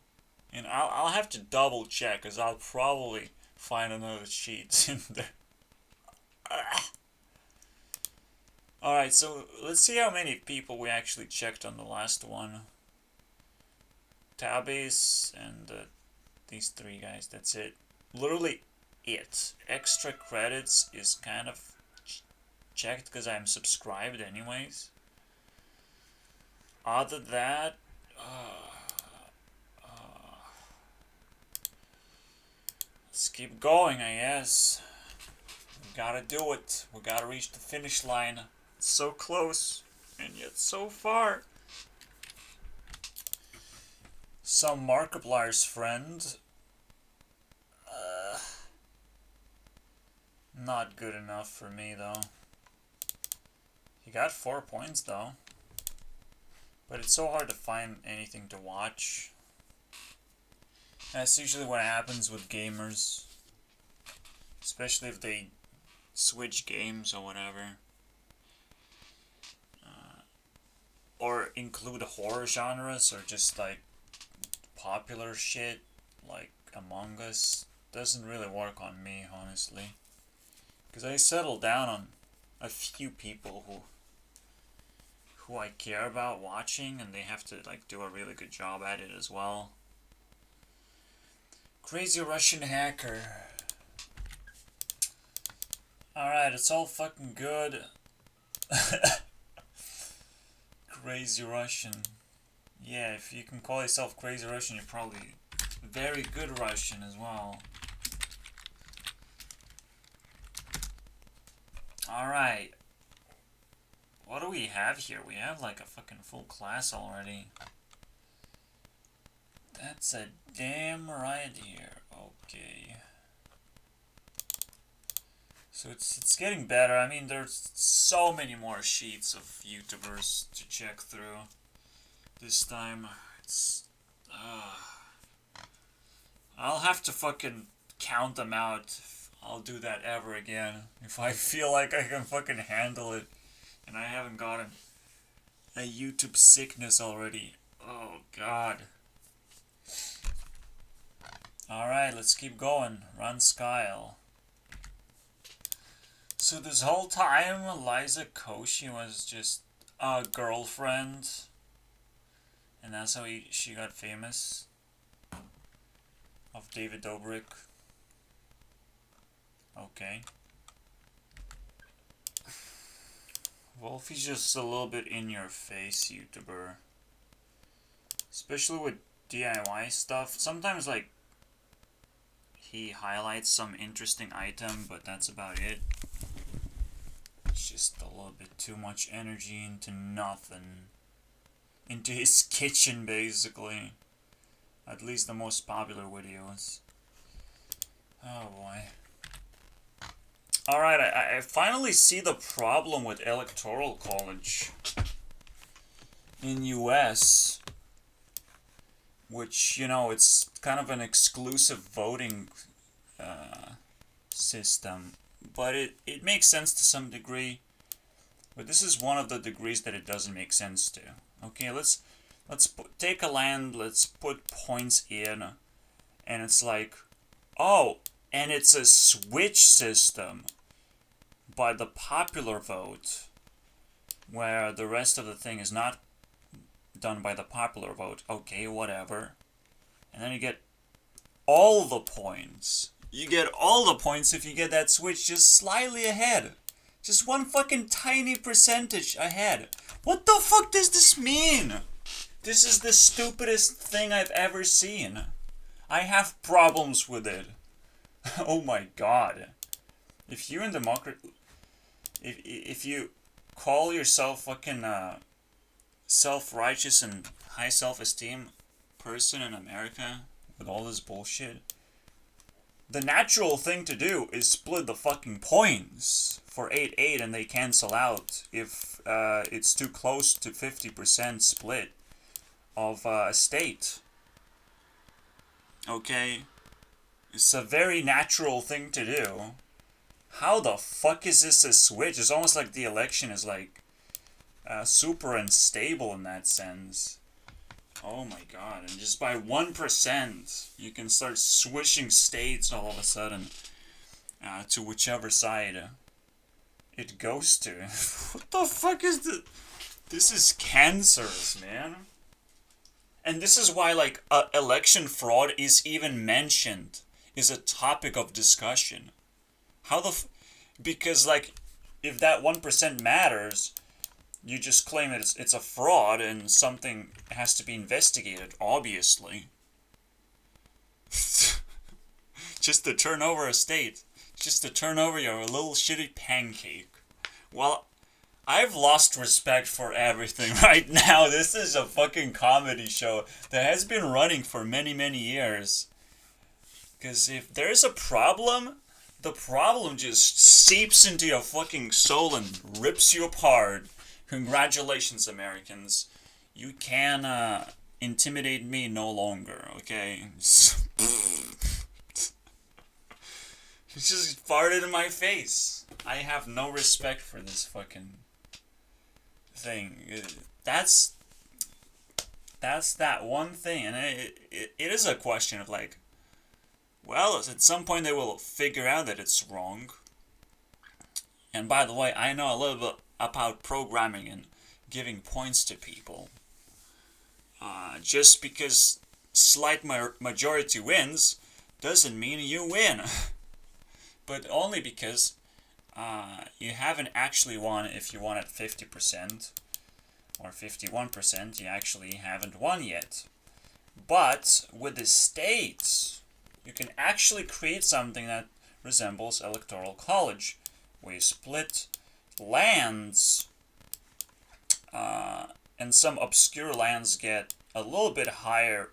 And I'll have to double check, because I'll probably find another sheet in there. Alright, so let's see how many people we actually checked on the last one. Tabes and these 3 guys, that's it. Literally it. Extra credits is kind of checked because I'm subscribed anyways. Other than that, let's keep going, I guess. We gotta do it. We gotta reach the finish line. It's so close, and yet so far. Some Markiplier's friend. Not good enough for me, though. He got 4 points, though. But it's so hard to find anything to watch. That's usually what happens with gamers. Especially if they switch games or whatever. Or include horror genres or just like popular shit like Among Us. Doesn't really work on me, honestly. Because I settle down on a few people who I care about watching, and they have to like do a really good job at it as well. Crazy Russian hacker. Alright, it's all fucking good. Crazy Russian. Yeah, if you can call yourself Crazy Russian, you're probably very good Russian as well. Alright. What do we have here? We have like a fucking full class already. That's a damn right here. Okay. So it's getting better. I mean, there's so many more sheets of YouTubers to check through. This time, it's... I'll have to fucking count them out if I'll do that ever again. If I feel like I can fucking handle it. And I haven't gotten a YouTube sickness already. Oh, God. Alright, let's keep going. Run Skyle. So this whole time, Liza Koshy was just a girlfriend. And that's how she got famous. Of David Dobrik. Okay. Wolfie's just a little bit in your face YouTuber. Especially with DIY stuff. Sometimes like he highlights some interesting item, but that's about it. It's just a little bit too much energy into nothing. Into his kitchen, basically. At least the most popular videos. Oh boy. Alright, I finally see the problem with Electoral College in US, which, you know, it's kind of an exclusive voting system, but it makes sense to some degree. But this is one of the degrees that it doesn't make sense to. Okay, take a land, let's put points in, and it's like, oh, and it's a switch system by the popular vote, where the rest of the thing is not done by the popular vote. Okay, whatever. And then you get all the points. You get all the points if you get that switch just slightly ahead. Just one fucking tiny percentage ahead. What the fuck does this mean? This is the stupidest thing I've ever seen. I have problems with it. Oh my god. If you in democracy... If you call yourself fucking self-righteous and high self-esteem person in America with all this bullshit, the natural thing to do is split the fucking points for 8-8 and they cancel out if it's too close to 50% split of a state. Okay? It's a very natural thing to do. How the fuck is this a switch? It's almost like the election is like super unstable in that sense. Oh my god, and just by 1%, you can start switching states all of a sudden to whichever side it goes to. What the fuck is this? This is cancerous, man. And this is why, like, election fraud is even mentioned, is a topic of discussion. How the because, like, if that 1% matters, you just claim that it's a fraud and something has to be investigated, obviously. Just to turn over a state. Just to turn over your little shitty pancake. Well, I've lost respect for everything right now. This is a fucking comedy show that has been running for many, many years. Because if there's a problem, the problem just seeps into your fucking soul and rips you apart. Congratulations, Americans. You can intimidate me no longer, okay? He just farted in my face. I have no respect for this fucking thing. That's that one thing, and it is a question of like, well, at some point they will figure out that it's wrong. And by the way, I know a little bit about programming and giving points to people. Just because slight majority wins doesn't mean you win. But only because you haven't actually won if you won at 50% or 51%, you actually haven't won yet. But with the states, you can actually create something that resembles Electoral College, where you split lands, and some obscure lands get a little bit higher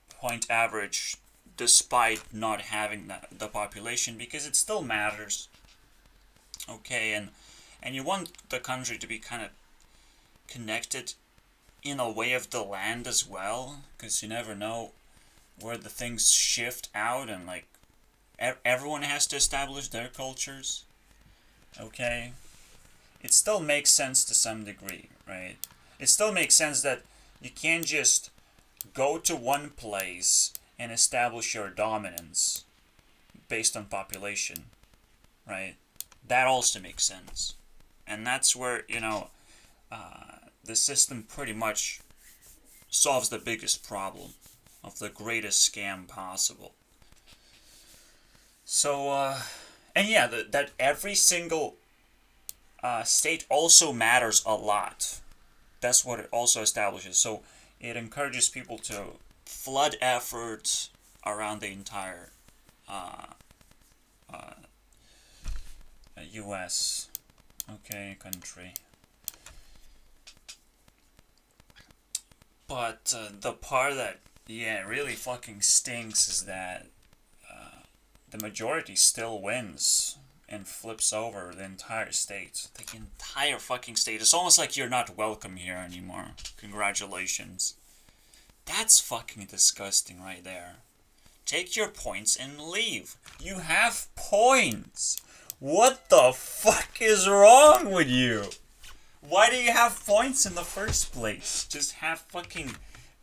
point average despite not having the population, because it still matters. Okay, and you want the country to be kind of connected in a way of the land as well, because you never know where the things shift out, and like everyone has to establish their cultures. Okay, it still makes sense to some degree, right? It still makes sense that you can't just go to one place and establish your dominance based on population, right? That also makes sense. And that's where, the system pretty much solves the biggest problem of the greatest scam possible. So, and yeah, that every single state also matters a lot. That's what it also establishes. So it encourages people to flood efforts around the entire U.S. country. But the part that really fucking stinks is that the majority still wins and flips over the entire state. The entire fucking state. It's almost like you're not welcome here anymore. Congratulations. That's fucking disgusting right there. Take your points and leave. You have points. What the fuck is wrong with you? Why do you have points in the first place? Just have fucking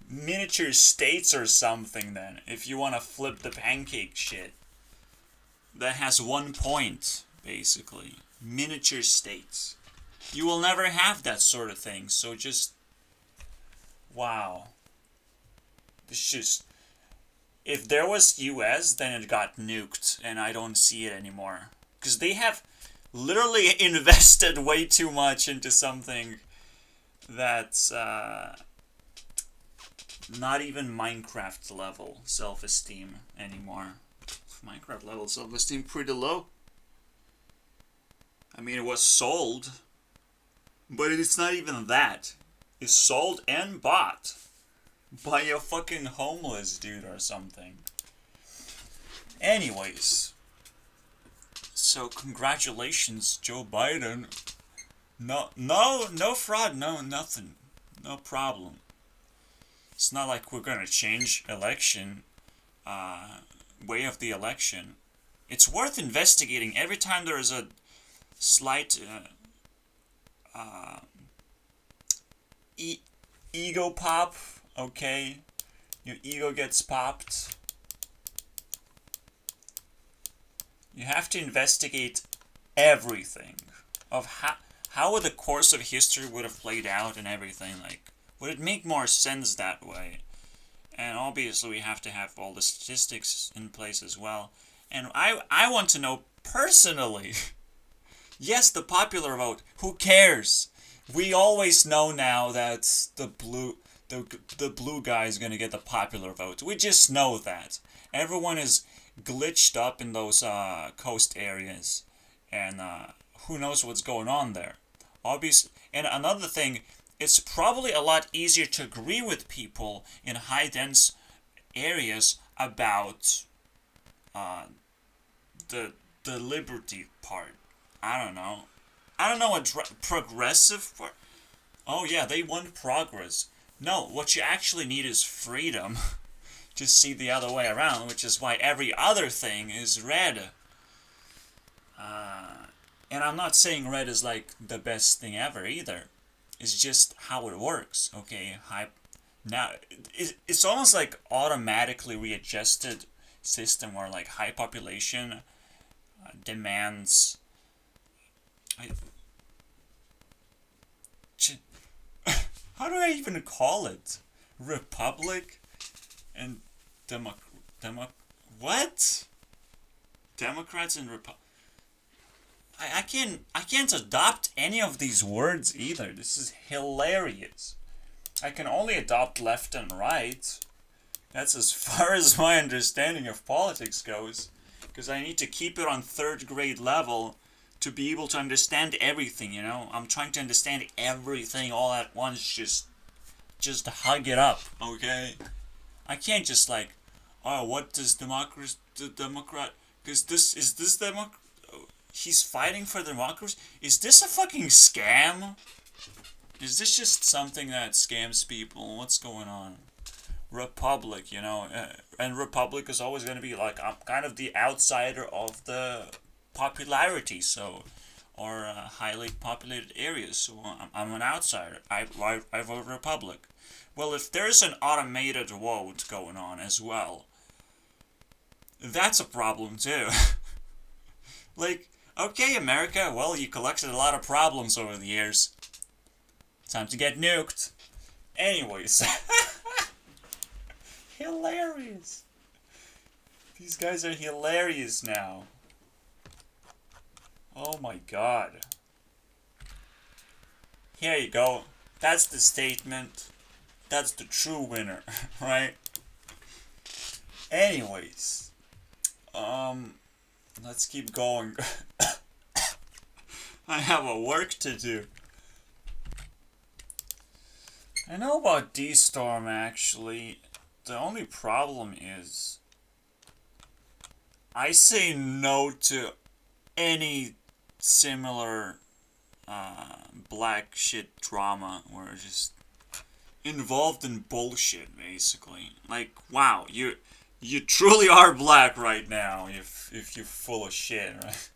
miniature states or something then, if you want to flip the pancake shit. That has 1 point, basically. Miniature states. You will never have that sort of thing, so just... Wow. This just... If there was US, then it got nuked, and I don't see it anymore. Because they have literally invested way too much into something that's not even Minecraft level self-esteem anymore. Minecraft level self-esteem pretty low. I mean, it was sold, but it's not even that. It's sold and bought by a fucking homeless dude or something. Anyways, so congratulations, Joe Biden. No fraud, no nothing, no problem. It's not like we're gonna change election, way of the election. It's worth investigating every time there is a slight ego pop. Okay, your ego gets popped. You have to investigate everything of how the course of history would have played out and everything. Like, would it make more sense that way? And obviously we have to have all the statistics in place as well. And I want to know personally. Yes, the popular vote. Who cares? We always know now that the blue guy is going to get the popular vote. We just know that. Everyone is glitched up in those coast areas. And who knows what's going on there. Obviously, and another thing, it's probably a lot easier to agree with people in high-dense areas about the liberty part. I don't know. I don't know what progressive part. Oh yeah, they want progress. No, what you actually need is freedom. Just see the other way around, which is why every other thing is red. And I'm not saying red is like the best thing ever either. It's just how it works, okay? Now, it's almost like automatically readjusted system where like high population demands... How do I even call it? Republic and what? Democrats and I can't adopt any of these words either. This is hilarious. I can only adopt left and right. That's as far as my understanding of politics goes. Because I need to keep it on 3rd grade level to be able to understand everything, you know? I'm trying to understand everything all at once, just hug it up, okay? I can't just like, oh, what does Democrat, because this Democrat, he's fighting for democracy? Is this a fucking scam? Is this just something that scams people? What's going on? Republic, you know, and Republic is always going to be like, I'm kind of the outsider of the popularity, so, or highly populated areas, so I'm an outsider. I vote Republic. Well, if there's an automated vote going on as well, that's a problem too. Like, okay, America, well, you collected a lot of problems over the years. Time to get nuked. Anyways. Hilarious. These guys are hilarious now. Oh my god. Here you go. That's the statement. That's the true winner, right? Anyways. Let's keep going. I have a work to do. I know about D-Storm actually. The only problem is I say no to any similar black shit drama where it's just involved in bullshit, basically. Like, wow, you truly are black right now if you're full of shit, right?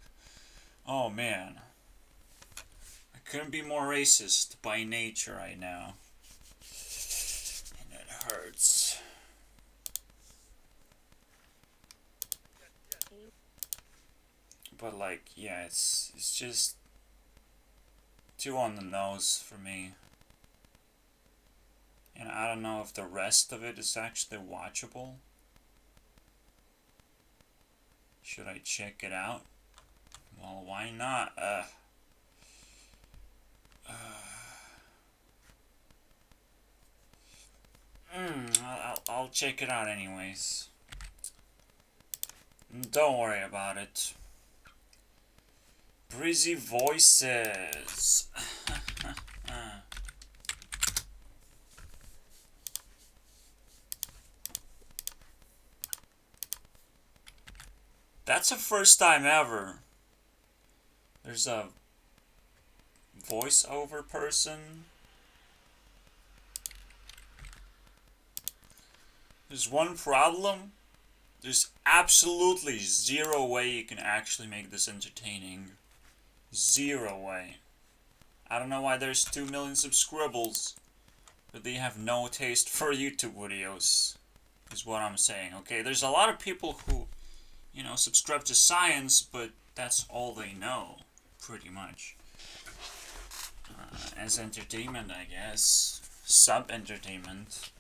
Oh man, I couldn't be more racist by nature right now, and it hurts. But like, yeah, it's just too on the nose for me. And I don't know if the rest of it is actually watchable. Should I check it out? Well, why not? I'll check it out anyways. Don't worry about it. Breezy voices. That's the first time ever. There's a voiceover person. There's one problem. There's absolutely zero way you can actually make this entertaining. Zero way. I don't know why there's 2 million subscribers, but they have no taste for YouTube videos, is what I'm saying, okay? There's a lot of people who, you know, subscribe to science, but that's all they know, pretty much. As entertainment, I guess. Sub-entertainment.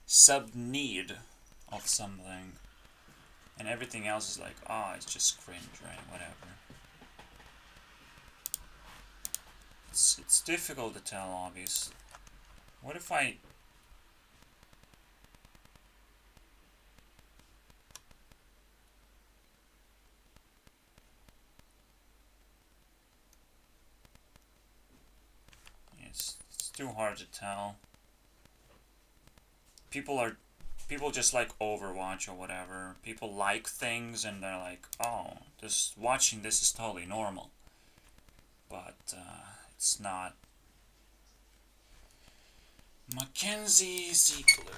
Sub-need of something. And everything else is like, oh, it's just cringe, right? Whatever. It's difficult to tell, obviously. What if I... It's too hard to tell. People just like Overwatch or whatever. People like things and they're like, oh, watching this is totally normal. But it's not. Mackenzie Ziegler.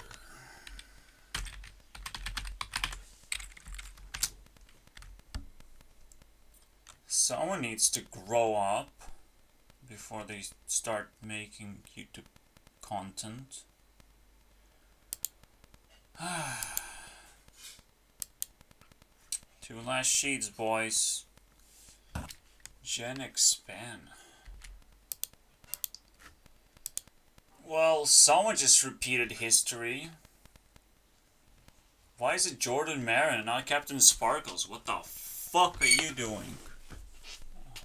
Someone needs to grow up before they start making YouTube content. Two last sheets, boys. Gen expand. Well, someone just repeated history. Why is it Jordan Marin and not Captain Sparkles? What the fuck are you doing?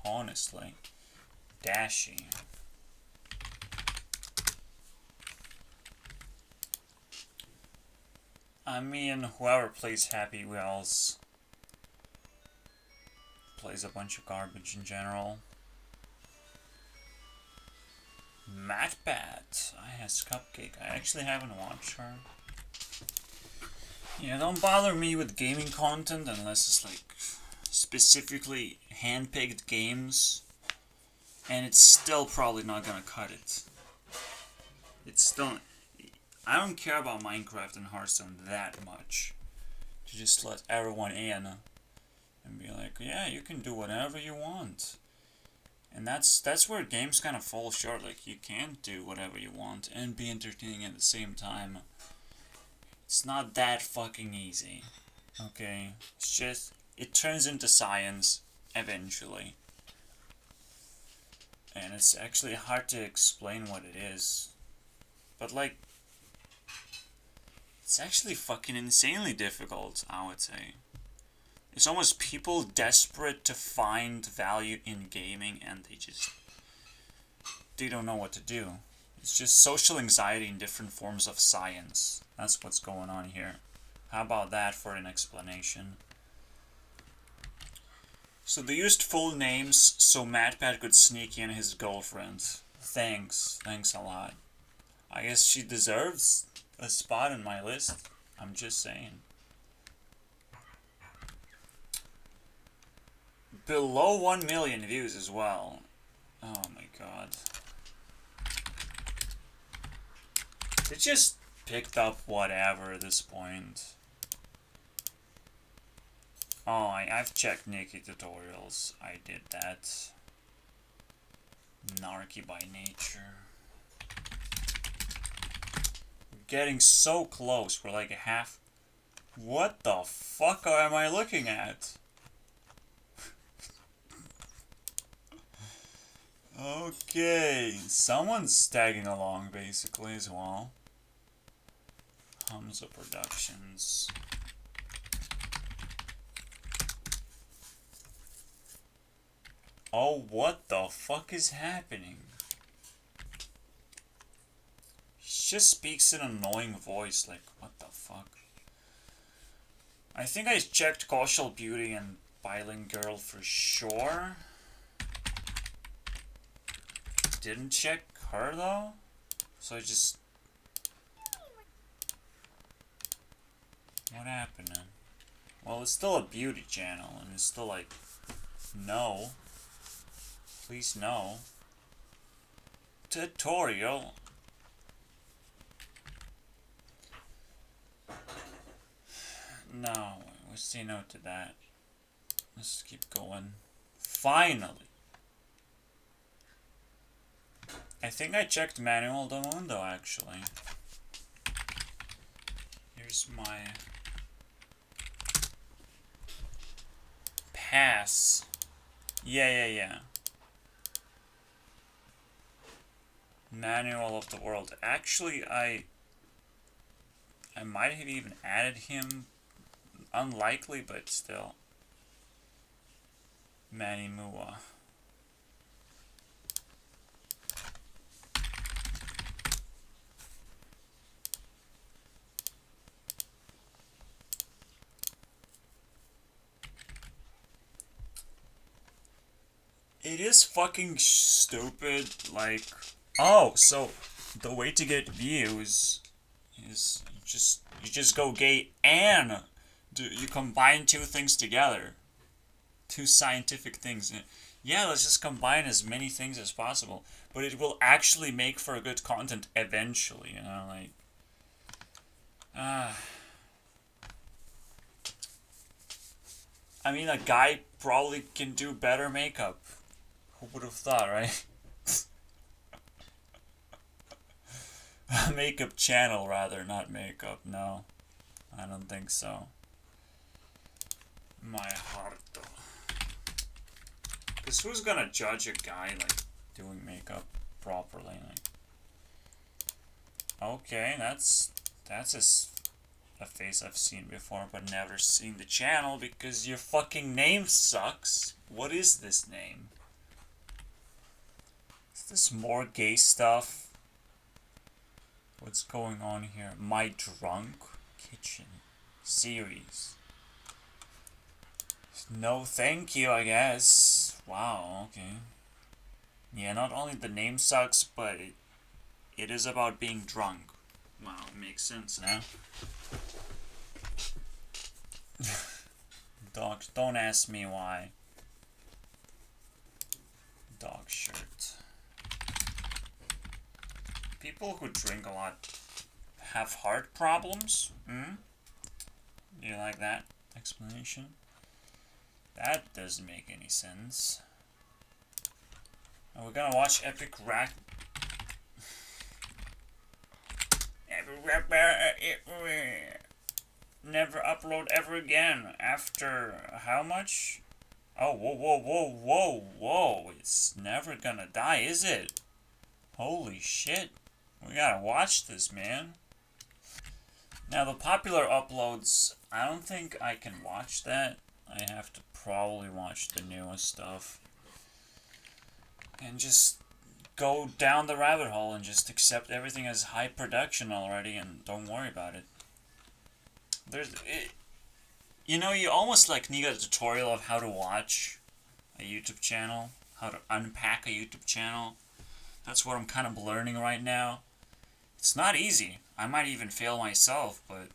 Honestly. Dashy. I mean, whoever plays Happy Wheels plays a bunch of garbage in general. MatPat. I has Cupcake. I actually haven't watched her. Yeah, don't bother me with gaming content unless it's like specifically hand-picked games. And it's still probably not gonna cut it. It's still... I don't care about Minecraft and Hearthstone that much to just let everyone in and be like, yeah, you can do whatever you want. And that's where games kind of fall short. Like, you can't do whatever you want and be entertaining at the same time. It's not that fucking easy. Okay? It's just, it turns into science eventually. And it's actually hard to explain what it is. But like, it's actually fucking insanely difficult, I would say. It's almost people desperate to find value in gaming and they don't know what to do. It's just social anxiety in different forms of science. That's what's going on here. How about that for an explanation? So they used full names so MatPat could sneak in his girlfriend. Thanks a lot. I guess she deserves a spot in my list. I'm just saying. below 1 million views as well. Oh my god. They just picked up whatever at this point. Oh, I've checked Nikki tutorials. I did that. Narky by nature. We're getting so close. We're like a half. What the fuck am I looking at? Okay, someone's tagging along basically as well. Hamza Productions. Oh, what the fuck is happening? She just speaks in an annoying voice, like, what the fuck? I think I checked Kaushal Beauty and Biling Girl for sure. Didn't check her though, so I just... What happened then? Well, it's still a beauty channel, and it's still like, no. Please no. Tutorial. No, we'll say no to that. Let's keep going. Finally. I think I checked Manuel del Mundo actually. Here's my pass. Yeah. Manual of the World. Actually, I might have even added him. Unlikely, but still. Manny Mua. It is fucking stupid, like... Oh, so the way to get views is you just go gay and you combine two things together. Two scientific things. Yeah, let's just combine as many things as possible. But it will actually make for good content eventually, you know, like... I mean, a guy probably can do better makeup. Who would have thought, right? Makeup channel, rather, not makeup. No, I don't think so. My heart. Because who's gonna judge a guy, like, doing makeup properly? Like, okay, that's a face I've seen before, but never seen the channel because your fucking name sucks. What is this name? Is this more gay stuff? What's going on here? My Drunk Kitchen series. No thank you, I guess. Wow, okay. Yeah, not only the name sucks, but it is about being drunk. Wow, makes sense now. Dogs, don't ask me why. Dog shirt. People who drink a lot have heart problems? Hmm? Do you like that explanation? That doesn't make any sense. And we're gonna watch Epic Rack. Never upload ever again. After how much? Oh, whoa. It's never gonna die, is it? Holy shit. We gotta watch this, man. Now, the popular uploads, I don't think I can watch that. I have to probably watch the newest stuff. And just go down the rabbit hole and just accept everything as high production already and don't worry about it. You know, you almost like need a tutorial of how to watch a YouTube channel, how to unpack a YouTube channel. That's what I'm kind of learning right now. It's not easy. I might even fail myself, but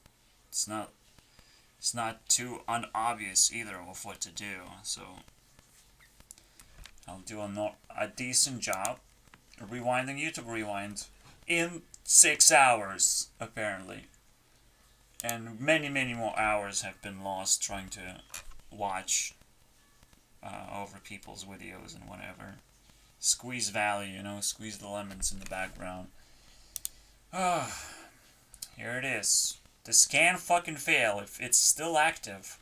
it's not too unobvious either of what to do. So I'll do a decent job rewinding YouTube Rewind in 6 hours, apparently. And many, many more hours have been lost trying to watch over people's videos and whatever. Squeeze value, squeeze the lemons in the background. Ah, here it is. This can fucking fail if it's still active.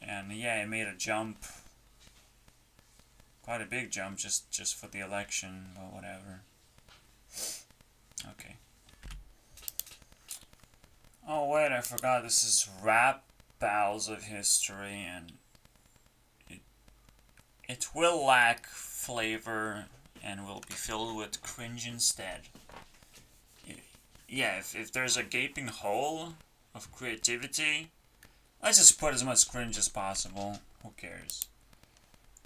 And yeah, it made a jump. Quite a big jump just for the election, but whatever. Okay. Oh wait, I forgot this is Rap Battles of History, and it will lack flavor and will be filled with cringe instead. Yeah, if there's a gaping hole of creativity, let's just put as much cringe as possible. Who cares?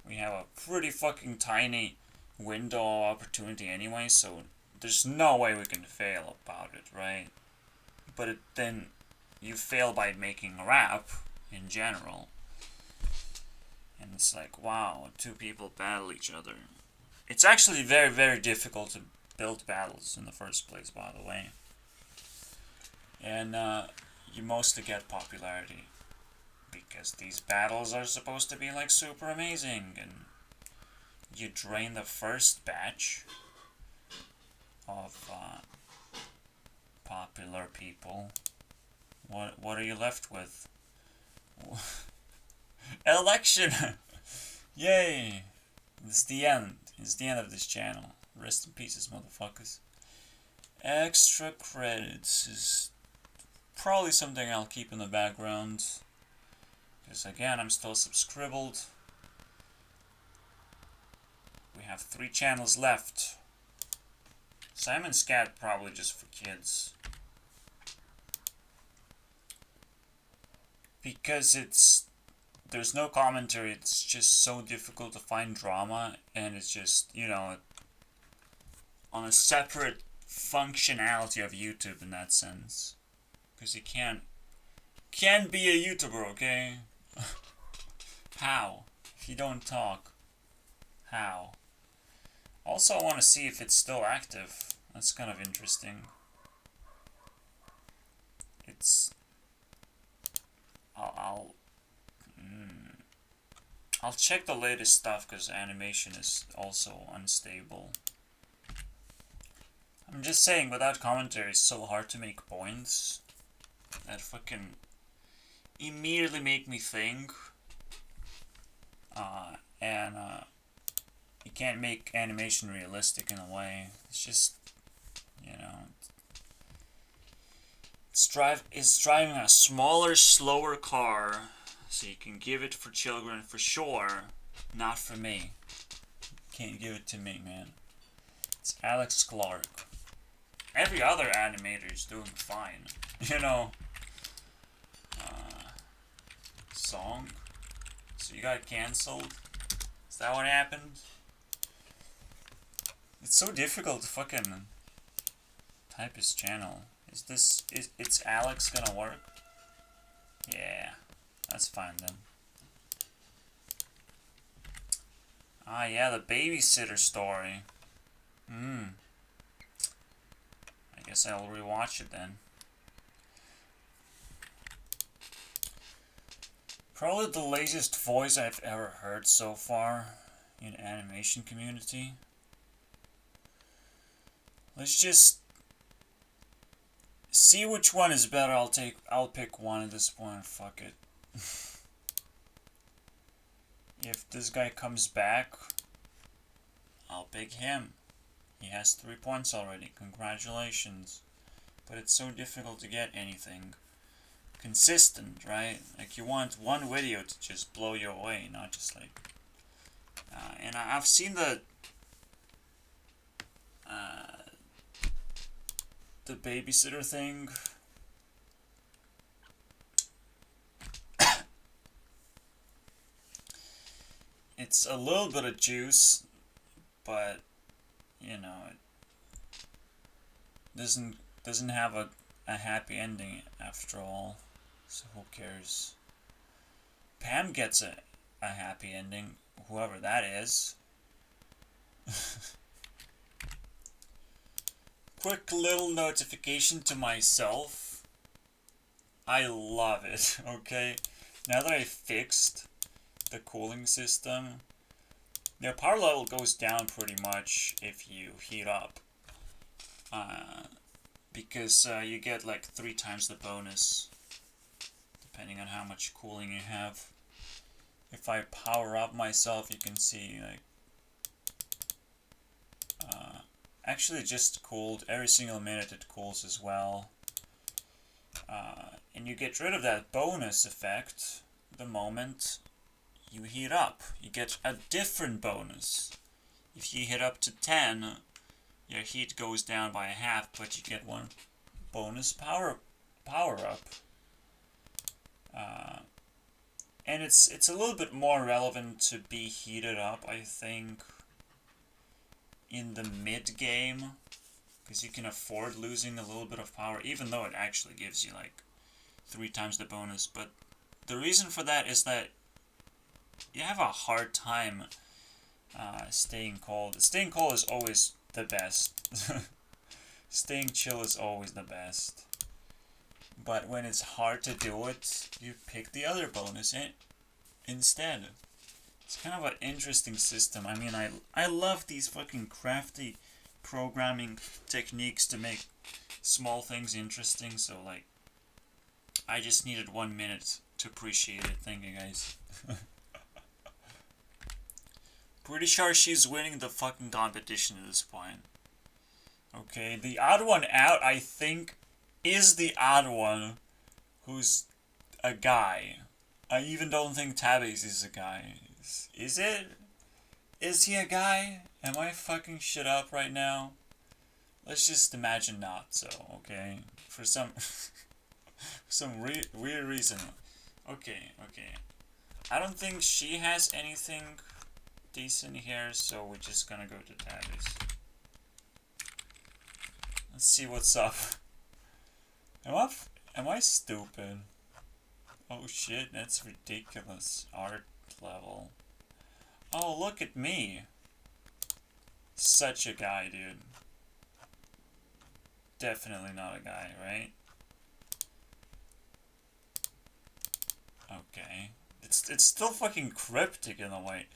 We have a pretty fucking tiny window of opportunity anyway, so there's no way we can fail about it, right? But then you fail by making rap in general. And it's like, wow, two people battle each other. It's actually very, very difficult to build battles in the first place, by the way. And you mostly get popularity because these battles are supposed to be like super amazing, and you drain the first batch of popular people. What are you left with? Election! Yay! It's the end. It's the end of this channel. Rest in pieces, motherfuckers. Extra credits is probably something I'll keep in the background. Because again, I'm still subscribed. We have 3 channels left. Simon Scat probably just for kids. Because there's no commentary, it's just so difficult to find drama, and it's just, on a separate functionality of YouTube in that sense. Because you can't be a YouTuber, okay? How? If you don't talk. How? Also, I want to see if it's still active. That's kind of interesting. I'll check the latest stuff because animation is also unstable. I'm just saying, without commentary, it's so hard to make points that fucking immediately make me think. And you can't make animation realistic in a way. It's just, it's driving a smaller, slower car, so you can give it for children for sure, not for me. Can't give it to me, man. It's Alex Clark. Every other animator is doing fine, Song. So you got cancelled? Is that what happened? It's so difficult to fucking type his channel. It's Alex gonna work? Yeah, that's fine then. Ah yeah, the babysitter story. I guess I'll rewatch it then. Probably the laziest voice I've ever heard so far in animation community. Let's just see which one is better. I'll pick one at this point. Fuck it. If this guy comes back, I'll pick him. He has 3 points already. Congratulations. But it's so difficult to get anything consistent, right? Like, you want one video to just blow you away, not just like... and I've seen the babysitter thing. It's a little bit of juice, but it doesn't have a happy ending after all. So who cares? Pam gets a happy ending, whoever that is. Quick little notification to myself. I love it, okay? Now that I fixed the cooling system, your power level goes down pretty much if you heat up. Because you get like 3 times the bonus, depending on how much cooling you have. If I power up myself, you can see like actually just cooled every single minute. It cools as well, and you get rid of that bonus effect the moment you heat up. You get a different bonus. If you hit up to 10, your heat goes down by a half, but you get 1 bonus power up. And it's a little bit more relevant to be heated up, I think, in the mid game, because you can afford losing a little bit of power, even though it actually gives you like 3 times the bonus. But the reason for that is that you have a hard time staying cold. Staying cold is always the best. Staying chill is always the best. But when it's hard to do it, you pick the other bonus instead. It's kind of an interesting system. I mean, I love these fucking crafty programming techniques to make small things interesting, so like, I just needed 1 minute to appreciate it. Thank you, guys. Pretty sure she's winning the fucking competition at this point. Okay, the odd one out, I think, is the odd one who's a guy. I even don't think Tabby's is a guy. Is it? Is he a guy? Am I fucking shit up right now? Let's just imagine not so, okay? For some weird reason. Okay. I don't think she has anything decent here, so we're just gonna go to Tabby's. Let's see what's up. Am I stupid? Oh shit, that's ridiculous. Art level. Oh, look at me. Such a guy, dude. Definitely not a guy, right? Okay. It's still fucking cryptic in a way.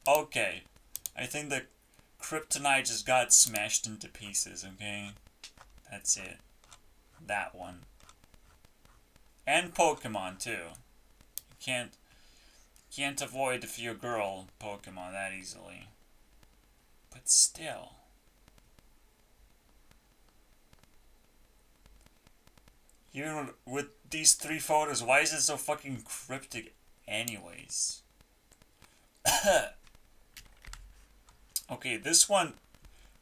Okay. I think the kryptonite just got smashed into pieces, okay? That's it. That one. And Pokemon, too. You can't avoid if you're a girl Pokemon that easily. But still. Even with these 3 photos, why is it so fucking cryptic anyways? Okay, this one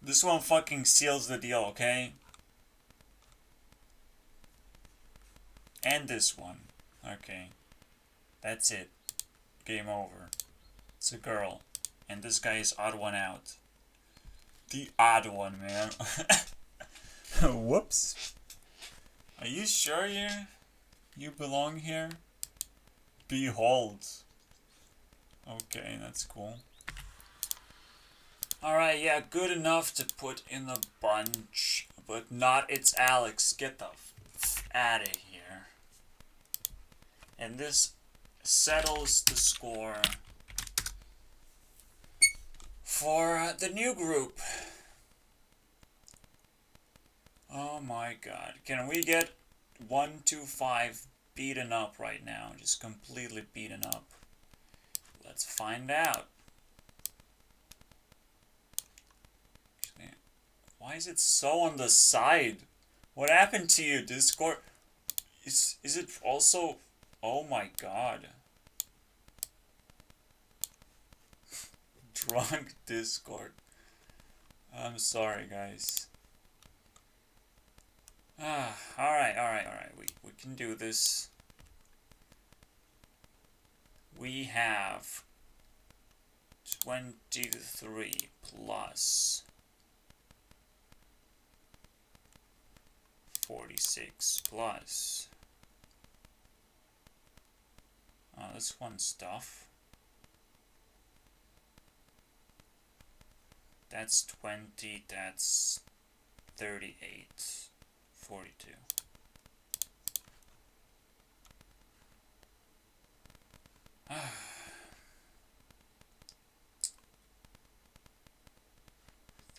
fucking seals the deal, okay? And this one. Okay. That's it. Game over. It's a girl. And this guy is odd one out. The odd one, man. Whoops. Are you sure you belong here? Behold. Okay, that's cool. Alright, yeah, good enough to put in the bunch. But not it's Alex. Get the f out of here. And this settles the score for the new group. Oh my god. Can we get 125 beaten up right now? Just completely beaten up. Let's find out. Why is it so on the side? What happened to you, Discord? Is it also... Oh my god. Drunk Discord. I'm sorry, guys. Alright. We can do this. We have 23 plus 46 plus. Oh, this one's stuff. That's 20, that's 38, 42.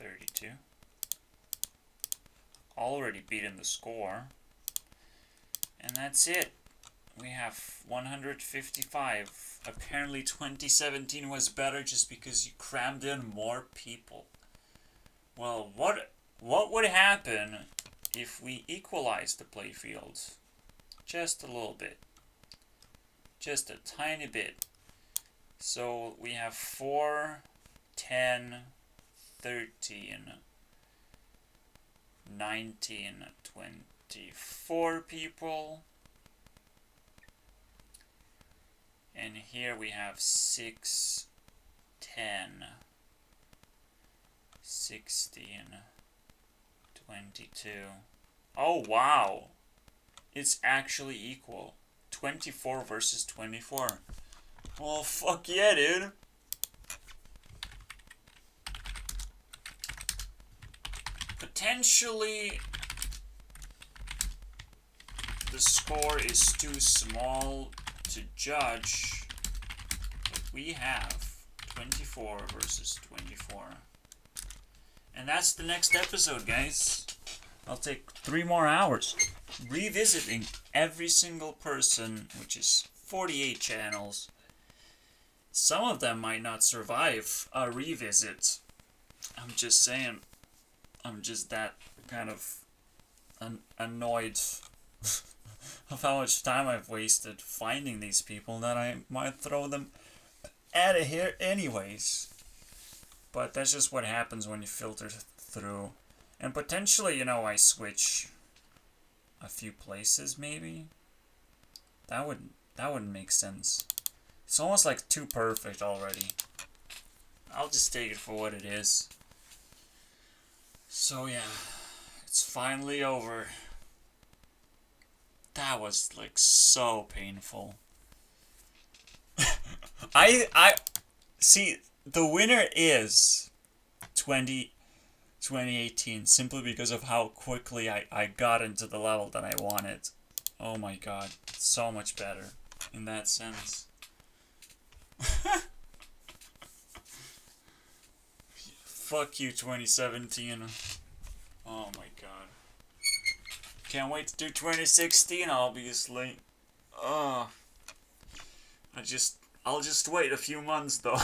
$32. Already beaten the score. And that's it. We have 155. Apparently 2017 was better just because you crammed in more people. Well, what would happen if we equalized the playfield? Just a little bit. Just a tiny bit. So we have 4, 10, 13, 19, 24 people. And here we have 6, 10, 16, 22. Oh, wow. It's actually equal. 24 versus 24. Well, fuck yeah, dude. Potentially, the score is too small to judge, but we have 24 versus 24. And that's the next episode, guys. I'll take 3 more hours revisiting every single person, which is 48 channels. Some of them might not survive a revisit. I'm just saying. I'm just that kind of annoyed of how much time I've wasted finding these people that I might throw them out of here anyways. But that's just what happens when you filter through. And potentially, you know, I switch a few places maybe. That wouldn't make sense. It's almost like too perfect already. I'll just take it for what it is. So yeah, it's finally over. That was like so painful. I see the winner is 2018 simply because of how quickly I got into the level that I wanted. Oh my god, so much better in that sense. Fuck you, 2017. Oh my god. Can't wait to do 2016, obviously. I'll just wait a few months though.